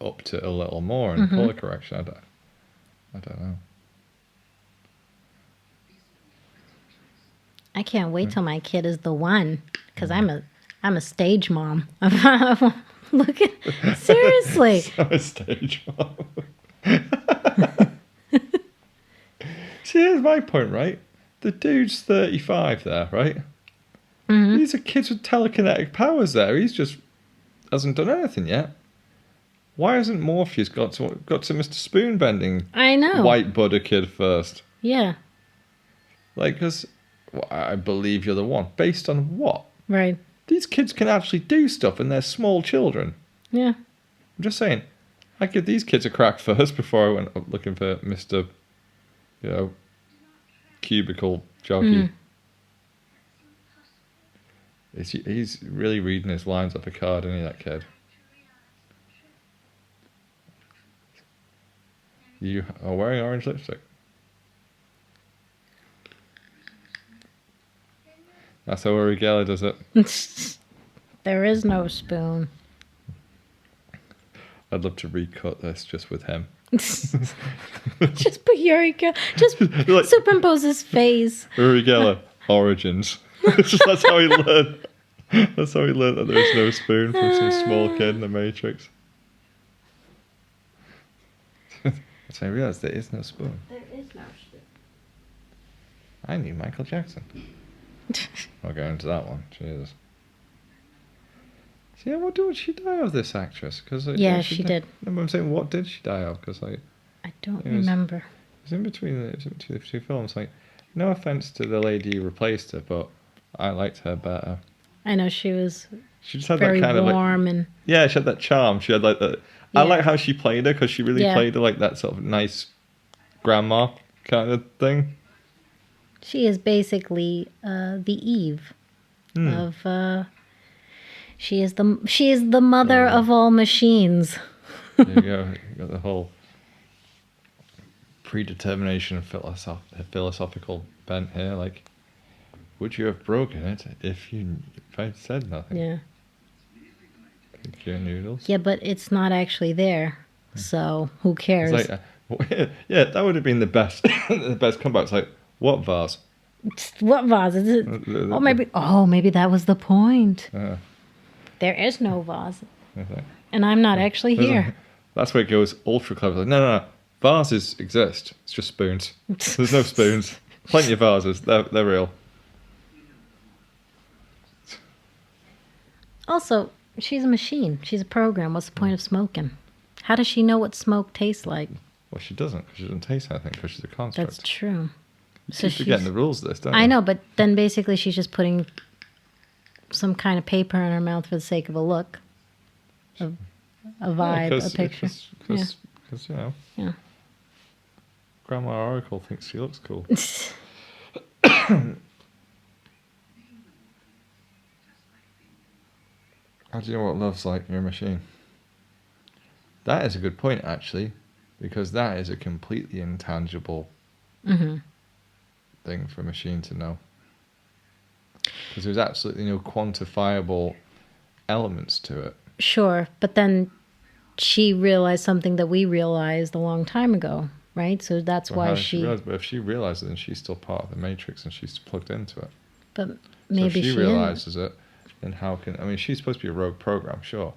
upped it a little more in color correction. I don't know. I can't wait till my kid is the one, because I'm a stage mom. Look at seriously. I'm a stage mom. See, here's my point, right? The dude's 35 there, right? Mm-hmm. These are kids with telekinetic powers there. He's just hasn't done anything yet. Why hasn't Morpheus got to Mr. Spoonbending? I know. White Buddha kid first. Yeah. Like, because I believe you're the one. Based on what? Right. These kids can actually do stuff, and they're small children. Yeah. I'm just saying, I'd give these kids a crack first before I went up looking for Mr. Cubicle jockey. He's really reading his lines off a card, isn't he, that kid? You are wearing orange lipstick. That's how Uri Geller does it. There is no spoon. I'd love to recut this just with him. Just put Eureka. Just Like- superimpose his face. Uri Geller, origins. That's how he learned. That's how he learned that there's no spoon from some small kid in the Matrix. That's how I realised there is no spoon. There is no spoon. I knew Michael Jackson. I'll go into that one. Jesus. So yeah, what did she die of, this actress? Cause Yeah, she did. No, I'm saying, what did she die of? Because like, I don't It was- remember. it was in between the two films. Like, no offense to the lady who replaced her, but I liked her better. I know she was She just had very that kind of like, warm and yeah, she had that charm. She had like that. I Yeah. like how she played her because she really Yeah. played her like that sort of nice grandma kind of thing. she is basically the Eve of. She is the mother of all machines. There you go. You got the whole predetermination philosophical bent here. Like, would you have broken it if I'd said nothing? Yeah. Thank you, noodles. Yeah, but it's not actually there. So who cares? It's like, yeah, that would have been the best, the best comeback. It's like, what vase? What vase is it? Maybe that was the point. There is no vase, Okay. and I'm not actually here. That's where it goes ultra clever. Like, no. Vases exist. It's just spoons. There's no spoons. Plenty of vases. They're real. Also, she's a machine. She's a program. What's the point of smoking? How does she know what smoke tastes like? Well, she doesn't, because she doesn't taste anything, because she's a construct. That's true. You keep forgetting the rules of this, don't you? I know, but then basically she's just putting some kind of paper in her mouth for the sake of a look, a vibe, a picture. Because, you know, Yeah. Grandma Oracle thinks she looks cool. How do you know what love's like in your machine? That is a good point, actually, because that is a completely intangible thing for a machine to know. Because there's absolutely no quantifiable elements to it. Sure, but then she realized something that we realized a long time ago, right? So that's Well, why how did she. realize? But if she realizes it, then she's still part of the matrix and she's plugged into it. But maybe so if she isn't. realizes it, then how can... I mean, she's supposed to be a rogue program, sure.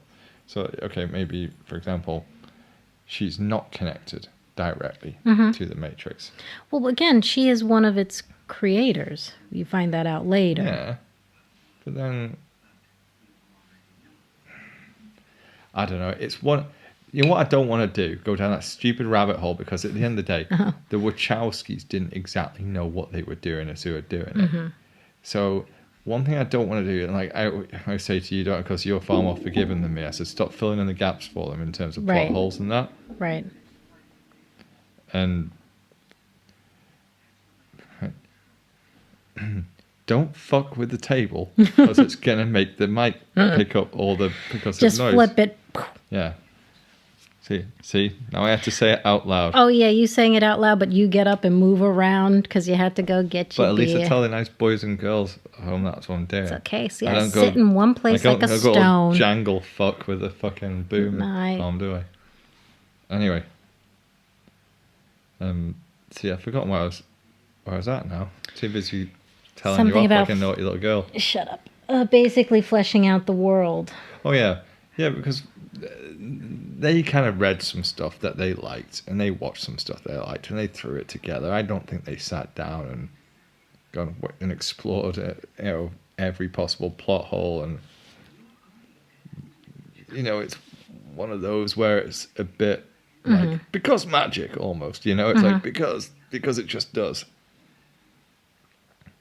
So, okay, maybe, for example, she's not connected directly to the matrix. Well, again, she is one of its creators. You find that out later. Yeah. But then... I don't know. It's one... You know what I don't want to do? Go down that stupid rabbit hole, because at the end of the day, the Wachowskis didn't exactly know what they were doing as they were doing it. So... One thing I don't want to do, and like I say to you, because you're far more forgiving than me, I said stop filling in the gaps for them in terms of plot holes and that. Right. And don't fuck with the table, because it's going to make the mic pick up all the because Just of noise. flip it. Yeah. See, now I have to say it out loud. Oh yeah, you saying it out loud, but you get up and move around because you had to go get your But at least beer. I tell the nice boys and girls at home that's what I'm doing. It's okay. See, I I don't sit in one place like a Go stone. jangle fuck with a fucking boom arm, do I? Anyway. See, I've forgotten where I was at now. Too busy telling Something you off about like a naughty little girl. Shut up. Basically fleshing out the world. Oh yeah, because they kind of read some stuff that they liked, and they watched some stuff they liked, and they threw it together. I don't think they sat down and gone and explored every possible plot hole, and it's one of those where it's a bit like because magic almost, it's like because it just does.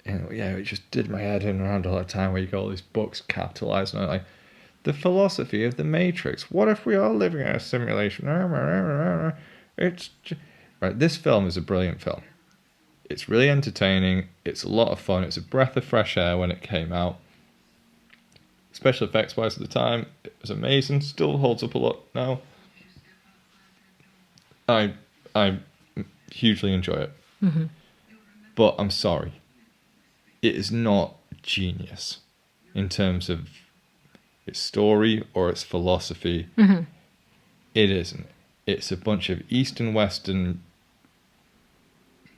It just did my head in around all the time where you got all these books capitalized on it, like the philosophy of the Matrix. What if we are living in a simulation? It's right. This film is a brilliant film. It's really entertaining. It's a lot of fun. It's a breath of fresh air when it came out. Special effects wise at the time, it was amazing. Still holds up a lot now. I hugely enjoy it. But I'm sorry. It is not genius in terms of its story or its philosophy. It isn't. It's a bunch of East and Western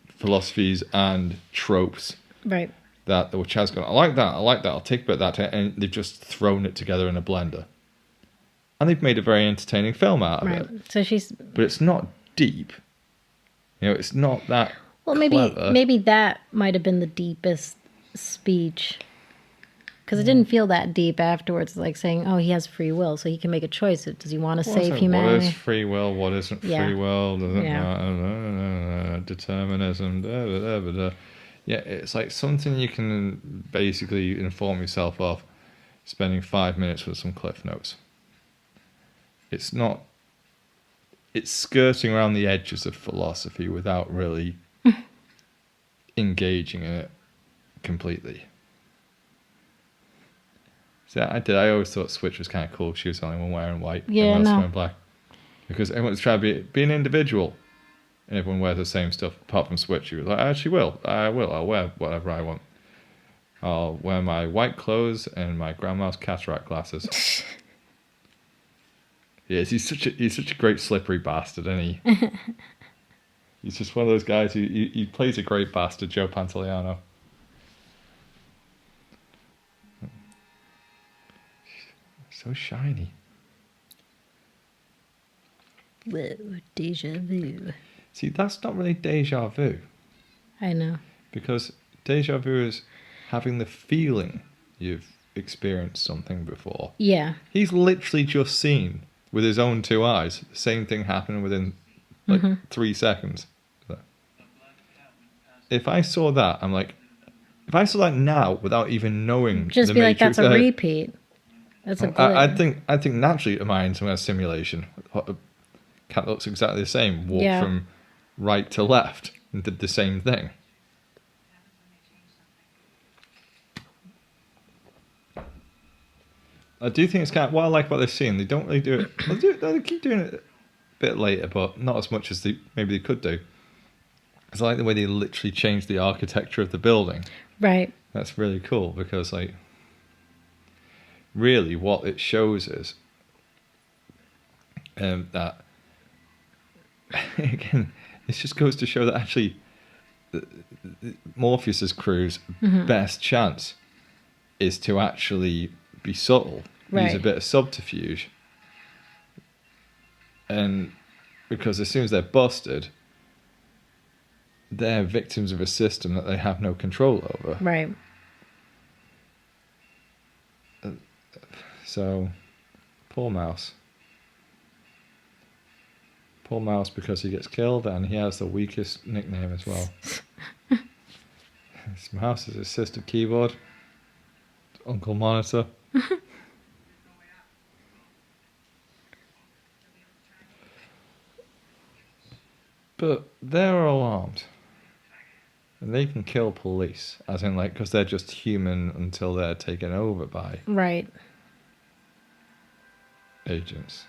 philosophies and tropes. Right. That which has gone, I like that, I'll take a bit of that, and they've just thrown it together in a blender. And they've made a very entertaining film out of it. So she's... But it's not deep. It's not that Well, clever. maybe that might have been the deepest speech. Because it didn't feel that deep afterwards, like saying, oh, he has free will, so he can make a choice. Does he want to save humanity? What is free will? What isn't free will? Doesn't matter. Determinism. Yeah, it's like something you can basically inform yourself of spending 5 minutes with some cliff notes. It's not... It's skirting around the edges of philosophy without really engaging in it completely. See, I always thought Switch was kind of cool. She was the only one wearing white. Yeah, everyone else no. wearing black. Because everyone's trying to be an individual. And everyone wears the same stuff, apart from Switch. She was like, I actually will. I'll wear whatever I want. I'll wear my white clothes and my grandma's cataract glasses. Yes, he's such a great slippery bastard, isn't he? He's just one of those guys who he plays a great bastard, Joe Pantoliano. So shiny. Whoa, deja vu. See, that's not really deja vu. I know. Because deja vu is having the feeling you've experienced something before. Yeah. He's literally just seen with his own two eyes the same thing happen within 3 seconds. If I saw that, I'm like, if if I saw that now without even knowing Just the be like, Matrix, that's a repeat. That's a glitch. I think naturally to mind some kind of simulation. Cat looks exactly the same. Walked from right to left and did the same thing. I do think it's kind of what I like about this scene. They don't really do it. They keep doing it a bit later, but not as much as maybe they could do. It's like the way they literally changed the architecture of the building. Right. That's really cool because, like, really what it shows is that again, this just goes to show that actually Morpheus's crew's best chance is to actually be subtle, use a bit of subterfuge, and because as soon as they're busted, they're victims of a system that they have no control over. Right. So, poor Mouse. Poor Mouse because he gets killed and he has the weakest nickname as well. His mouse is assistive keyboard. Uncle Monitor. But they're alarmed. And they can kill police. As in, like, because they're just human until they're taken over by agents.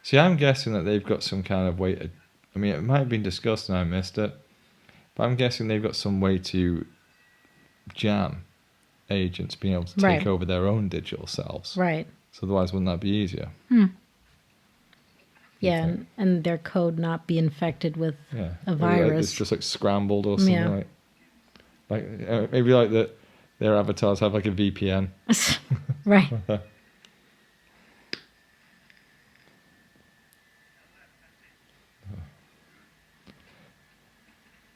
See, I'm guessing that they've got some kind of way to... I mean, it might have been discussed and I missed it. But I'm guessing they've got some way to jam agents being able to take over their own digital selves. Right. So otherwise, wouldn't that be easier? Yeah, and their code not be infected with a virus. Like, it's just like scrambled or something maybe like their avatars have like a VPN. Right.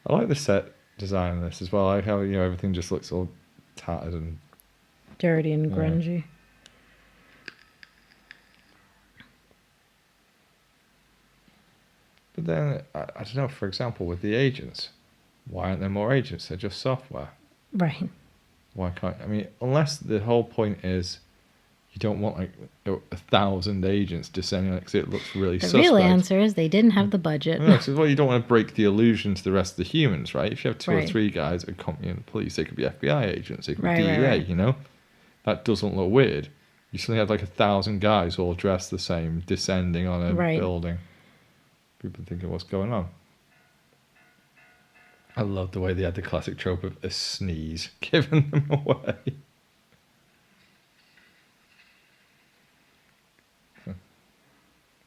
I like the set design of this as well. I like how everything just looks all tattered and dirty and grungy. But then I don't know. For example, with the agents, why aren't there more agents? They're just software. Right. Why can't... I mean, unless the whole point is you don't want like 1,000 agents descending because it looks really suspect. The real answer is they didn't have the budget. No, so, well, you don't want to break the illusion to the rest of the humans, right? If you have two or three guys accompanying the police, they could be FBI agents, they could be DEA, you know? That doesn't look weird. You suddenly have like 1,000 guys all dressed the same, descending on a building. People thinking, what's going on? I love the way they had the classic trope of a sneeze giving them away.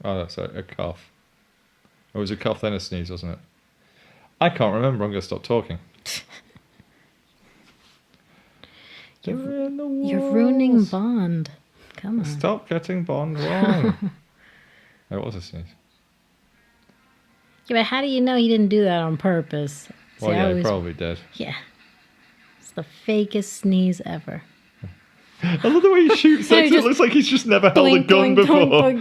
Oh, that's a cough. It was a cough, then a sneeze, wasn't it? I can't remember. I'm going to stop talking. You're ruining Bond. Come on. Stop getting Bond wrong. It was a sneeze. Yeah, but how do you know he didn't do that on purpose? See, Well, yeah, he probably did. Yeah. It's the fakest sneeze ever. I love the way he shoots it. It looks like he's just never held a gun before. Like,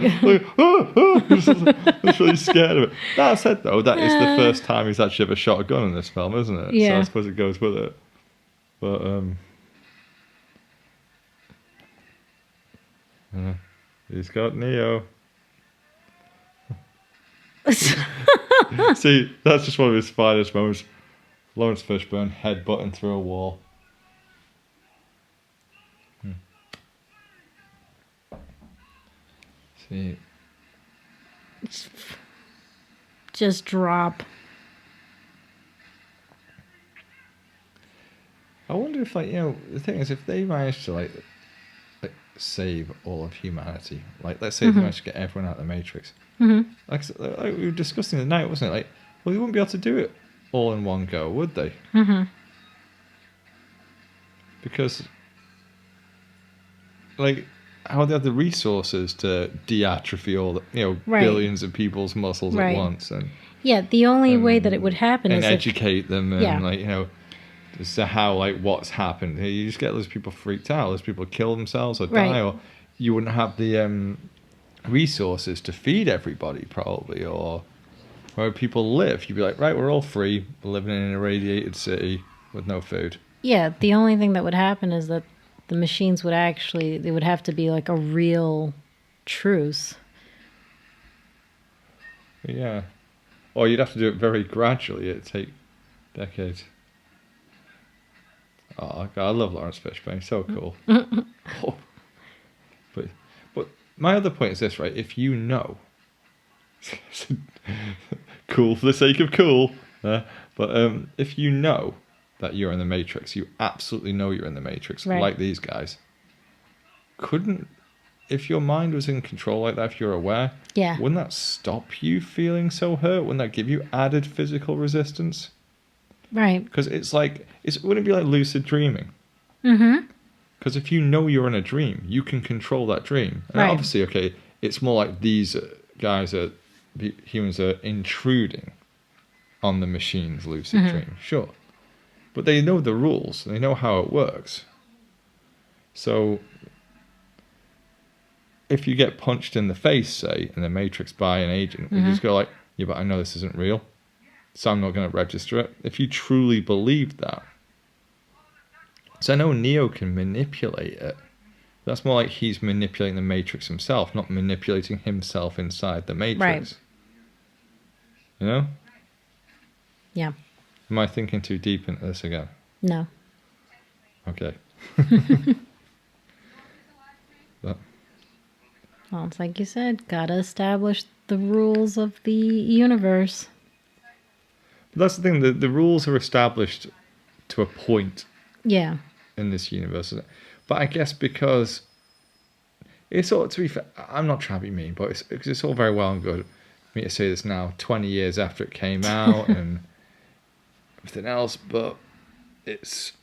really scared of it. That said, though, that is the first time he's actually ever shot a gun in this film, isn't it? Yeah. So I suppose it goes with it. But, he's got Neo. See, that's just one of his finest moments. Lawrence Fishburne headbutting through a wall. See. Just drop. I wonder if, like, the thing is, if they manage to, like save all of humanity, like, let's say they manage to get everyone out of the Matrix. Like we were discussing the night, wasn't it? Like, well, they wouldn't be able to do it all in one go, would they? Because, like, how would they have the resources to de-atrophy all the, billions of people's muscles at once? And the only way that it would happen is educate them and, like, as to how, like, what's happened. You just get those people freaked out. Those people kill themselves or die, or you wouldn't have the resources to feed everybody, probably, or where people live. You'd be like, right, we're all free, we're living in an irradiated city with no food. Yeah, the only thing that would happen is that the machines would actually, they would have to be like a real truce. Yeah. Or you'd have to do it very gradually. It'd take decades. Oh, God, I love Lawrence Fishburne. He's so cool. Oh. But my other point is this, right? If you know, cool for the sake of cool, but if you know that you're in the Matrix, you absolutely know you're in the Matrix, Right. like these guys. If your mind was in control like that, if you're aware, Yeah. wouldn't that stop you feeling so hurt? Wouldn't that give you added physical resistance? Right. Because it's like, wouldn't it be like lucid dreaming? Mm-hmm. Because if you know you're in a dream, you can control that dream. And Right. obviously, okay, it's more like these humans are intruding on the machine's lucid dream, sure. But they know the rules, they know how it works. So, if you get punched in the face, say, in the Matrix by an agent, you just go like, yeah, but I know this isn't real, so I'm not going to register it. If you truly believe that. So I know Neo can manipulate it. That's more like he's manipulating the Matrix himself, not manipulating himself inside the Matrix. Right. You know? Yeah. Am I thinking too deep into this again? No. Okay. But, Well, it's like you said, gotta establish the rules of the universe. but that's the thing, the rules are established to a point Yeah. in this universe. But I guess because it's all, to be fair, I'm not trying to be mean, but it's all very well and good for me to say this now, 20 years after it came out and everything else, but it's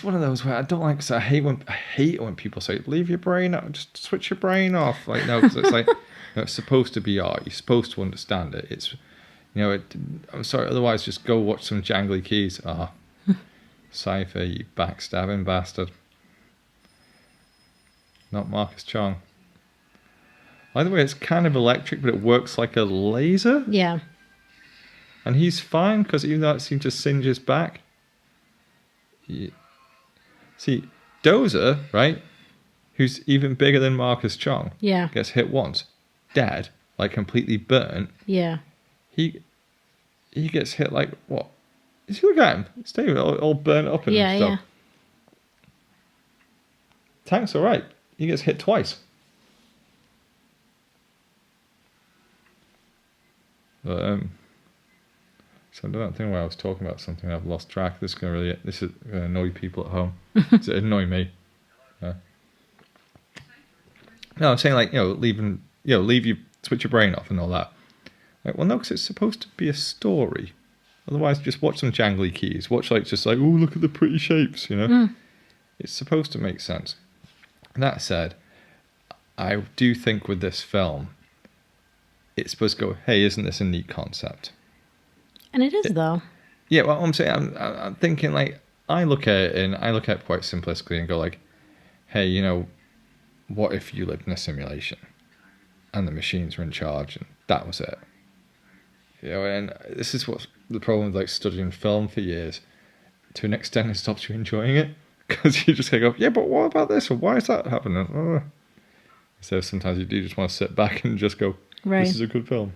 one of those where I don't like. So I hate it when people say, "Leave your brain out, just switch your brain off." Like, no, because it's like, it's supposed to be art. You're supposed to understand it. It's, I'm sorry. Otherwise, just go watch some Jangly Keys. Cypher, you backstabbing bastard. Not Marcus Chong. Either way, it's kind of electric, but it works like a laser. Yeah. And he's fine because even though it seems to singe his back. See, Dozer, right, who's even bigger than Marcus Chong, Yeah. gets hit once, dead, like completely burnt. Yeah. He gets hit like, what? If you look at him, it's all burnt up and Yeah, stuff. yeah. Tank's alright. He gets hit twice. But, so I don't think where I was talking about something I've lost track. This is going to annoy people at home. It annoy me. Yeah. No, I'm saying like, switch your brain off and all that. Like, well, no, because it's supposed to be a story. Otherwise, just watch some Jangly Keys. Watch oh, look at the pretty shapes, It's supposed to make sense. That said, I do think with this film, it's supposed to go, hey, isn't this a neat concept? And it is, though. Yeah, well, I'm saying, I'm thinking, like, I look at it quite simplistically and go, like, hey, what if you lived in a simulation and the machines were in charge and that was it? And this is what's the problem with, like, studying film for years. To an extent, it stops you enjoying it because you just go, yeah, but what about this? Or why is that happening? So sometimes you do just want to sit back and just go, Right. This is a good film.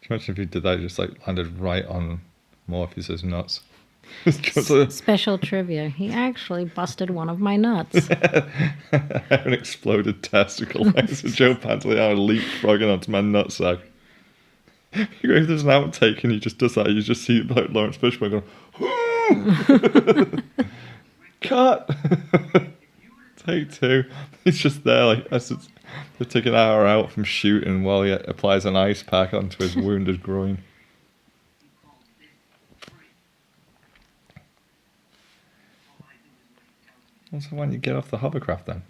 Imagine if he did that, just like landed right on Morpheus's nuts. Special trivia. He actually busted one of my nuts. An exploded testicle thanks to Joe Pantoliano leapfrogging onto my nutsack. If there's an outtake and he just does that, you just see like Lawrence Fishburne going, cut! Take two. He's just there, like, they take an hour out from shooting while he applies an ice pack onto his wounded groin. Also, why don't you get off the hovercraft then?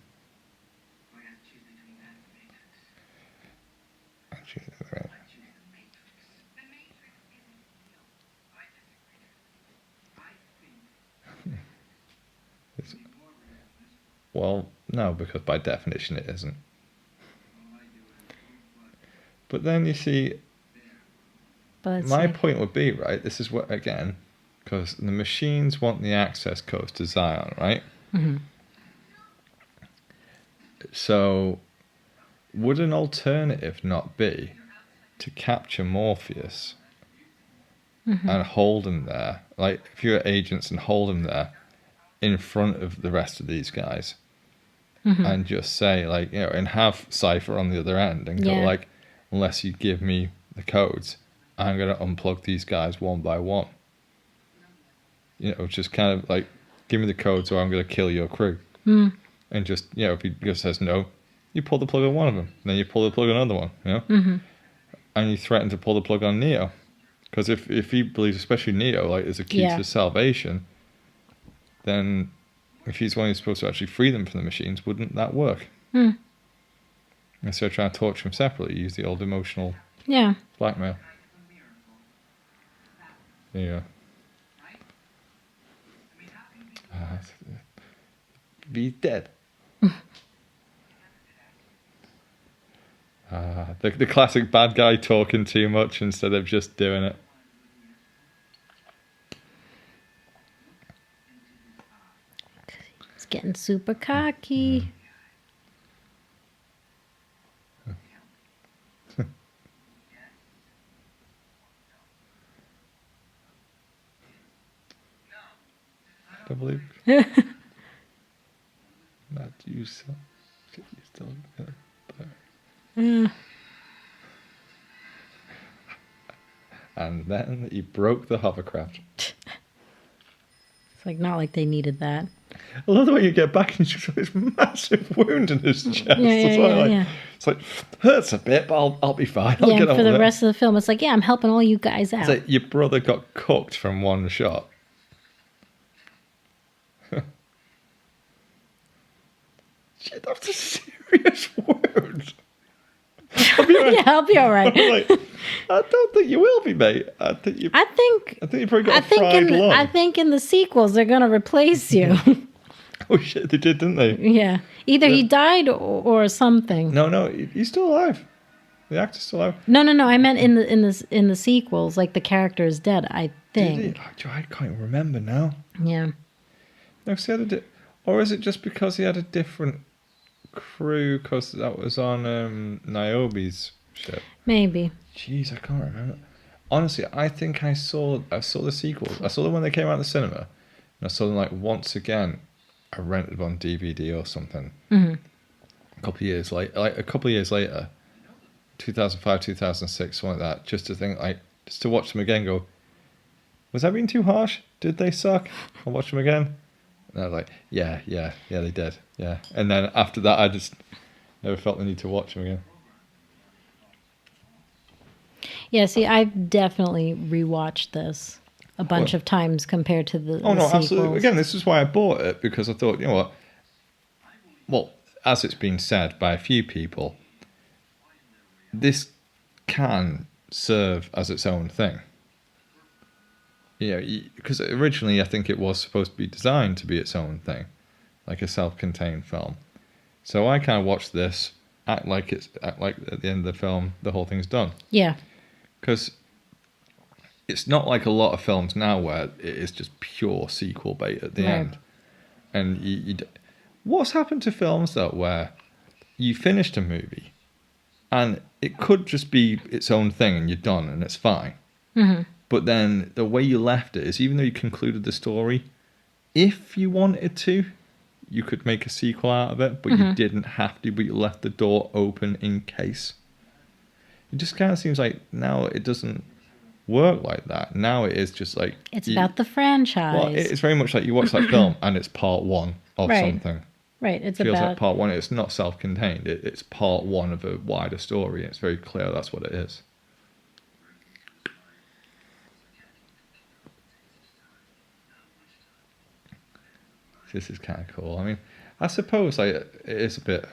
Actually, right. Well, no, because by definition it isn't. But then you see, But it's my like, point would be, right, this is what, again, because the machines want the access codes to Zion, right? mm-hmm. So, would an alternative not be to capture Morpheus and hold him there? Like, if you're agents, and hold him there in front of the rest of these guys, and just say, like, you know, and have Cypher on the other end and go, Yeah. like, unless you give me the codes, I'm going to unplug these guys one by one. You know, just kind of like, give me the codes or I'm going to kill your crew. And just, you know, if he just says no, you pull the plug on one of them. And then you pull the plug on another one, you know? And you threaten to pull the plug on Neo. Because if he believes, especially Neo, like, there's a key to salvation, then if he's the one who's supposed to actually free them from the machines, wouldn't that work? Instead of trying to torture him separately, use the old emotional blackmail. Yeah. Be dead. The classic bad guy talking too much instead of just doing it. It's getting super cocky. I believe. Not you, so. You still And then he broke the hovercraft. It's like not like they needed that. I love the way you get back and you've got this massive wound in his chest. It's like, hurts a bit, but I'll be fine. I'll get on for with the it. rest of the film, it's like, I'm helping all you guys out. It's like your brother got cooked from one shot. Shit, that's a serious wound. I'll be all right. Like, I don't think you will be, mate. I think you probably got a fried lung. I think in the sequels they're gonna replace you. Oh shit, they did, didn't they? Yeah. Either he died or something. No, he's still alive. The actor's still alive. No. I meant in the sequels, like the character is dead. I think. Did he? Oh, I can't even remember now. Yeah. No, 'cause he had or is it just because he had a different crew? Because that was on Niobe's ship. Maybe. Jeez, I can't remember. Honestly, I think I saw the sequels. I saw them when they came out in the cinema, and I saw them like once again. I rented them on DVD or something. A couple of years later, 2005, 2006, something like that. Just to watch them again. Go, was that being too harsh? Did they suck? I'll watch them again. And I was like, yeah, they did, yeah. And then after that, I just never felt the need to watch them again. Yeah, see, I've definitely rewatched this a bunch of times compared to the sequels. Absolutely. Again, this is why I bought it, because I thought, you know what? Well, as it's been said by a few people, this can serve as its own thing. Because originally I think it was supposed to be designed to be its own thing, like a self-contained film. So I kind of watched this, act like at the end of the film, the whole thing's done. Yeah. Because it's not like a lot of films now where it is just pure sequel bait at the end. And what's happened to films though where you finished a movie and it could just be its own thing and you're done and it's fine. But then the way you left it is, even though you concluded the story, if you wanted to, you could make a sequel out of it, but you didn't have to, but you left the door open in case. It just kind of seems like now it doesn't work like that. Now it is just like... It's about the franchise. Well, it's very much like you watch that film and it's part one of something. Right, it feels like part one. It's not self-contained. It's part one of a wider story. It's very clear that's what it is. This is kind of cool. I mean, I suppose like it is a bit...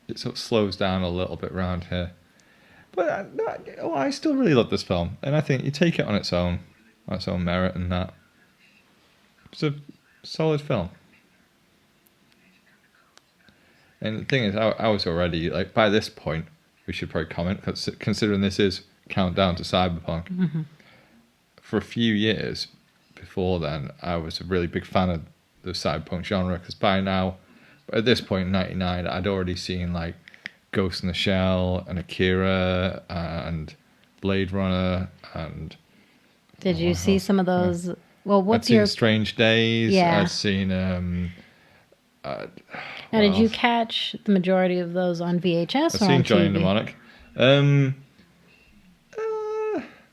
It sort of slows down a little bit around here. But I still really love this film. And I think you take it on its own merit and that. It's a solid film. And the thing is, I was already, like, by this point, we should probably comment, considering this is countdown to Cyberpunk. For a few years before then, I was a really big fan of the Cyberpunk genre, because by now, at this point in 99, I'd already seen like Ghost in the Shell and Akira and Blade Runner and... Did you see some of those? Yeah. Well, what's I'd your... seen Strange Days. Yeah. I'd seen... now, did you catch the majority of those on VHS I've or seen on Johnny TV? Mnemonic.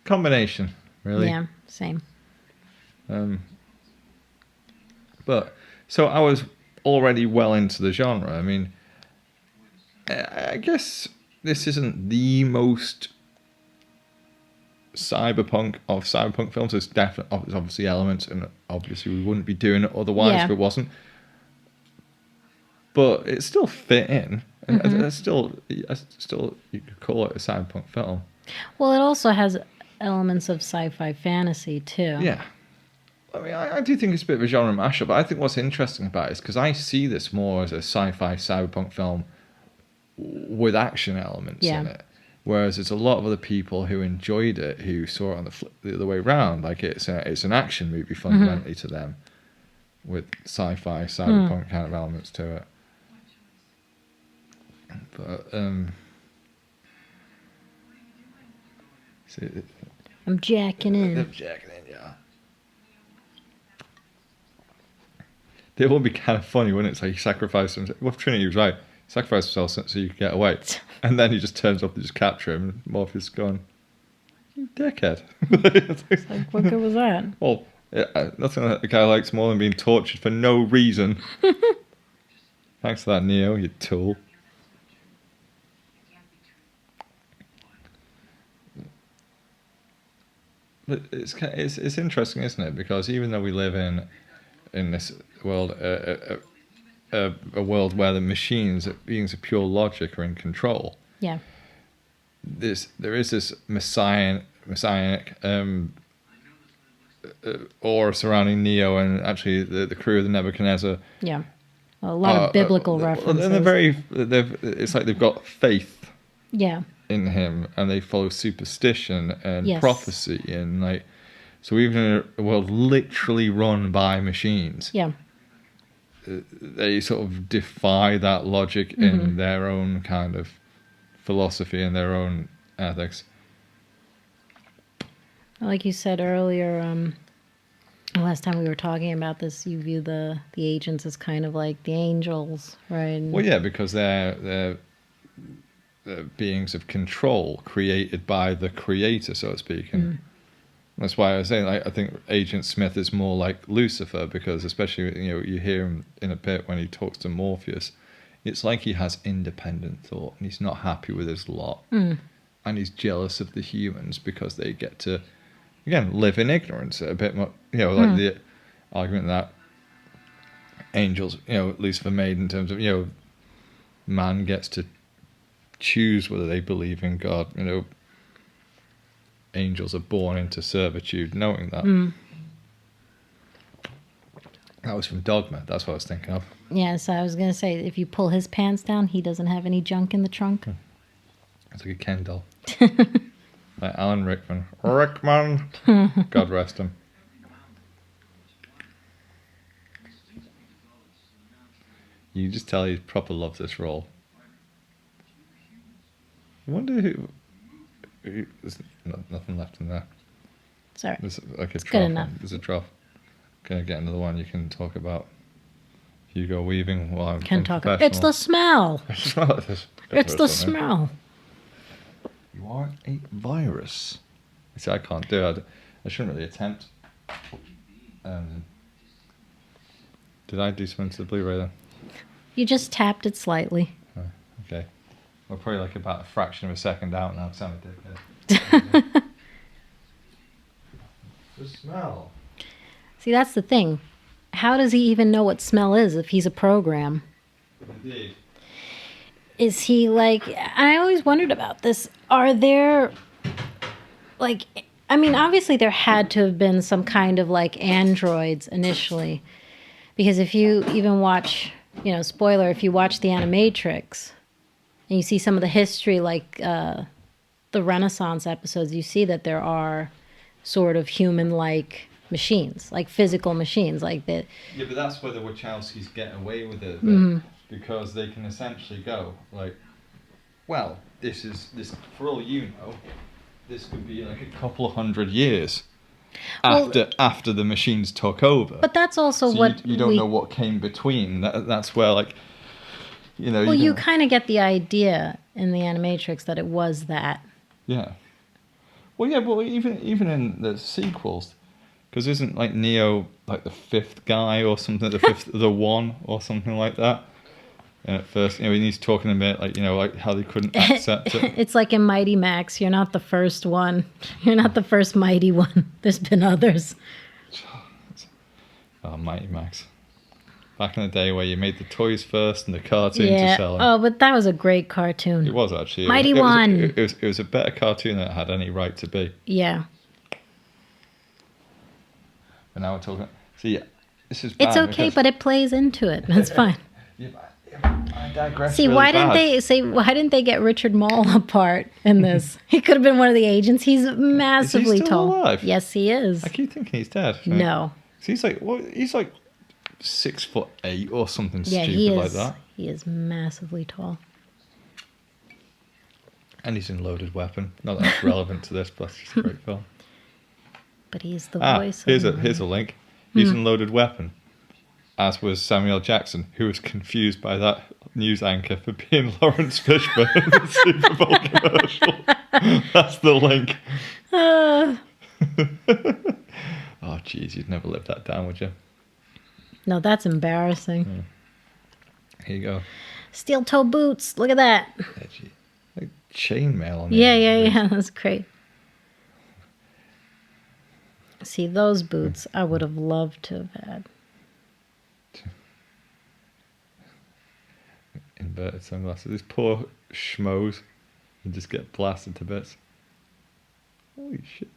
Combination, really. Yeah, same. But so I was already well into the genre. I mean, I guess this isn't the most cyberpunk of cyberpunk films. There's definitely obviously elements, and obviously we wouldn't be doing it otherwise if it wasn't. But it still fit in. It's still you could call it a cyberpunk film. Well, it also has elements of sci-fi fantasy too. Yeah. I mean, I do think it's a bit of a genre mashup, but I think what's interesting about it is because I see this more as a sci-fi cyberpunk film with action elements in it. Whereas there's a lot of other people who enjoyed it who saw it on the other way around. Like it's an action movie fundamentally to them with sci-fi, cyberpunk kind of elements to it. But I'm jacking in. I'm jacking in, yeah. It would be kind of funny, wouldn't it? It's like he sacrificed himself. Well, Trinity was right. He sacrificed himself so you could get away. And then he just turns up to just capture him, and Morpheus is going, "You dickhead." It's like, what good was that? Well, nothing that the guy likes more than being tortured for no reason. Thanks for that, Neo, you tool. But it's interesting, isn't it? Because even though we live in this world, a world where the machines, beings of pure logic, are in control. Yeah. There is this messianic aura surrounding Neo and actually the crew of the Nebuchadnezzar. Yeah. A lot of biblical references. And it's like they've got faith. Yeah. In him, and they follow superstition and prophecy, and like, so even in a world literally run by machines, they sort of defy that logic in their own kind of philosophy and their own ethics. Like you said earlier, last time we were talking about this, you view the agents as kind of like the angels, right? Well, yeah, because they're beings of control created by the creator, so to speak. And that's why I was saying, like, I think Agent Smith is more like Lucifer, because especially, you hear him in a bit when he talks to Morpheus, it's like he has independent thought and he's not happy with his lot. And he's jealous of the humans because they get to, again, live in ignorance a bit more, like the argument that angels, Lucifer made in terms of, man gets to choose whether they believe in God. Angels are born into servitude, knowing that. That was from Dogma. That's what I was thinking of. Yeah, so I was going to say, if you pull his pants down, he doesn't have any junk in the trunk. It's like a Ken doll. Like Alan Rickman. Rickman! God rest him. You just tell he proper loves this role. I wonder who... There's nothing left in there. Sorry. There's like a it's trough. good enough. There's a trough. Gonna get another one you can talk about. Hugo Weaving while I'm Can talk about... It's the smell! It's the smell! You are a virus. See, I can't do it. I shouldn't really attempt. Did I do something to the Blu-ray then? You just tapped it slightly. Oh, okay. We're probably like about a fraction of a second out now, because I'm a dickhead. The smell. See, that's the thing. How does he even know what smell is if he's a program? Indeed. Is he like... I always wondered about this. Are there... Like... I mean, obviously there had to have been some kind of like androids initially. Because if you even watch... spoiler, if you watch the Animatrix... and you see some of the history, like the Renaissance episodes, you see that there are sort of human-like machines, like physical machines, like that. Yeah, but that's where the Wachowskis get away with it, because they can essentially go like, well, this for all you know, this could be like a couple of 100 years after the machines took over. But that's also so what you don't know what came between. That's where, like, you know. Well, you kind of get the idea in the Animatrix that it was that. Yeah. Well, yeah. Well, even in the sequels, because isn't like Neo like the fifth guy or something, the one or something like that. And at first, you know, he's talking a bit like, you know, like how they couldn't accept it. It's like in Mighty Max. You're not the first one. You're not the first mighty one. There's been others. Oh, Mighty Max. Back in the day where you made the toys first and the cartoons to sell them. Oh, but that was a great cartoon. It was actually. Mighty One. It was a better cartoon than it had any right to be. Yeah. But now we're talking. See, this is bad. It's okay, but it plays into it. That's fine. Yeah, I digress. See, really why didn't they get Richard Mall apart in this? He could have been one of the agents. He's massively is he still tall. Alive? Yes, he is. I keep thinking he's dead. No. So he's like 6'8" or something stupid he is, like that. He is massively tall. And he's in Loaded Weapon. Not that it's relevant to this, but it's just a great film. But he's the voice. Here's a link. He's in Loaded Weapon, as was Samuel Jackson, who was confused by that news anchor for being Lawrence Fishburne in the Super Bowl commercial. That's the link. Oh, jeez, you'd never live that down, would you? No, that's embarrassing. Here you go. Steel toe boots. Look at that. Edgy. Like chainmail on Yeah. That's great. See, those boots I would have loved to have had. Inverted sunglasses. These poor schmoes and just get blasted to bits. Holy shit.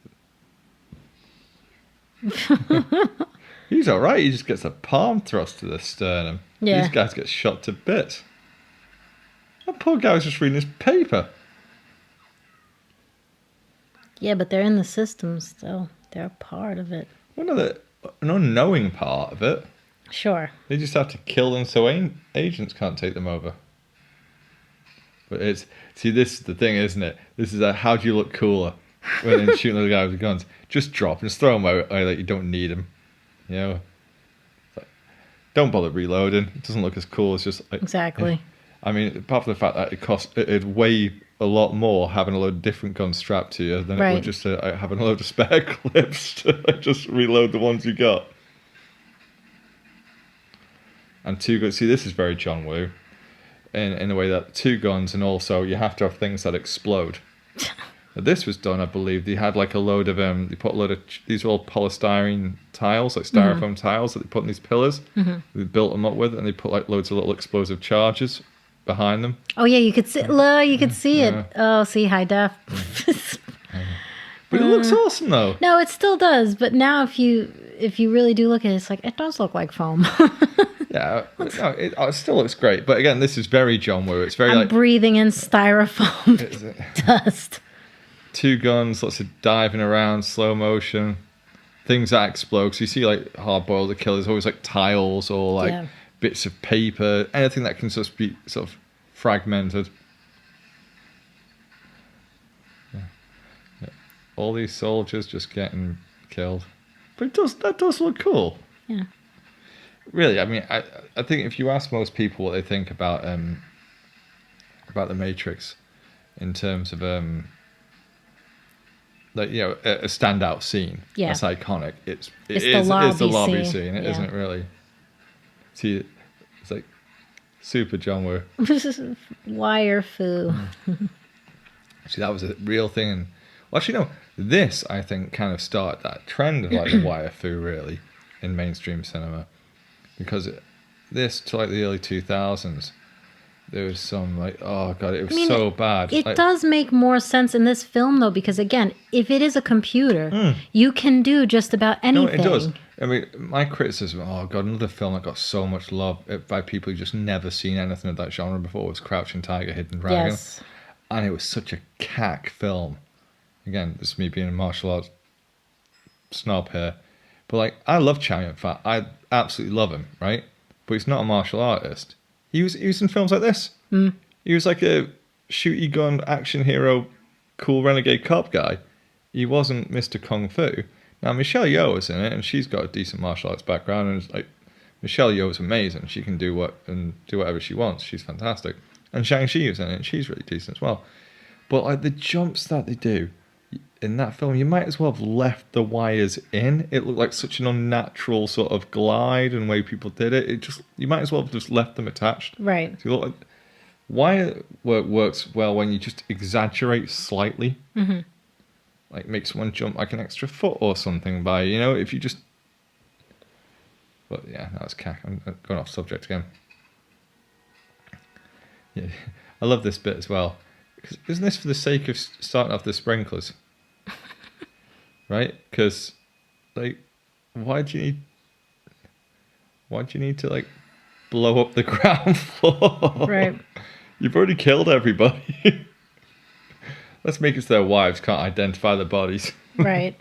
He's alright, he just gets a palm thrust to the sternum. Yeah. These guys get shot to bits. That poor guy was just reading his paper. Yeah, but they're in the system still. They're a part of it. Well, no, they're an unknowing part of it. Sure. They just have to kill them so agents can't take them over. But this is the thing, isn't it? This is how do you look cooler when they're shooting the guy with the guns? Just drop and just throw them out like you don't need them. You know? Like, don't bother reloading. It doesn't look as cool as just like... Exactly. I mean, apart from the fact that it'd weigh a lot more having a load of different guns strapped to you than it would just having a load of spare clips to just reload the ones you got. And two guns. See, this is very John Woo, in the way that two guns, and also you have to have things that explode. This was done, I believe. They had like a load of they put a load of these are all polystyrene tiles, like styrofoam tiles that they put in these pillars. They built them up with, and they put like loads of little explosive charges behind them. Oh yeah, you could see. You could see it. Oh, see, high def. But it looks awesome though. No, it still does. But now, if you really do look at it, it's like it does look like foam. Yeah, no, it still looks great. But again, this is very John Woo. It's very I'm breathing in styrofoam dust. Two guns, lots of diving around, slow motion, things that explode. So you see like Hard Boiled the Killer's always like tiles or like bits of paper, anything that can just be sort of fragmented. Yeah. All these soldiers just getting killed. But that does look cool. Yeah. Really, I mean, I think if you ask most people what they think about the Matrix, in terms of like, you know, a standout scene that's iconic, it's the lobby scene, isn't it? Really. See, it's like super John Woo. Wire foo. See, that was a real thing. And well, actually, no, this I think kind of started that trend of like the wire foo really in mainstream cinema. Because this, to like the early 2000s, there was some like, oh god, it was so bad. It like, does make more sense in this film though, because again, if it is a computer, you can do just about anything. No, it does. I mean, my criticism, oh god, another film that got so much love by people who just never seen anything of that genre before was Crouching Tiger, Hidden Dragon. Yes. And it was such a cack film. Again, this is me being a martial arts snob here. But like, I love Chow Yun-fat. I absolutely love him, right? But he's not a martial artist. He was in films like this. He was like a shooty gun action hero, cool renegade cop guy. He wasn't Mr. Kung Fu. Now Michelle Yeoh is in it, and she's got a decent martial arts background. And it's like Michelle Yeoh is amazing. She can do whatever she wants. She's fantastic. And Shang-Chi is in it, and she's really decent as well. But like the jumps that they do in that film, you might as well have left the wires in. It looked like such an unnatural sort of glide and way people did it. You might as well have just left them attached. Right. So you look like wire work works well when you just exaggerate slightly. Mm-hmm. Like make someone jump like an extra foot or something by, if you just... But yeah, that's cack. I'm going off subject again. Yeah, I love this bit as well. Because isn't this for the sake of starting off the sprinklers? Right? Because, like, why do you need to, like, blow up the ground floor? Right. You've already killed everybody. Let's make it so their wives can't identify the bodies. Right.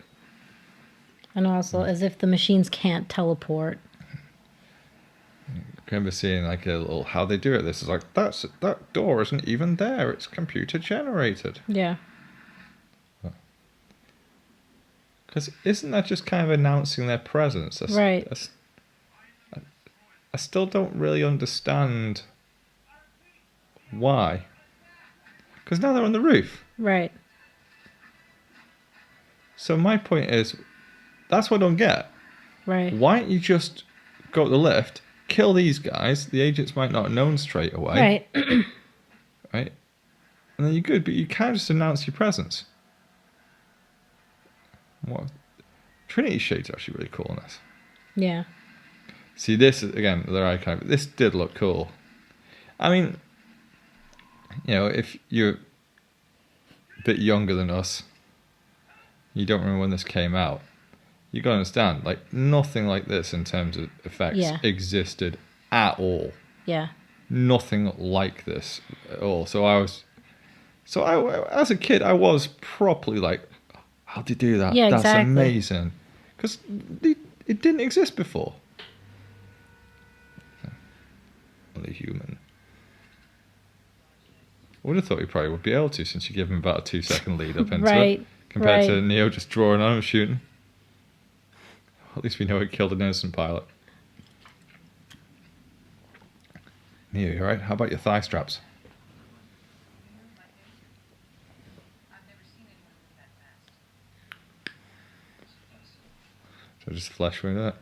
And also, as if the machines can't teleport. I remember seeing like a little how they do it. This is like that door isn't even there. It's computer generated. Yeah. Because isn't that just kind of announcing their presence? Right. I still don't really understand why. Because now they're on the roof. Right. So my point is, that's what I don't get. Right. Why don't you just go up the lift, kill these guys? The agents might not have known straight away. Right. Right? And then you're good, but you can't just announce your presence. What? Trinity Shade's actually really cool in this. Yeah. See, this is, again, their icon. This did look cool. I mean, if you're a bit younger than us, you don't remember when this came out, you got to understand, like, nothing like this in terms of effects existed at all. Yeah. Nothing like this at all. So I as a kid, I was properly like, how'd they do that? Yeah, That's exactly. amazing. Because it didn't exist before. Only human. I would have thought you probably would be able to, since you give him about a 2-second lead up into it. Compared to Neo just drawing on and shooting. At least we know it killed an innocent pilot. Neo, you alright? How about your thigh straps? So just flesh with that.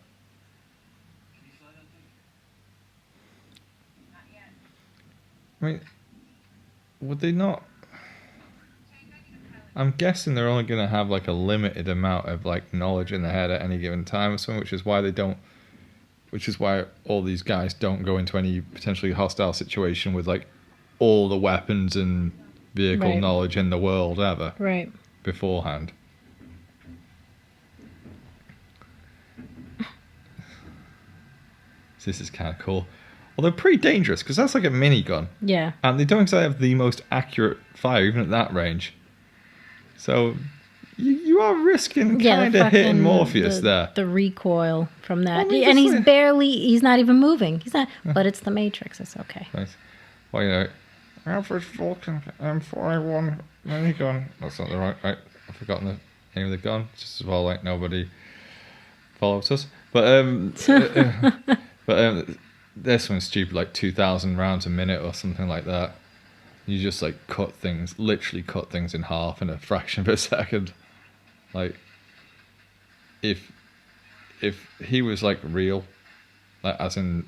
I mean, would they not? I'm guessing they're only going to have like a limited amount of like knowledge in their head at any given time or something, which is why all these guys don't go into any potentially hostile situation with like all the weapons and vehicle knowledge in the world ever. Right. Beforehand. So this is kind of cool. Although pretty dangerous, because that's like a minigun. Yeah. And they don't exactly have the most accurate fire, even at that range. So you are risking kind of hitting Morpheus there. The recoil from that. Well, and he's not even moving. He's not, but it's the Matrix. It's okay. Nice. Well, average Vulcan M41 minigun. That's not the right. I've forgotten the name of the gun. Just as well, like nobody follows us. But this one's stupid, like 2,000 rounds a minute or something like that. You just like literally cut things in half in a fraction of a second. Like, if he was like real, like as in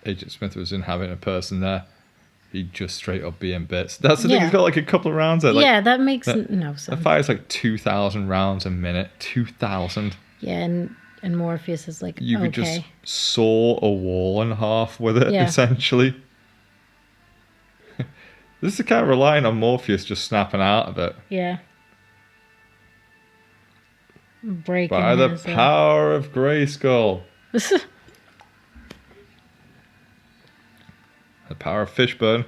Agent Smith was inhabiting a person there, he'd just straight up be in bits. That's the thing. He's got like a couple of rounds there. Like, that makes no sense. The fire's like 2,000 rounds a minute. 2,000. Yeah, and Morpheus is like, you could just saw a wall in half with it, essentially. This is kind of relying on Morpheus just snapping out of it. Yeah. Breaking By the his, power of Grayskull. The power of Fishburne.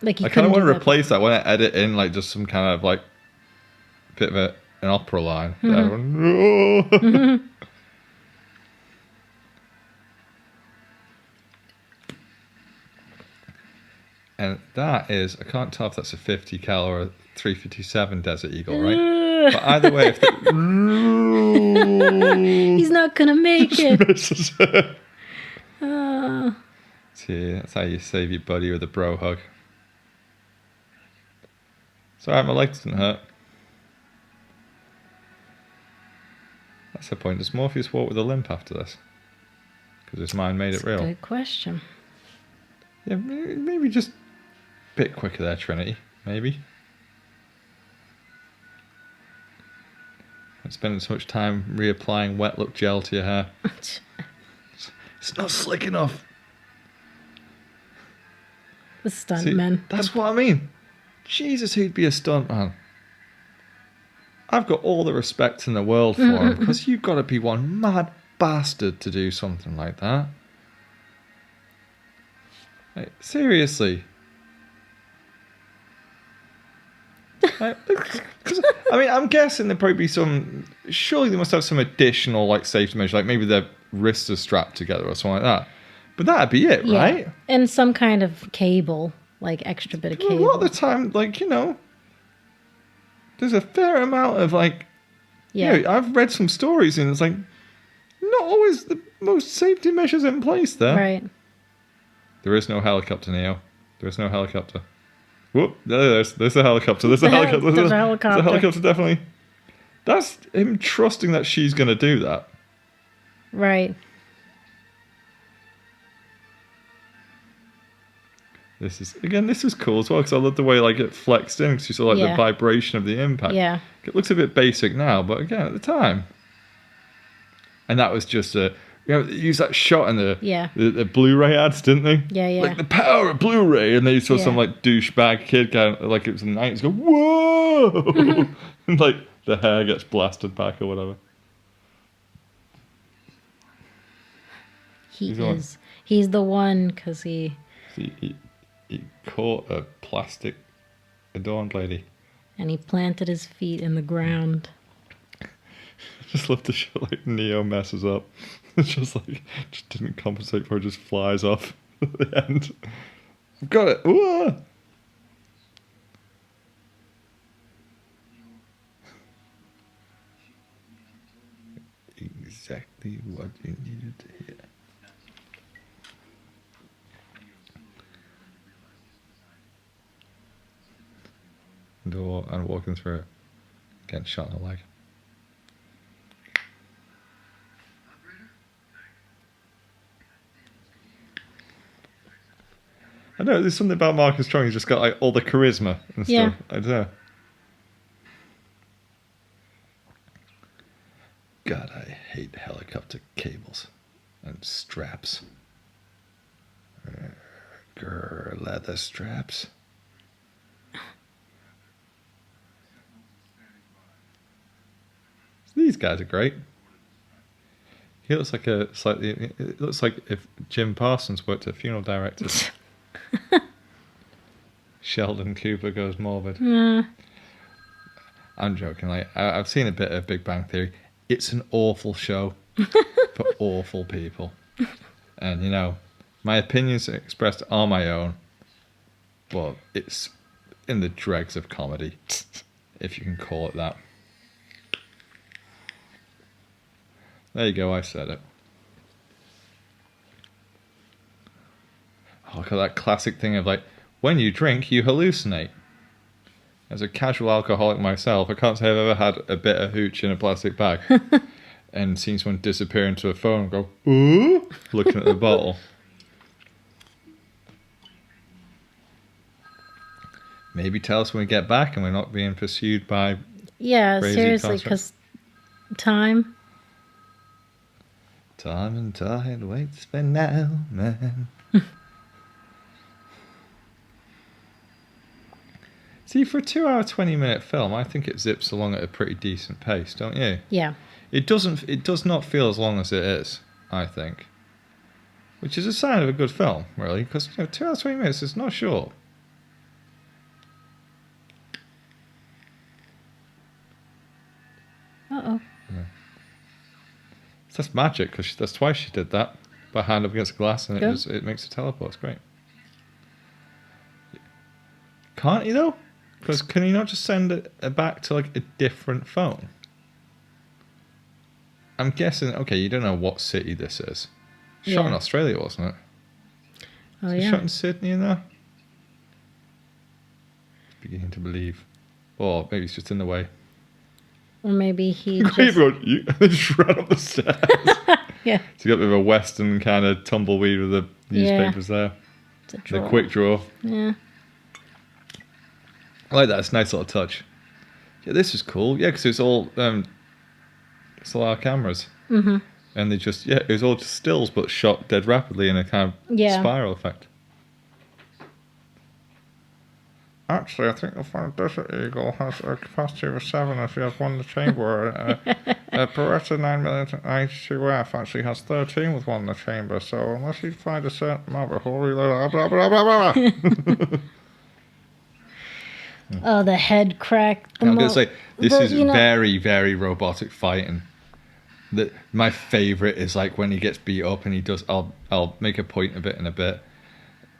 like I kind of want to replace that when I edit in like just some kind of like bit of an opera line. And that is, I can't tell if that's a 50 cal or a 357 Desert Eagle, right? But either way, if he's not gonna make it. misses it. See, that's how you save your buddy with a bro hug. It's alright, my leg doesn't hurt. That's the point. Does Morpheus walk with a limp after this? Because his mind made it real. Good question. Yeah, maybe just a bit quicker there, Trinity. Maybe. Not spending so much time reapplying wet look gel to your hair. It's not slick enough. The stuntman. That's what I mean. Jesus, he'd be a stuntman. I've got all the respect in the world for him because you've got to be one mad bastard to do something like that. Like, seriously. Like, 'cause, I mean, I'm guessing there'd probably be some. Surely they must have some additional like safety measures, like maybe their wrists are strapped together or something like that. But that'd be it, Yeah. right? And some kind of cable, like extra bit of A cable. lot of the time, like, you know, there's a fair amount of like. Yeah. You know, I've read some stories and it's like not always the most safety measures in place there. Right. There is no helicopter, Neo. There is no helicopter. Whoop! There's a helicopter. There's a helicopter. There's a helicopter. There's a helicopter, definitely. That's him trusting that she's going to do that. Right. This is cool as well because I love the way like it flexed in because you saw like the vibration of the impact. Yeah. It looks a bit basic now, but again at the time. And that was just a. You know, they used that shot in the Blu-ray ads, didn't they? Yeah, yeah. Like the power of Blu-ray, and they saw some Yeah. like douchebag kid going like it was in the 90s go, whoa! And like the hair gets blasted back or whatever. He's the one because he caught a plastic adorned lady. And he planted his feet in the ground. Just love the shot like Neo messes up. It's just like just didn't compensate for it, just flies off at the end. I've got it. Ooh! Exactly what you needed to hear. And walking through it, getting shot in the leg. I know, there's something about Marcus Strong, he's just got like all the charisma and Yeah. stuff. I don't know. God, I hate helicopter cables and straps. Grr, leather straps. These guys are great. He looks like it looks like if Jim Parsons worked at funeral directors. Sheldon Cooper goes morbid. I'm joking. Like I've seen a bit of Big Bang Theory. It's an awful show for awful people, and you know, my opinions expressed are my own, but it's in the dregs of comedy, if you can call it that. There you go. I said it. Oh, look at that classic thing of like, when you drink, you hallucinate. As a casual alcoholic myself, I can't say I've ever had a bit of hooch in a plastic bag and seen someone disappear into a phone and go, ooh, looking at the bottle. Maybe tell us when we get back and we're not being pursued by crazy seriously, because time and tide waits for now, man. See, for a 2 hour, 20-minute film, I think it zips along at a pretty decent pace, don't you? Yeah. It does not feel as long as it is, I think. Which is a sign of a good film, really, because 2 hours, 20 minutes is not short. Uh-oh. That's magic, because that's twice she did that. By hand up against glass, and it makes a teleport. It's great. Can't you, though? Because can you not just send it back to, like, a different phone? I'm guessing, okay, you don't know what city this is. Shot in Australia, wasn't it? Oh, Is it yeah. shot in Sydney in there? Beginning to believe. Or maybe it's just in the way. Or maybe he You just ran up the stairs. Yeah. So you got a bit of a Western kind of tumbleweed with the newspapers there. It's a The drawer. quick draw. Yeah. I like that. It's a nice little touch. Yeah, this is cool. Yeah, because it's all our cameras. Mm-hmm. And they just, it was all just stills, but shot dead rapidly in a kind of spiral effect. Actually, I think you'll find Desert Eagle has a capacity of 7 if you have one in the chamber. Beretta 9mm92F actually has 13 with one in the chamber, so unless you find a certain amount before we blah, blah, blah, blah, blah. Oh, the head crack. I'm going to say, this is very, very robotic fighting. My favourite is like when he gets beat up and he does, I'll make a point of it in a bit,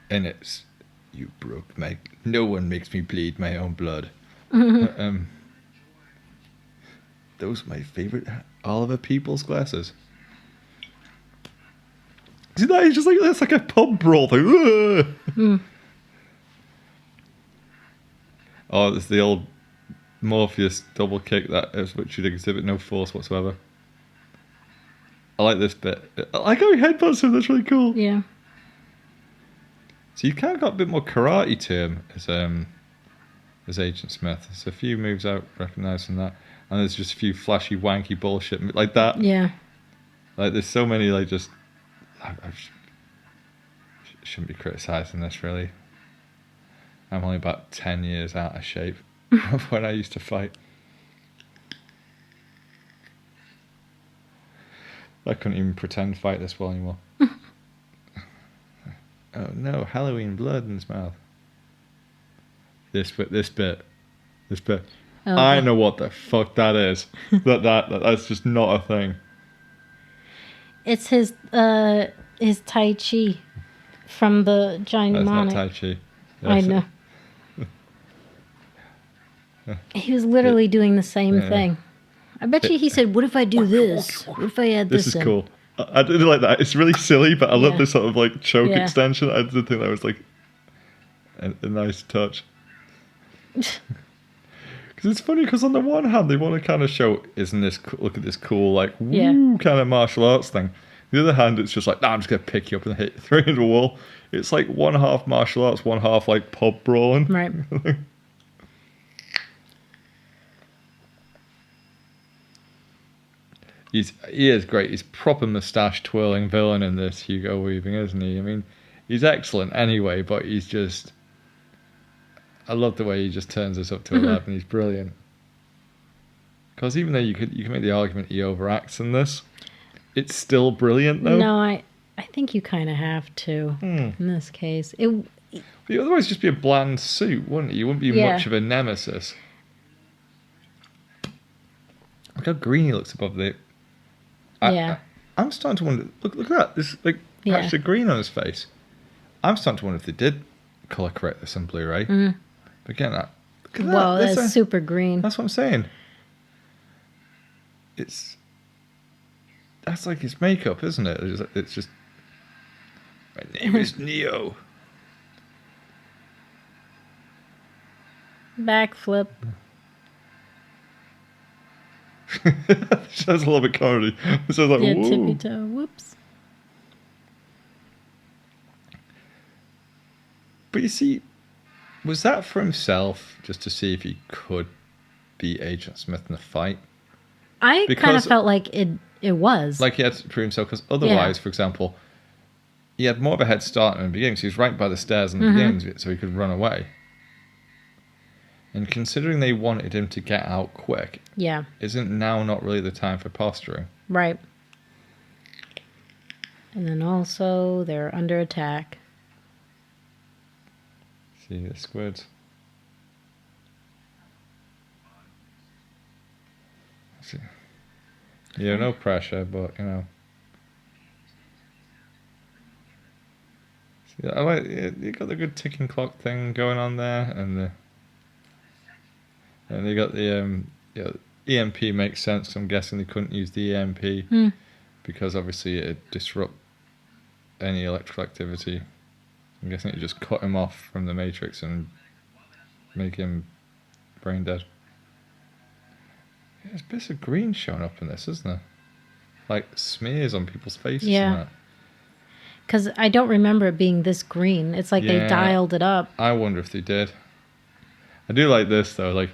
and it's, you broke my, no one makes me bleed my own blood. Those are my favourite Oliver Peoples glasses. See that? He's just like, that's like a pub brawl thing. Oh, it's the old Morpheus double kick that is which you'd exhibit no force whatsoever. I like this bit. I like how he headbutts him, that's really cool. Yeah. So you kind of got a bit more karate to him as Agent Smith. There's a few moves I recognise from that. And there's just a few flashy, wanky bullshit like that. Yeah. Like, there's so many, like, just... I shouldn't be criticising this, really. I'm only about 10 years out of shape of when I used to fight. I couldn't even pretend to fight this well anymore. Oh no, Halloween blood in his mouth. This bit. Oh, I know what the fuck that is. That's just not a thing. It's his Tai Chi from the giant That's mnemonic. not Tai Chi. I know. He was literally doing the same thing. I bet you he said, "What if I do this? What if I add this?" This is cool. I did like that. It's really silly, but I love this sort of like choke Yeah. extension. I did think that was like a nice touch. Because it's funny, because on the one hand, they want to kind of show, look at this cool, like, woo, kind of martial arts thing. The other hand, it's just like, nah, I'm just going to pick you up and throw you into a wall. It's like one half martial arts, one half like pub brawling. Right. He is great. He's proper moustache twirling villain in this, Hugo Weaving, isn't he? I mean, he's excellent anyway, but he's just... I love the way he just turns us up to 11. He's brilliant. Because even though you can make the argument he overacts in this, it's still brilliant, though. No, I think you kind of have to in this case. You'd otherwise just be a bland suit, wouldn't you? You wouldn't be much of a nemesis. Look how green he looks above the... I'm starting to wonder... Look at that. There's like patch of green on his face. I'm starting to wonder if they did colour correct this on Blu-ray. But again, look at that. Well, that's super green. That's what I'm saying. That's like his makeup, isn't it? It's just... My name is Neo. Backflip. That's a little bit comedy. So like, Yeah, whoa. tippy toe. Whoops. But you see, was that for himself, just to see if he could beat Agent Smith in a fight? I kind of felt like it was. Like he had to prove himself, because otherwise, for example, he had more of a head start in the beginning, so he was right by the stairs in the beginning, so he could run away. And considering they wanted him to get out quick, Yeah. isn't now not really the time for posturing? Right. And then also they're under attack. See the squids. See. Yeah, no pressure, but you know. See, I like you got the good ticking clock thing going on there, and you got the EMP makes sense. 'Cause I'm guessing they couldn't use the EMP because obviously it disrupt any electrical activity. I'm guessing it just cut him off from the matrix and make him brain dead. There's bits of green showing up in this, isn't there? Like smears on people's faces. Yeah. And that. Because I don't remember it being this green. It's like they Yeah. dialed it up. I wonder if they did. I do like this though, like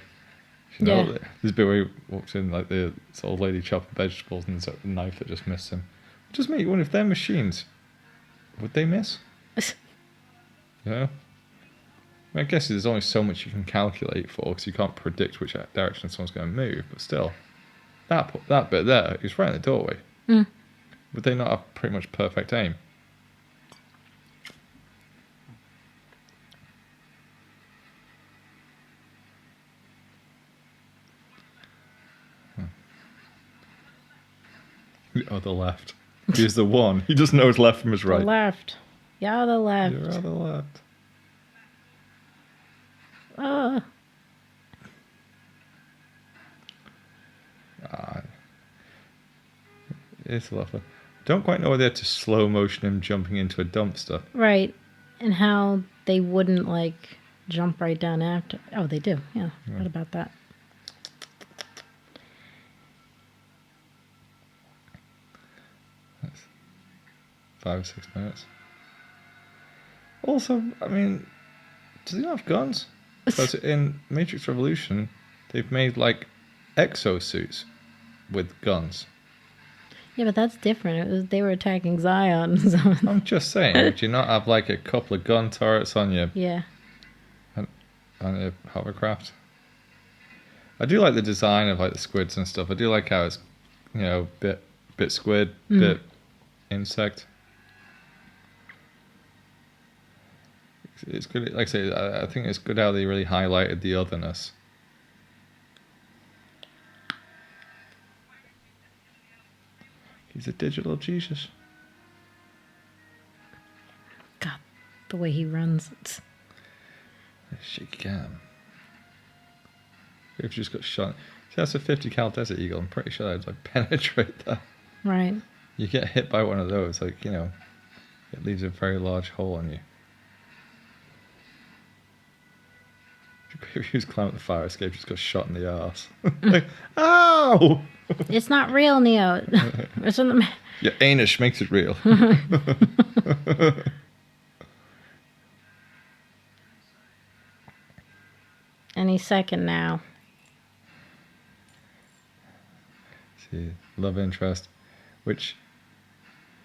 you know, Yeah. this bit where he walks in like the old lady chopping vegetables and there's a knife that just missed him. Just me wonder if they're machines, would they miss? Yeah. I mean, I guess there's only so much you can calculate for because you can't predict which direction someone's going to move. But still, that bit there is right in the doorway. Mm. Would they not have pretty much perfect aim? Oh, the left. He's the one. He doesn't know his left from his right. The left. Yeah, the left. You're on the left. It's a lot of fun. Don't quite know whether they had to slow motion him jumping into a dumpster. Right. And how they wouldn't, like, jump right down after. Oh, they do. Yeah. What about that? That's 5 or 6 minutes. Also, I mean, does he not have guns? Because in Matrix Revolution, they've made, like, exosuits with guns. Yeah, but that's different. They were attacking Zion. So. I'm just saying, would you not have, like, a couple of gun turrets on your Yeah. on your hovercraft? I do like the design of, like, the squids and stuff. I do like how it's, you know, bit squid, bit insect. It's good. Like I say, I think it's good how they really highlighted the otherness. He's a digital Jesus. God, the way he runs. She can. If you just got shot. See, that's a 50 cal Desert Eagle. I'm pretty sure I'd like penetrate that. Right. You get hit by one of those, like, you know, it leaves a very large hole on you. If you just climb up the fire escape, just got shot in the arse. Like, ow! It's not real, Neo. It's in the. Your anus makes it real. Any second now. See, love interest, which,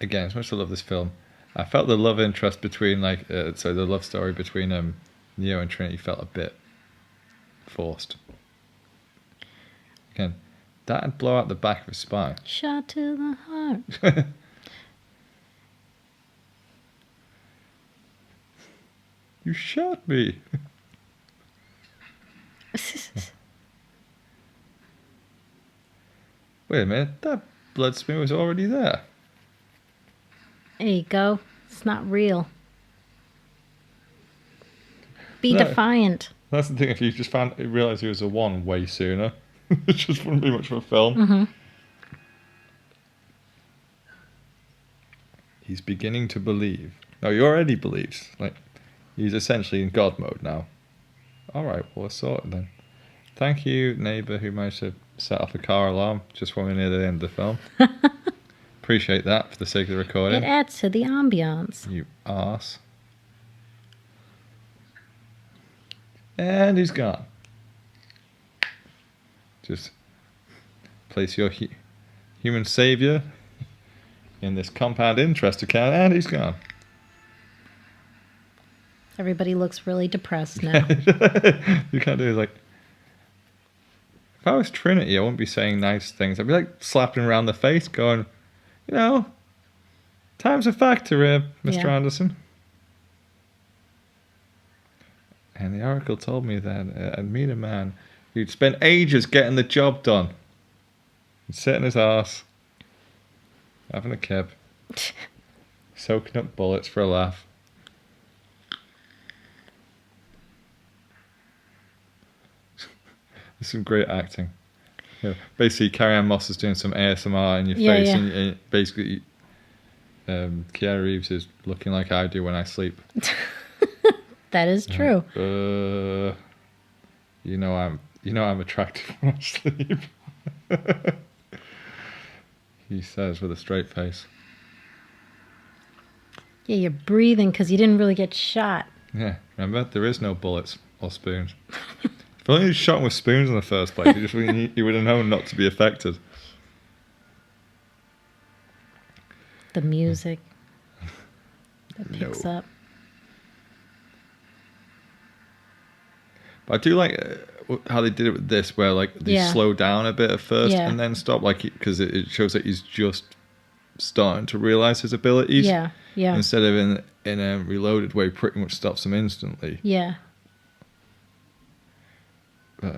again, as much as I love this film, I felt the love interest between, like, the love story between Neo and Trinity felt a bit forced. Again, that'd blow out the back of his spine. Shot to the heart. You shot me. Wait a minute, that blood smear was already there. There you go. It's not real. Be No. defiant. That's the thing, if you just realised he was a one way sooner, it just wouldn't be much of a film. Mm-hmm. He's beginning to believe. No, he already believes. Like, he's essentially in God mode now. Alright, well, we're sorted then. Thank you, neighbour, who managed to set off a car alarm just when we're near the end of the film. Appreciate that for the sake of the recording. It adds to the ambiance. You arse. And he's gone. Just place your human saviour in this compound interest account, and he's gone. Everybody looks really depressed now. You can't do it like, I was Trinity, I wouldn't be saying nice things. I'd be like slapping around the face, going, time's a factor here, Mr. Yeah. Anderson. And the Oracle told me that I'd meet a man who'd spent ages getting the job done. He'd sit in his arse, having a kip, soaking up bullets for a laugh. There's some great acting. Basically, Carrie-Anne Moss is doing some ASMR in your face, yeah. and basically, Keanu Reeves is looking like I do when I sleep. That is true. I'm attractive when I sleep. He says with a straight face. Yeah, you're breathing because you didn't really get shot. Yeah, remember, there is no bullets or spoons. If only he shot him with spoons in the first place, he would have known not to be affected. The music that picks up. But I do like how they did it with this, where like they slow down a bit at first and then stop, like because it shows that he's just starting to realize his abilities. Yeah, yeah. Instead of in a Reloaded way, pretty much stops him instantly. Yeah. But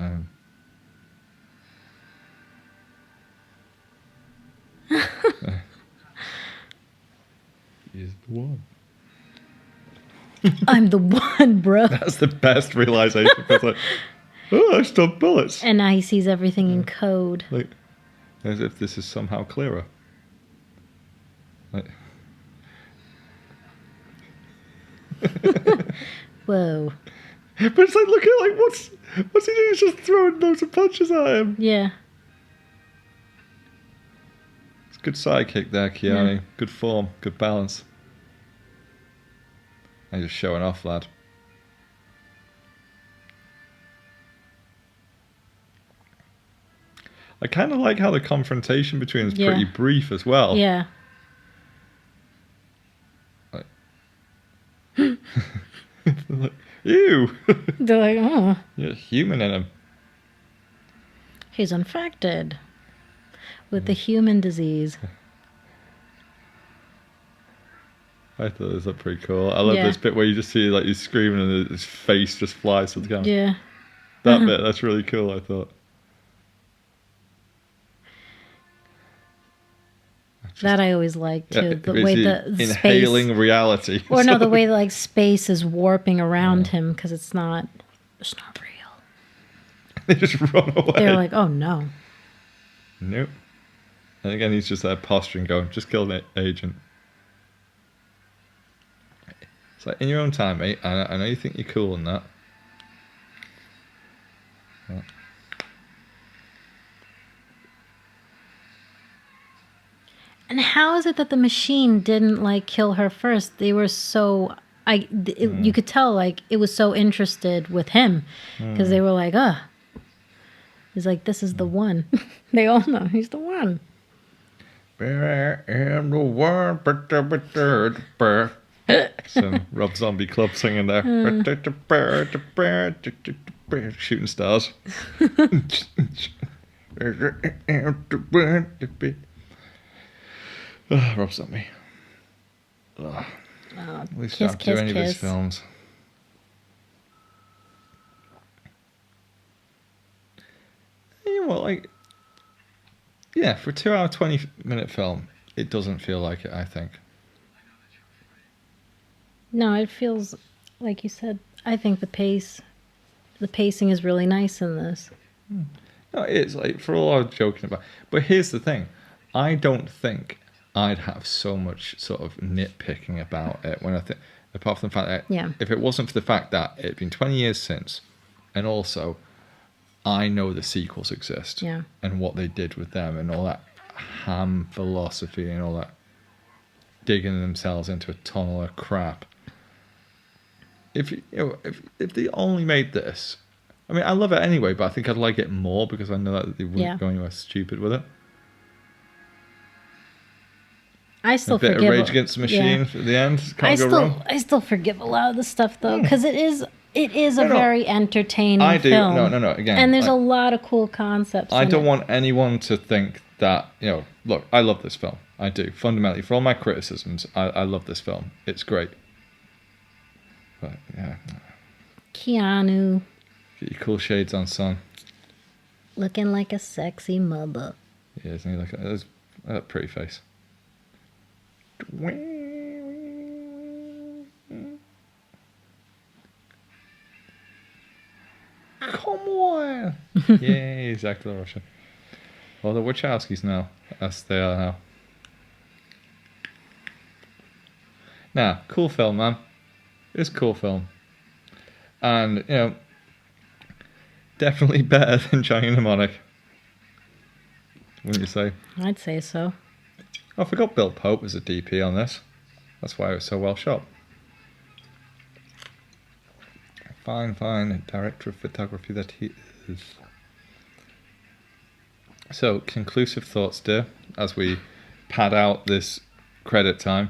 he's the one. I'm the one, bro. That's the best realization. It's like, oh, I stopped bullets. And now he sees everything in code. Like, as if this is somehow clearer. Like, whoa. but it's like, look at what's he doing? He's just throwing loads of punches at him. Yeah. It's a good sidekick there, Keanu. Yeah. Good form, good balance. And just showing off, lad. I kind of like how the confrontation between is pretty brief as well. Yeah. Like, like, ew. They're like, oh. You're human in him. He's infected with the human disease. I thought this looked pretty cool. I love this bit where you just see like he's screaming and his face just flies to the camera. Yeah. That bit, that's really cool, I thought. That I always like too. The way the inhaling space, reality. Or no, the way like space is warping around him because it's not real. They just run away. They're like, oh no. Nope. And again, he's just there posturing, going, just kill the agent. It's like, in your own time, mate. I know you think you're cool and that. Yeah. And how is it that the machine didn't like kill her first? They were so you could tell like it was so interested with him because they were like, he's like, this is the one. They all know he's the one. I am the one. Some Rob Zombie Club singing there. Shooting stars. Rob Zombie. At least kiss, I don't do any of his kiss. films. You know what, like, yeah, for a 2 hour 20-minute film, it doesn't feel like it, I think. No, it feels like you said. I think the pacing is really nice in this. No, it is, like, for all I was joking about. But here's the thing. I don't think I'd have so much sort of nitpicking about it when I think, apart from the fact that if it wasn't for the fact that it had been 20 years since, and also I know the sequels exist and what they did with them and all that ham philosophy and all that digging themselves into a tunnel of crap. If they only made this, I mean, I love it anyway, but I think I'd like it more because I know that they wouldn't go anywhere stupid with it. I still a bit forgive of Rage Against the Machine at the end. Can't go wrong. I still forgive a lot of the stuff though, because it is It is a No. very entertaining I do. film. No. Again, And there's a lot of cool concepts. I in don't it. want anyone to think that, look, I love this film. I do. Fundamentally, for all my criticisms, I love this film. It's great. But, yeah. Keanu Get your cool shades on, son. looking like a sexy mother. Yeah, isn't he? Look at that pretty face. Come on! Yay, exactly Russia. Well, the Wachowskis now, as they are now. Nah, cool film, man. It's a cool film. And, definitely better than Johnny Mnemonic. Wouldn't you say? I'd say so. I forgot Bill Pope was a DP on this. That's why it was so well shot. Fine director of photography that he is. So, conclusive thoughts, dear, as we pad out this credit time.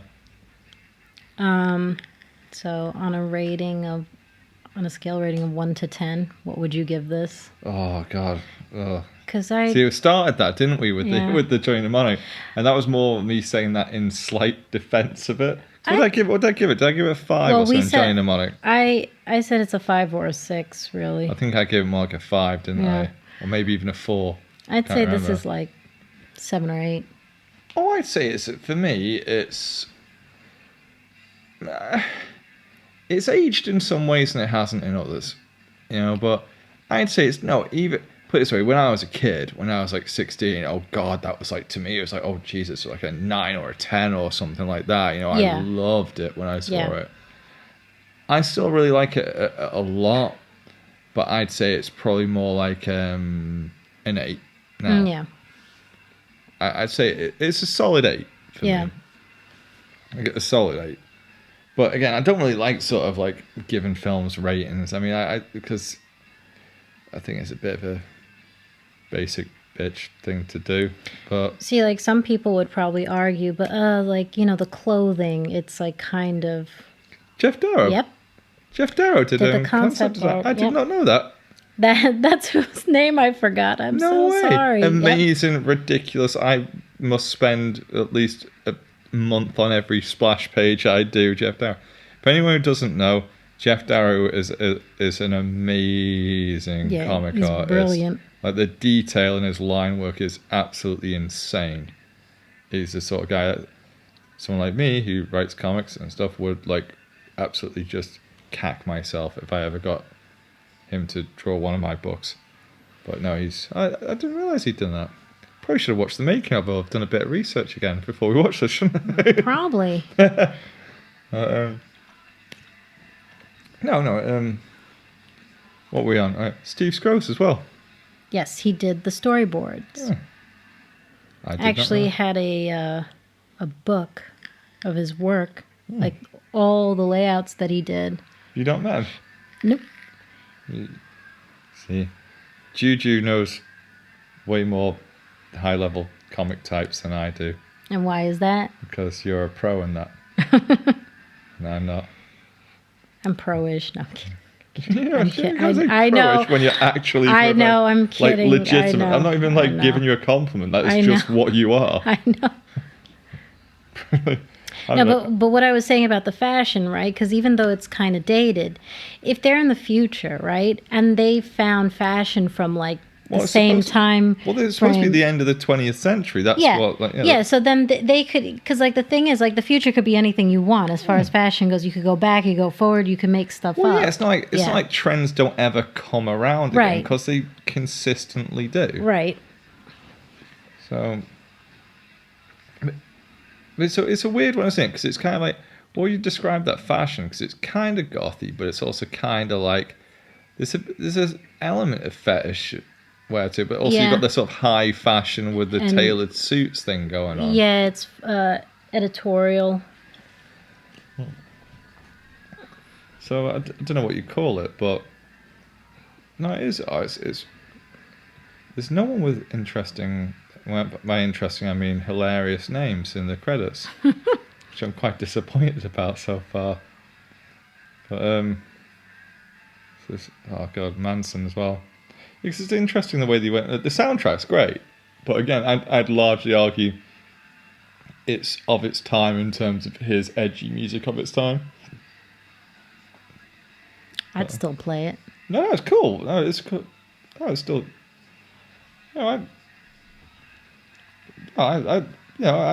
So on a scale rating of 1 to 10, what would you give this? Oh God. Oh. Because See, we started that, didn't we, with Yeah. the Johnny Mnemonic, and that was more me saying that in slight defence of it. So what did I give it? Did I give it a 5 Well, or we something? said- Johnny Mnemonic. I said it's a 5 or a 6, really. I think I gave it more like a 5, didn't Yeah. I? Or maybe even a 4. I'd Can't say this remember. is like 7 or 8. Oh, I'd say for me, it's aged in some ways and it hasn't in others, but I'd say even put it this way, when I was a kid, when I was like 16, oh God, that was like, to me, it was like, oh Jesus, like a 9 or a 10 or something like that, Yeah. I loved it when I saw Yeah. it. I still really like it a lot, but I'd say it's probably more like an 8 now. Yeah. I'd say it's a solid 8 for Yeah. me. I get a solid 8. But again, I don't really like sort of like giving films ratings. I mean, because I think it's a bit of a basic bitch thing to do. But See, like some people would probably argue, but the clothing, it's like kind of. Jeff Darrow. Yep. Jeff Darrow did Did the concept concept design. art, I did yep. not know that. That's whose name I forgot. I'm No so way. sorry. Yep. Amazing, ridiculous. I must spend at least a month on every splash page I do, Jeff Darrow. For anyone who doesn't know, Jeff Darrow is an amazing Yeah, comic he's artist. brilliant. Like the detail in his line work is absolutely insane. He's the sort of guy that someone like me who writes comics and stuff would like absolutely just cack myself if I ever got him to draw one of my books. But no, I didn't realise he'd done that. Probably should have watched the making of it. I've done a bit of research again before we watch this, shouldn't I? Probably. No. What were we on? Steve Scrooge as well. Yes, he did the storyboards. Yeah. I did Actually not had a book of his work, like all the layouts that he did. know. You don't know. Nope. See, Juju knows way more high-level comic types than I do And why is that? because you're a pro in that. And I'm not. I'm pro-ish. No, I'm kidding. Yeah, I'm you kidding. guys are I know. pro-ish when you're actually. I know, I'm kidding. Like legitimate. I know, I'm not even I like know. giving you a compliment. That I is just know. what you are. I know. No, but what I was saying about the fashion, right? Because even though it's kind of dated, if they're in the future, right, and they found fashion from like the Well, it's same supposed- time. Well, it's supposed to be frame. the end of the 20th century. That's Yeah, what. Like, yeah. So then they could, because like the thing is, like the future could be anything you want as far as fashion goes. You could go back, you go forward, you can make stuff Well, up. yeah, it's not Yeah. like trends don't ever come around again Right. because they consistently do. Right. So, it's a weird one, isn't it? Because it's kind of like, well, you describe that fashion because it's kind of gothy, but it's also kind of like there's an element of fetish wear to it, but also Yeah. you've got this sort of high fashion with the And- tailored suits thing going on. Yeah, it's editorial. So I don't know what you call it, but no, it is. It's there's no one with interesting. Well, by interesting, I mean hilarious names in the credits, which I'm quite disappointed about so far. But Oh god, Manson as well. Because it's interesting the way they went. The soundtrack's great, but again, I'd largely argue it's of its time in terms of his edgy music of its time. I'd still play it. No, it's cool. No, it's cool. No, it's still. No, I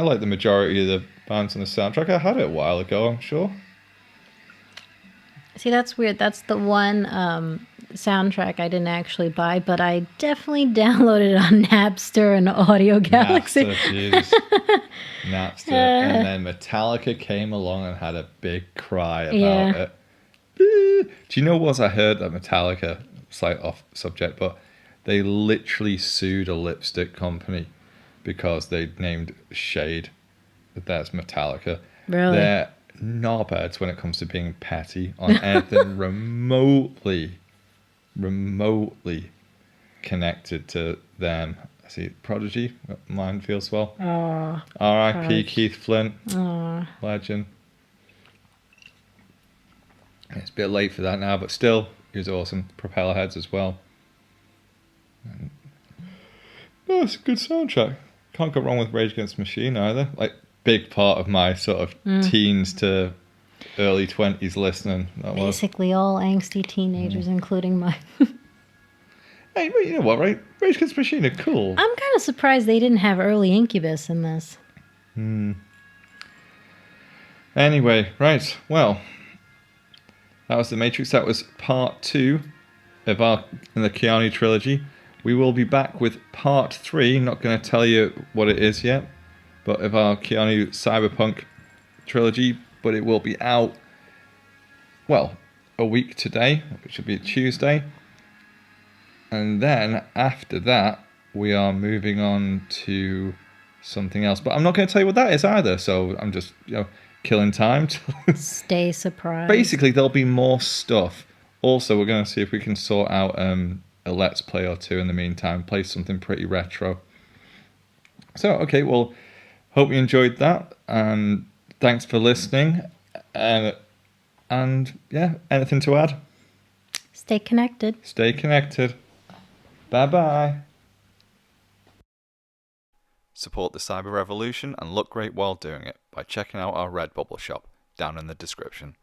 like the majority of the bands on the soundtrack. I had it a while ago, I'm sure. See, that's weird. That's the one soundtrack I didn't actually buy, but I definitely downloaded it on Napster and Audio Galaxy. Napster, Jesus. Napster. And then Metallica came along and had a big cry about it. Do you know what I heard that Metallica, slight off subject, but they literally sued a lipstick company because they named shade. That's Metallica. Really? They're knobheads when it comes to being petty on anything remotely connected to them. I see Prodigy, mine feels well. Oh, R.I.P. Keith Flint, oh. legend. It's a bit late for that now, but still, he was awesome. Propeller Heads as well. No, it's a good soundtrack. Can't go wrong with Rage Against the Machine either. Like, big part of my sort of teens to early 20s listening. Basically all angsty teenagers, including mine. Hey, but you know what, right? Rage Against the Machine are cool. I'm kind of surprised they didn't have early Incubus in this. Anyway, right, well, that was The Matrix. That was part 2 of in the Keanu Trilogy. We will be back with part 3. Not going to tell you what it is yet, but of our Keanu Cyberpunk trilogy. But it will be out, well, a week today, which will be Tuesday. And then after that, we are moving on to something else. But I'm not going to tell you what that is either. So I'm just, killing time. Stay surprised. Basically, there'll be more stuff. Also, we're going to see if we can sort out a Let's Play or two in the meantime. Play something pretty retro. So, okay, well, hope you enjoyed that. And thanks for listening. And yeah, anything to add? Stay connected. Stay connected. Bye-bye. Support the cyber revolution and look great while doing it by checking out our Redbubble shop down in the description.